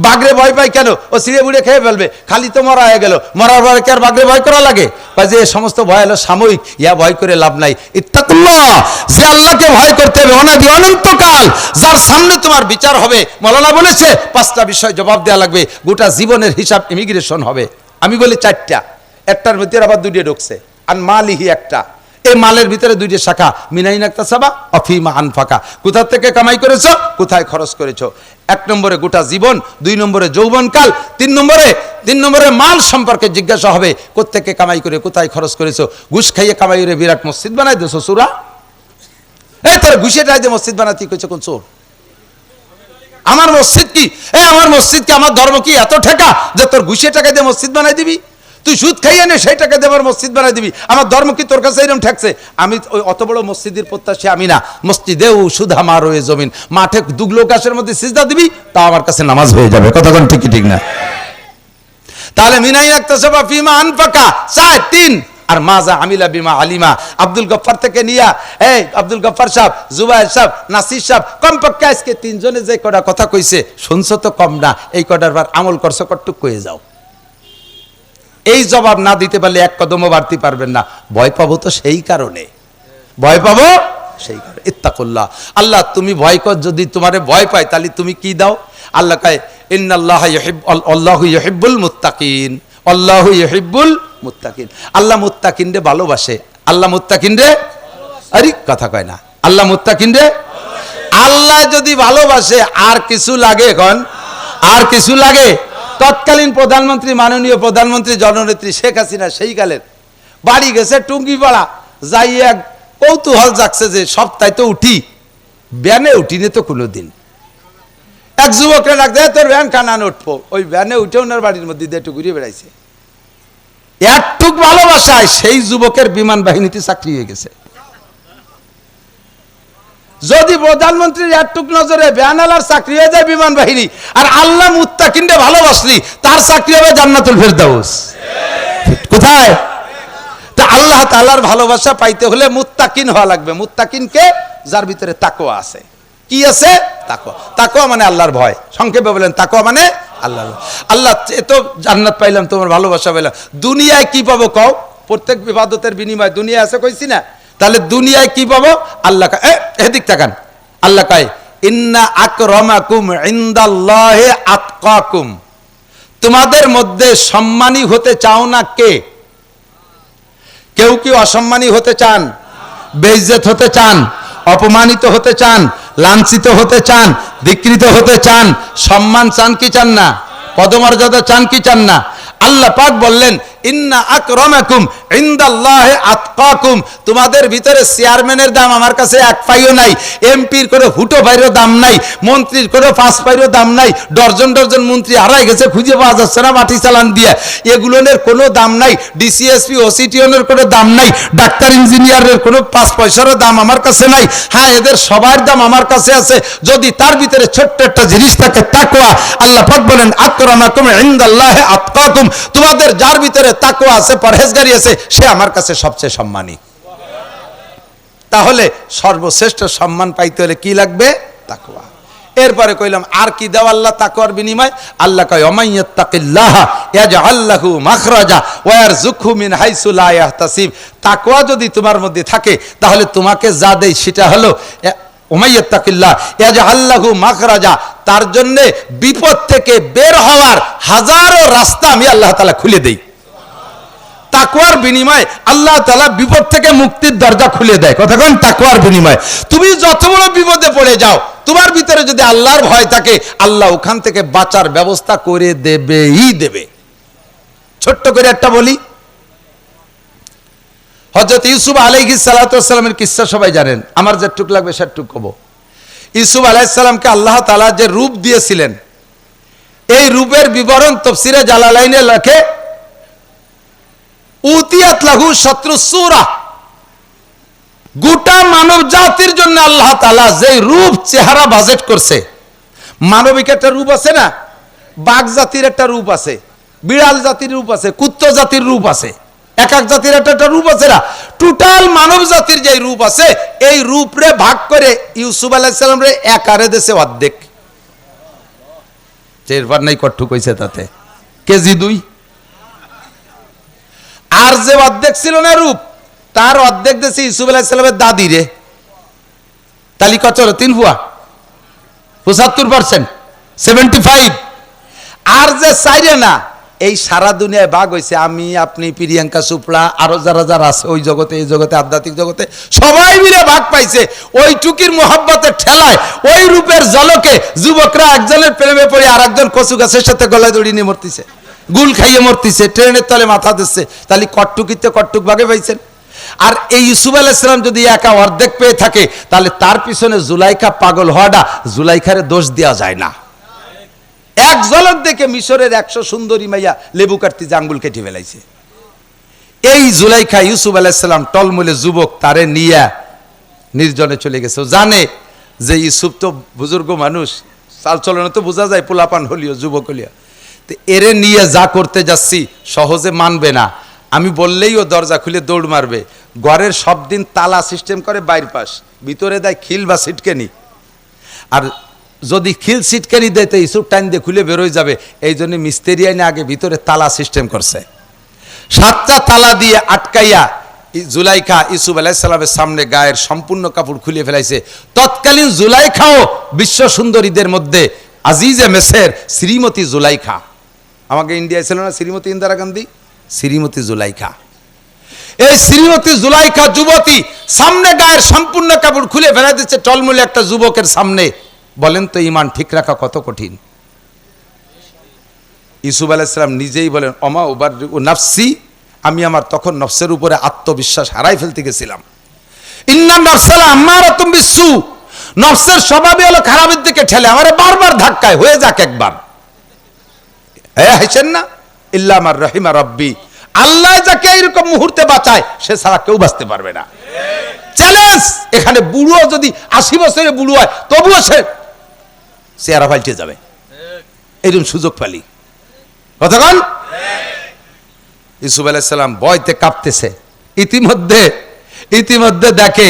বাঘরে ভয় পাই কেন? ও ছিঁড়ে বুড়ে খেয়ে ফেলবে, খালি তো মরা হয়ে গেল, মরার পর কি আর বাঘরে ভয় করা লাগে? যে সমস্ত ভয় হলো সাময়িক, ইয়া ভয় করে লাভ নাই। ইত্তাকুল্লাহ, যে আল্লাহকে ভয় করতে হবে অনাদি অনন্তকাল, যার সামনে তোমার বিচার হবে। মৌলানা বলেছে 5টা বিষয় জবাব দেওয়া লাগবে, গোটা জীবনের হিসাব ইমিগ্রেশন হবে। আমি বলি 4টা, একটার মধ্যে আবার 2টে ঢুকছে। আর মালিহি একটা, এই মালের ভিতরে 2টে শাখা, মিনাইন ইকতাসাবা অফিমা আনফাকা, কোথা থেকে কামাই করেছো, কোথায় খরচ করেছো। 1 নম্বরে গোটা জীবন, 2 নম্বরে যৌবনকাল, 3 নম্বরে মাল সম্পর্কে জিজ্ঞাসা হবে, কোত্থেকে কামাই করে কোথায় খরচ করেছো। ঘুষ খাইয়ে কামাই করে বিরাট মসজিদ বানাই দিয়েছো চোরা। এই তোর ঘুষে টাই দিয়ে মসজিদ বানাতে কইছো কোন চোর? আমার মসজিদ কি, আমার মসজিদ কি, আমার ধর্ম কি এত ঠেকা যে তোর ঘুষে টাকা দিয়ে মসজিদ বানাই দিবি? তুই সুদ খাইয়ে নে, সেই টাকা দিয়ে আমার মসজিদ বানাই দিবি? আমার ধর্ম কি তোর কাছে এরকম ঠেকছে? আমি ওই অত বড় মসজিদের প্রত্যাশী আমি না। মসজিদেও সুদ আমার হয়ে জমিন, মাঠে দুগলো গাছের মধ্যে সিজদা দিবি, তা আমার কাছে নামাজ হয়ে যাবে। কথা কোন ঠিক না? তাহলে মিনাইন ইকতাসাবা ফিমা আনফাকা 3 আর মাজা আমিলা বিমা আলিমা। আব্দুল গফফার থেকে নিয়া আব্দুল গফফার সাহেব, জুবাইর সাহেব, নাসির সাহেব, কমপক্ষে আজকে 3 জনে যে কটা কথা কইছে শুনছো তো কম না। এই কটার বার আমল করছো কটটুক কয়ে যাও। এই জবাব না দিতে পারলে 1 কদমও বাড়তে পারবেন না। ভয় পাবো তো সেই কারণে, ইত্তাকুল্লাহ। আল্লাহ তুমি ভয় কর, যদি তোমারে ভয় পায় তাহলে তুমি কি দাও? আল্লাহ কয় আল্লাহু ইউহিব্বুল মুত্তাকিন, আল্লাহু ইউহিব্বুল মুত্তাকিন। আল্লাহ মুত্তাকিনরে ভালোবাসে। আল্লাহ মুত্তাকিনরে, আরে কথা কয় না, আল্লাহ মুত্তাকিনরে। আল্লাহ যদি ভালোবাসে আর কিছু লাগে? এখন আর কিছু লাগে? তৎকালীন প্রধানমন্ত্রী, মাননীয় প্রধানমন্ত্রী জননেত্রী শেখ হাসিনা সেই কালের বাড়ি গেছে টুঙ্গিপাড়া, যাই এক কৌতূহল জাগছে যে সপ্তাহে তো উঠি, ভ্যানে উঠিনি তো কোনোদিন। এক যুবকরা ডাক দেয়, তোর ভ্যান কানান উঠবো। ওই ভ্যানে উঠে ওনার বাড়ির মধ্যে দিয়ে একটু ঘুরিয়ে বেড়াইছে। একটুক ভালোবাসায় সেই যুবকের বিমান বাহিনীতে চাকরি হয়ে গেছে। যদি প্রধানমন্ত্রীর একটুক নজরে ভ্যানালার চাকরি হয়ে যায় বিমান বাহিনী, আর আল্লাহ মুত্তাকিনরে ভালোবাসলি তার চাকরি হবে জান্নাতুল ফেরদাউস। কোথায়? তা আল্লাহ তাআলার ভালোবাসা পাইতে হলে মুত্তাকিন হওয়া লাগবে। মুত্তাকিন কে? যার ভিতরে তাকওয়া আছে। কি আছে? তাকওয়া। তাকওয়া মানে আল্লাহর ভয়। সংক্ষেপে বলেন তাকওয়া মানে আল্লাহ। আল্লাহ তো জান্নাত পাইলাম, তোমার ভালোবাসা পাইলাম, দুনিয়ায় কি পাবো কও? প্রত্যেক ইবাদতের বিনিময় দুনিয়া আছে কইছি না? তাহলে দুনিয়ায় কি পাবো? আল্লাহ এদিক তাকান, আল্লাহ কয় ইন্না আকরামাকুম ইনদাল্লাহি আতকাকুম। তোমাদের মধ্যে সম্মানী হতে চাও না কে? কেউ কি অসম্মানী হতে চান? বেইজ্জত হতে চান? অপমানিত হতে চান? লাঞ্ছিত হতে চান? ধিক্কৃত হতে চান? সম্মান চান কি চান না? পদমর্যাদা চান কি চান না? আল্লাহ পাক বললেন ইন্না আকরামাকুম ইনদাল্লাহি আতকাকুম। তোমাদের ভিতরে চেয়ারম্যানের দাম আমার কাছে এক পাইও নাই, এমপির করে হুটো পাইরও দাম নাই, মন্ত্রীর করে 5 পাইরও দাম নাই, ডর্জন ডর্জন মন্ত্রী হারাই গেছে, খুঁজে পাওয়া যাচ্ছে না মাটি চালান দিয়ে, এগুলোর কোনো দাম নাই, ডিসিএসপি ওসিটিওনের কোনো দাম নাই, ডাক্তার ইঞ্জিনিয়ারের কোনো 5 পয়সারও দাম আমার কাছে নাই। হ্যাঁ, এদের সবার দাম আমার কাছে আছে যদি তার ভিতরে ছোট্ট একটা জিনিস থাকে, তাকওয়া। আল্লাহ পাক বলেন আকরামাকুম ইনদাল্লাহি আতকাকুম। তোমাদের যার ভিতরে তাকওয়া আছে, পরহেজগারি আছে, সে আমার কাছে সবচেয়ে সম্মানী। তাহলে সর্বশ্রেষ্ঠ সম্মান পাইতে হলে কি লাগবে? তাকওয়া। এরপরে কইলাম আর কি দাও আল্লাহ তাকওয়ার বিনিময়? আল্লাহ কয় ওমাইয়াত্তাকিল্লাহ ইয়াজআল লাহু মাখরাজা ওয়া ইয়ারযুকহু মিন হাইসু লা ইয়াহতাসিব। তাকওয়া যদি তোমার মধ্যে থাকে তাহলে তোমাকে যা দেই সেটা হলো ওমাইয়াত্তাকিল্লাহ ইয়াজআল লাহু মাখরাজা। তার জন্য বিপদ থেকে বের হওয়ার হাজারো রাস্তা আমি আল্লাহ তাআলা খুলে দেই। তাকওয়ার বিনিময়ে আল্লাহ তাআলা বিপদ থেকে মুক্তির দরজা খুলে দেয়। কথা কোন? তাকওয়ার বিনিময়ে তুমি যত বড় বিপদে পড়ে যাও, তোমার ভিতরে যদি আল্লাহর ভয় থাকে, আল্লাহ ওখান থেকে বাঁচার ব্যবস্থা করে দেবেই দেবে। ছোট্ট করে একটা বলি, হযরত ইউসুফ আলাইহিস সালাতু ওয়াস সালামের কিসসা সবাই জানেন, আমার যেটুক লাগবে সেটুক কব। ইউসুফ আলাইহিস সালামকে আল্লাহ তাআলা যে রূপ দিয়েছিলেন, এই রূপের বিবরণ তাফসীরে জালালাইনে লেখে উতিয়াত লাহু শাতরুস সূরা। গোটা মানব জাতির জন্য আল্লাহ তাআলা যে রূপ চেহারা বাজেট করছে, মানবিক একটা রূপ আছে না, বাঘ জাতির একটা রূপ আছে, বিড়াল জাতির রূপ আছে, কুত্তা জাতির রূপ আছে, এক এক জাতির একটা রূপ আছে না, টোটাল মানব জাতির যে রূপ আছে, এই রূপ রে ভাগ করে ইউসুফ আলাইহিস সালাম রে একারে দেশে অর্ধেক, চেরবার নাই কট্টু কইছে তাতে কেজি 2। আর যে অর্ধেক ছিল না রূপ, তার অর্ধেক দেশে ইউসুফ আলাইহিস সালামের দাদি রে, তালি কত হলো? 3 ফুয়া, 75%, 75। আর যে চাইরে না, এই সারা দুনিয়ায় ভাগ হয়েছে, আমি, আপনি, প্রিয়াঙ্কা চোপড়া, আরো যারা যারা আছে ওই জগতে, এই জগতে, আধ্যাত্মিক জগতে, সবাই মিলে ভাগ পাইছে। ওই টুকির মোহাব্বতের ঠেলায়, ওই রূপের ঝলকে যুবকরা একজনের প্রেমে পড়ে আর একজন কচু গাছের সাথে গলায় দড়ি নিয়ে মরতেছে, গুল খাইয়ে মরতেছে, ট্রেনের তলে মাথা দিচ্ছে। তাহলে কট্টুকিতে কট্টুক ভাগে পাইছেন। আর এই ইউসুফ আলাইহিস সালাম যদি একা অর্ধেক পেয়ে থাকে, তাহলে তার পিছনে জুলাইখা পাগল হওয়াটা জুলাইখারে দোষ দেওয়া যায় না। এক ঝলক দেখে মিশরের 100 সুন্দরী মাইয়া লেবু কাটতে যে আঙ্গুল কেটে ফেলাইছে। এই জুলাইখা ইউসুফ আলাইহিস সালাম টলমলে যুবক, তারে নিয়ে নির্জনে চলে গেছে। জানে যে ইউসুফ তো বুজুর্গ মানুষ, চাল চলনে তো বোঝা যায় পোলাপান হলিও, যুবক হলিও, তো এরে নিয়ে যা করতে যাচ্ছি সহজে মানবে না। আমি বললেই ও দরজা খুলে দৌড় মারবে। ঘরের সব দিন তালা সিস্টেম করে বাইর পাশ, ভিতরে দেয় খিল বা সিটকেনি। আর যদি খিল সিটকেনি দেয় তো ইসুফ টাইম দিয়ে খুলে বেরোয় যাবে, এই জন্য মিস্ত্রি আইনে আগে ভিতরে তালা সিস্টেম করছে। 7টা তালা দিয়ে আটকাইয়া জুলাইখা ইউসুফ আলাইহিস সালামের সামনে গায়ের সম্পূর্ণ কাপড় খুলে ফেলাইছে। তৎকালীন জুলাইখাও বিশ্ব সুন্দরীদের মধ্যে আজিজে মেসের শ্রীমতী জুলাইখা। আমাকে ইন্ডিয়ায় ছিল না শ্রীমতী ইন্দিরা গান্ধী, শ্রীমতী জুলাইখা। এই শ্রীমতী জুলাইখা যুবতী সামনে গায়ের সম্পূর্ণ কাপড় খুলে ফেলা দিচ্ছে টলমলে একটা যুবকের সামনে। বলেন তো ঈমান ঠিক রাখা কত কঠিন। ইউসুফ আলাইহিস সালাম নিজেই বলেন ওমা উবাররিউ নাফসি, আমি আমার তখন নফসের উপরে আত্মবিশ্বাস হারাই ফেলতে গেছিলাম। ইন্না নাফসালা আম্মারাতুম বিসসু, নফসের স্বভাবই হলো খারাপের দিকে ঠেলে, আমারে বারবার ধাক্কায়, হয়ে যাক একবার। হাসেন না, ইল্লা মার রহিমা রব্বি, আল্লাহ যাকে এইরকম মুহূর্তে বাঁচায় সে ছাড়া কেউ বাঁচতে পারবে না। চ্যালেঞ্জ, এখানে বুড়ো যদি 80 বছরের বুড়ো হয় তবুও সে চেহারা পাল্টে যাবে, এইরকম সুযোগ পালি। কথা কন। ইউসুফ আলাইহিস সালাম ভয়তে কাঁপতেছে, ইতিমধ্যে দেখে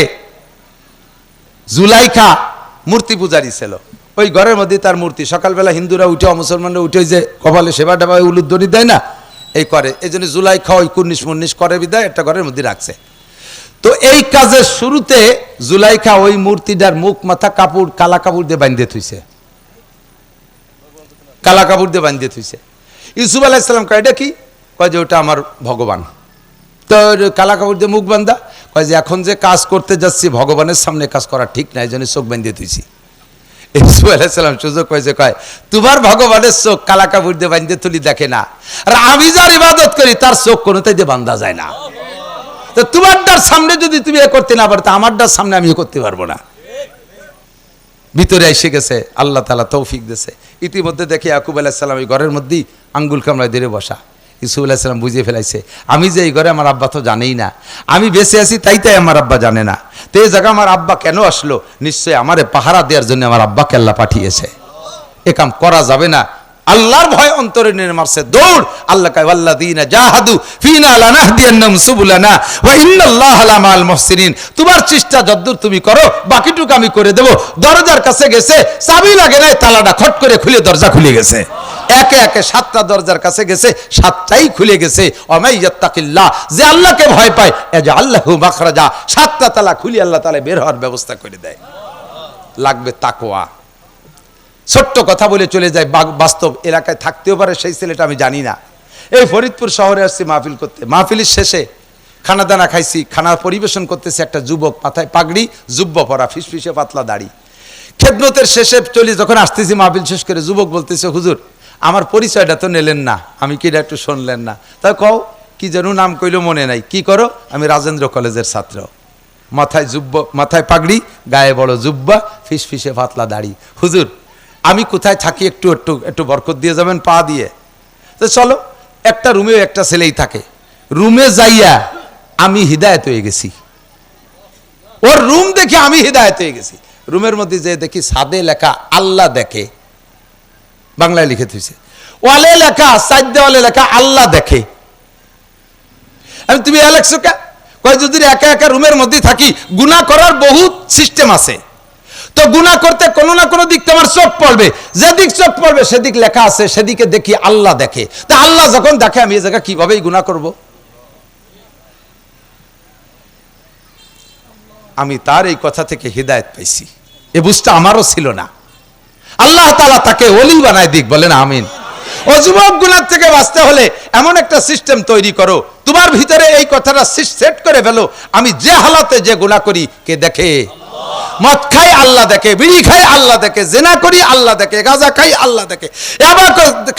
জুলাইখা মূর্তি পূজারি ছিল, ওই ঘরের মধ্যে তার মূর্তি। সকালবেলা হিন্দুরা উঠে, মুসলমানরা উঠে যে কপালে সেবা টেবা উলুদ্দনি দেয় না, এই করে। এই জন্য জুলাইখা ওই কুর্নিশ মুর্নিশ করে বিদায় একটা ঘরের মধ্যে রাখছে। তো এই কাজের শুরুতে জুলাইখা ওই মূর্তিটার মুখ মাথা কাপড়, কালা কাপড় দিয়ে বাঁধিয়ে থুইছে, কালা কাপড় দিয়ে বাঁধিয়ে থুইছে। ইউসুফ আলাইহিস সালাম কয় এটা কি? কয় যে ওটা আমার ভগবান। তো কালা কাপড় দিয়ে মুখ বান্ধা, কয় যে এখন যে কাজ করতে যাচ্ছি ভগবানের সামনে কাজ করা ঠিক না, এই জন্য চোখ বাঁধিয়ে থুইছি। ইউসুফ আলাইহিস সালাম সুযোগ কয়েছে, কয় তোমার ভগবানের চোখ কালা কাপড় দিয়ে বাঁধিয়ে তুলি দেখে না, আর আমি যার ইবাদত করি তার চোখ কোনোটাই দিয়ে বান্ধা যায় না। তো তোমারটার সামনে যদি তুমি এ করতে না পারো, তা আমারটার সামনে আমি করতে পারবো না। ভিতরে এসে গেছে, আল্লাহ তাআলা তৌফিক দিয়েছে। ইতিমধ্যে দেখি ইয়াকুব আলাইহিস সালাম এই ঘরের মধ্যেই আঙ্গুল কামড়ায় ধরে বসা। ইউসুফ আলাইহিস সালাম বুঝিয়ে ফেলাইছে, আমি যে এই ঘরে, আমার আব্বা তো জানেই না, আমি বেঁচে আছি তাই আমার আব্বা জানে না। তো এই জায়গা আমার আব্বা কেন আসলো? নিশ্চয়ই আমারে পাহারা দেওয়ার জন্য আমার আব্বাকে আল্লাহ পাঠিয়েছে। এ কাম করা যাবে না। আল্লাহর ভয় অন্তরে নিয়ে মারছে দৌড়। আল্লাহ কয় ওয়াল্লাযীনা জাহাদু ফিনা লানাহদিয়ান্নাহুম সুবুলানা ওয়া ইন্নাল্লাহা লামাল মুহসিনিন। তোমার চেষ্টা যদ্দূর তুমি করো, বাকিটুকু আমি করে দেব। দরজার কাছে গেছে, চাবি লাগে নাই, তালাটা খট করে খুলে দরজা খুলে গেছে। একে একে 7টা দরজার কাছে গেছে, 7টাই খুলে গেছে। ওমাই ইয়াত্তাকিল্লাহ, যে আল্লাহকে ভয় পায়, ইয়াজআল লাহু মাখরাজা, 7টা তালা খুলে আল্লাহ তাআলা বের হওয়ার ব্যবস্থা করে দেয়। লাগবে তাকওয়া। ছোট্ট কথা বলে চলে যায়, বাস্তব এলাকায় থাকতেও পারে সেই ছেলেটা আমি জানি না। এই ফরিদপুর শহরে আসছি মাহফিল করতে। মাহফিলের শেষে খানা দানা খাইছি, খানার পরিবেশন করতেছে একটা যুবক, মাথায় পাগড়ি, জুব্বা পরা, ফিসফিসে পাতলা দাড়ি। খেদমতের শেষে চলি যখন আসতেছি মাহফিল শেষ করে, যুবক বলতেছে, হুজুর আমার পরিচয়টা তো নিলেন না, আমি কি এটা একটু শুনলেন না? তাই কও কি যেন নাম কইলো মনে নাই। কি করো? আমি রাজেন্দ্র কলেজের ছাত্র। মাথায় জুব্বা, মাথায় পাগড়ি, গায়ে বড় জুব্বা, ফিসফিসে পাতলা দাড়ি। হুজুর আমি কোথায় থাকি একটু একটু একটু বরকত দিয়ে যাবেন পা দিয়ে। তো চলো, একটা রুমেও একটা ছেলেই থাকে। রুমে যাইয়া আমি হিদায়ত হয়ে গেছি, ওর রুম দেখে আমি হিদায়ত হয়ে গেছি। রুমের মধ্যে যে দেখি সাদে লেখা আল্লাহ দেখে, বাংলায় লিখে থুইছে। ওয়ালে লেখা, সাইড দেওয়ালে লেখা আল্লাহ দেখে। আমি তুমি লেখছো কে? কয় যদি একা একা রুমের মধ্যে থাকি, গুনাহ করার বহুত সিস্টেম আছে, তো গুনাহ করতে কোনো না কোনো দিক তোমার চোখ পড়বে, যেদিক চোখ পড়বে সেদিক লেখা আছে, সেদিকে দেখি আল্লাহ দেখে। তা আল্লাহ যখন দেখে, আমি এই জায়গা কিভাবে গুনাহ করব? আমি তার এই কথা থেকে হিদায়াত পাইছি, এ বুঝটা আমারও ছিল না। আল্লাহ তাআলা তাকে ওলি বানায় দিক, বলেন আমিন। ও যুবক, গুনাহ থেকে বাঁচতে হলে এমন একটা সিস্টেম তৈরি করো, তোমার ভিতরে এই কথাটা সেট করে ফেলো, আমি যে হালাতে যে গুনাহ করি কে দেখে? মদ খাই আল্লাহ দেখে, বিড়ি খাই আল্লাহ দেখে, জেনা করি আল্লাহ দেখে, গাঁজা খাই আল্লাহ দেখে, ইয়াবা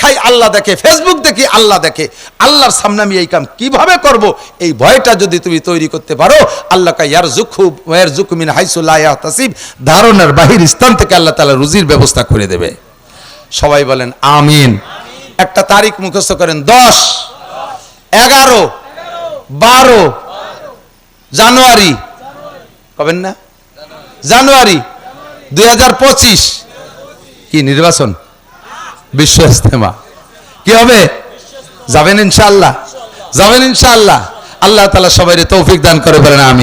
খাই আল্লাহ দেখে, ফেসবুক দেখি আল্লাহ দেখে। আল্লাহর সামনে আমি এই কাম কিভাবে করব, এই ভয়টা যদি তুমি তৈরি করতে পারো, আল্লাহ কা ইয়ারযুকু মিন হাইসু লা ইয়াহতাসিব, ধারণার বাহির স্থান থেকে আল্লাহ তাআলা রুজির ব্যবস্থা করে দেবে। সবাই বলেন আমিন। একটা তারিখ মুখস্থ করেন, 10, 11, 12 জানুয়ারি। কবেন না? জানুয়ারি 2025 কি নির্বাচন? বিশ্ব ইজতেমা। কি হবে? যাবেন ইনশাআল্লাহ? যাবেন ইনশাআল্লাহ? আল্লাহ তাআলা সবাইকে তৌফিক দান করে বলেন আমিন।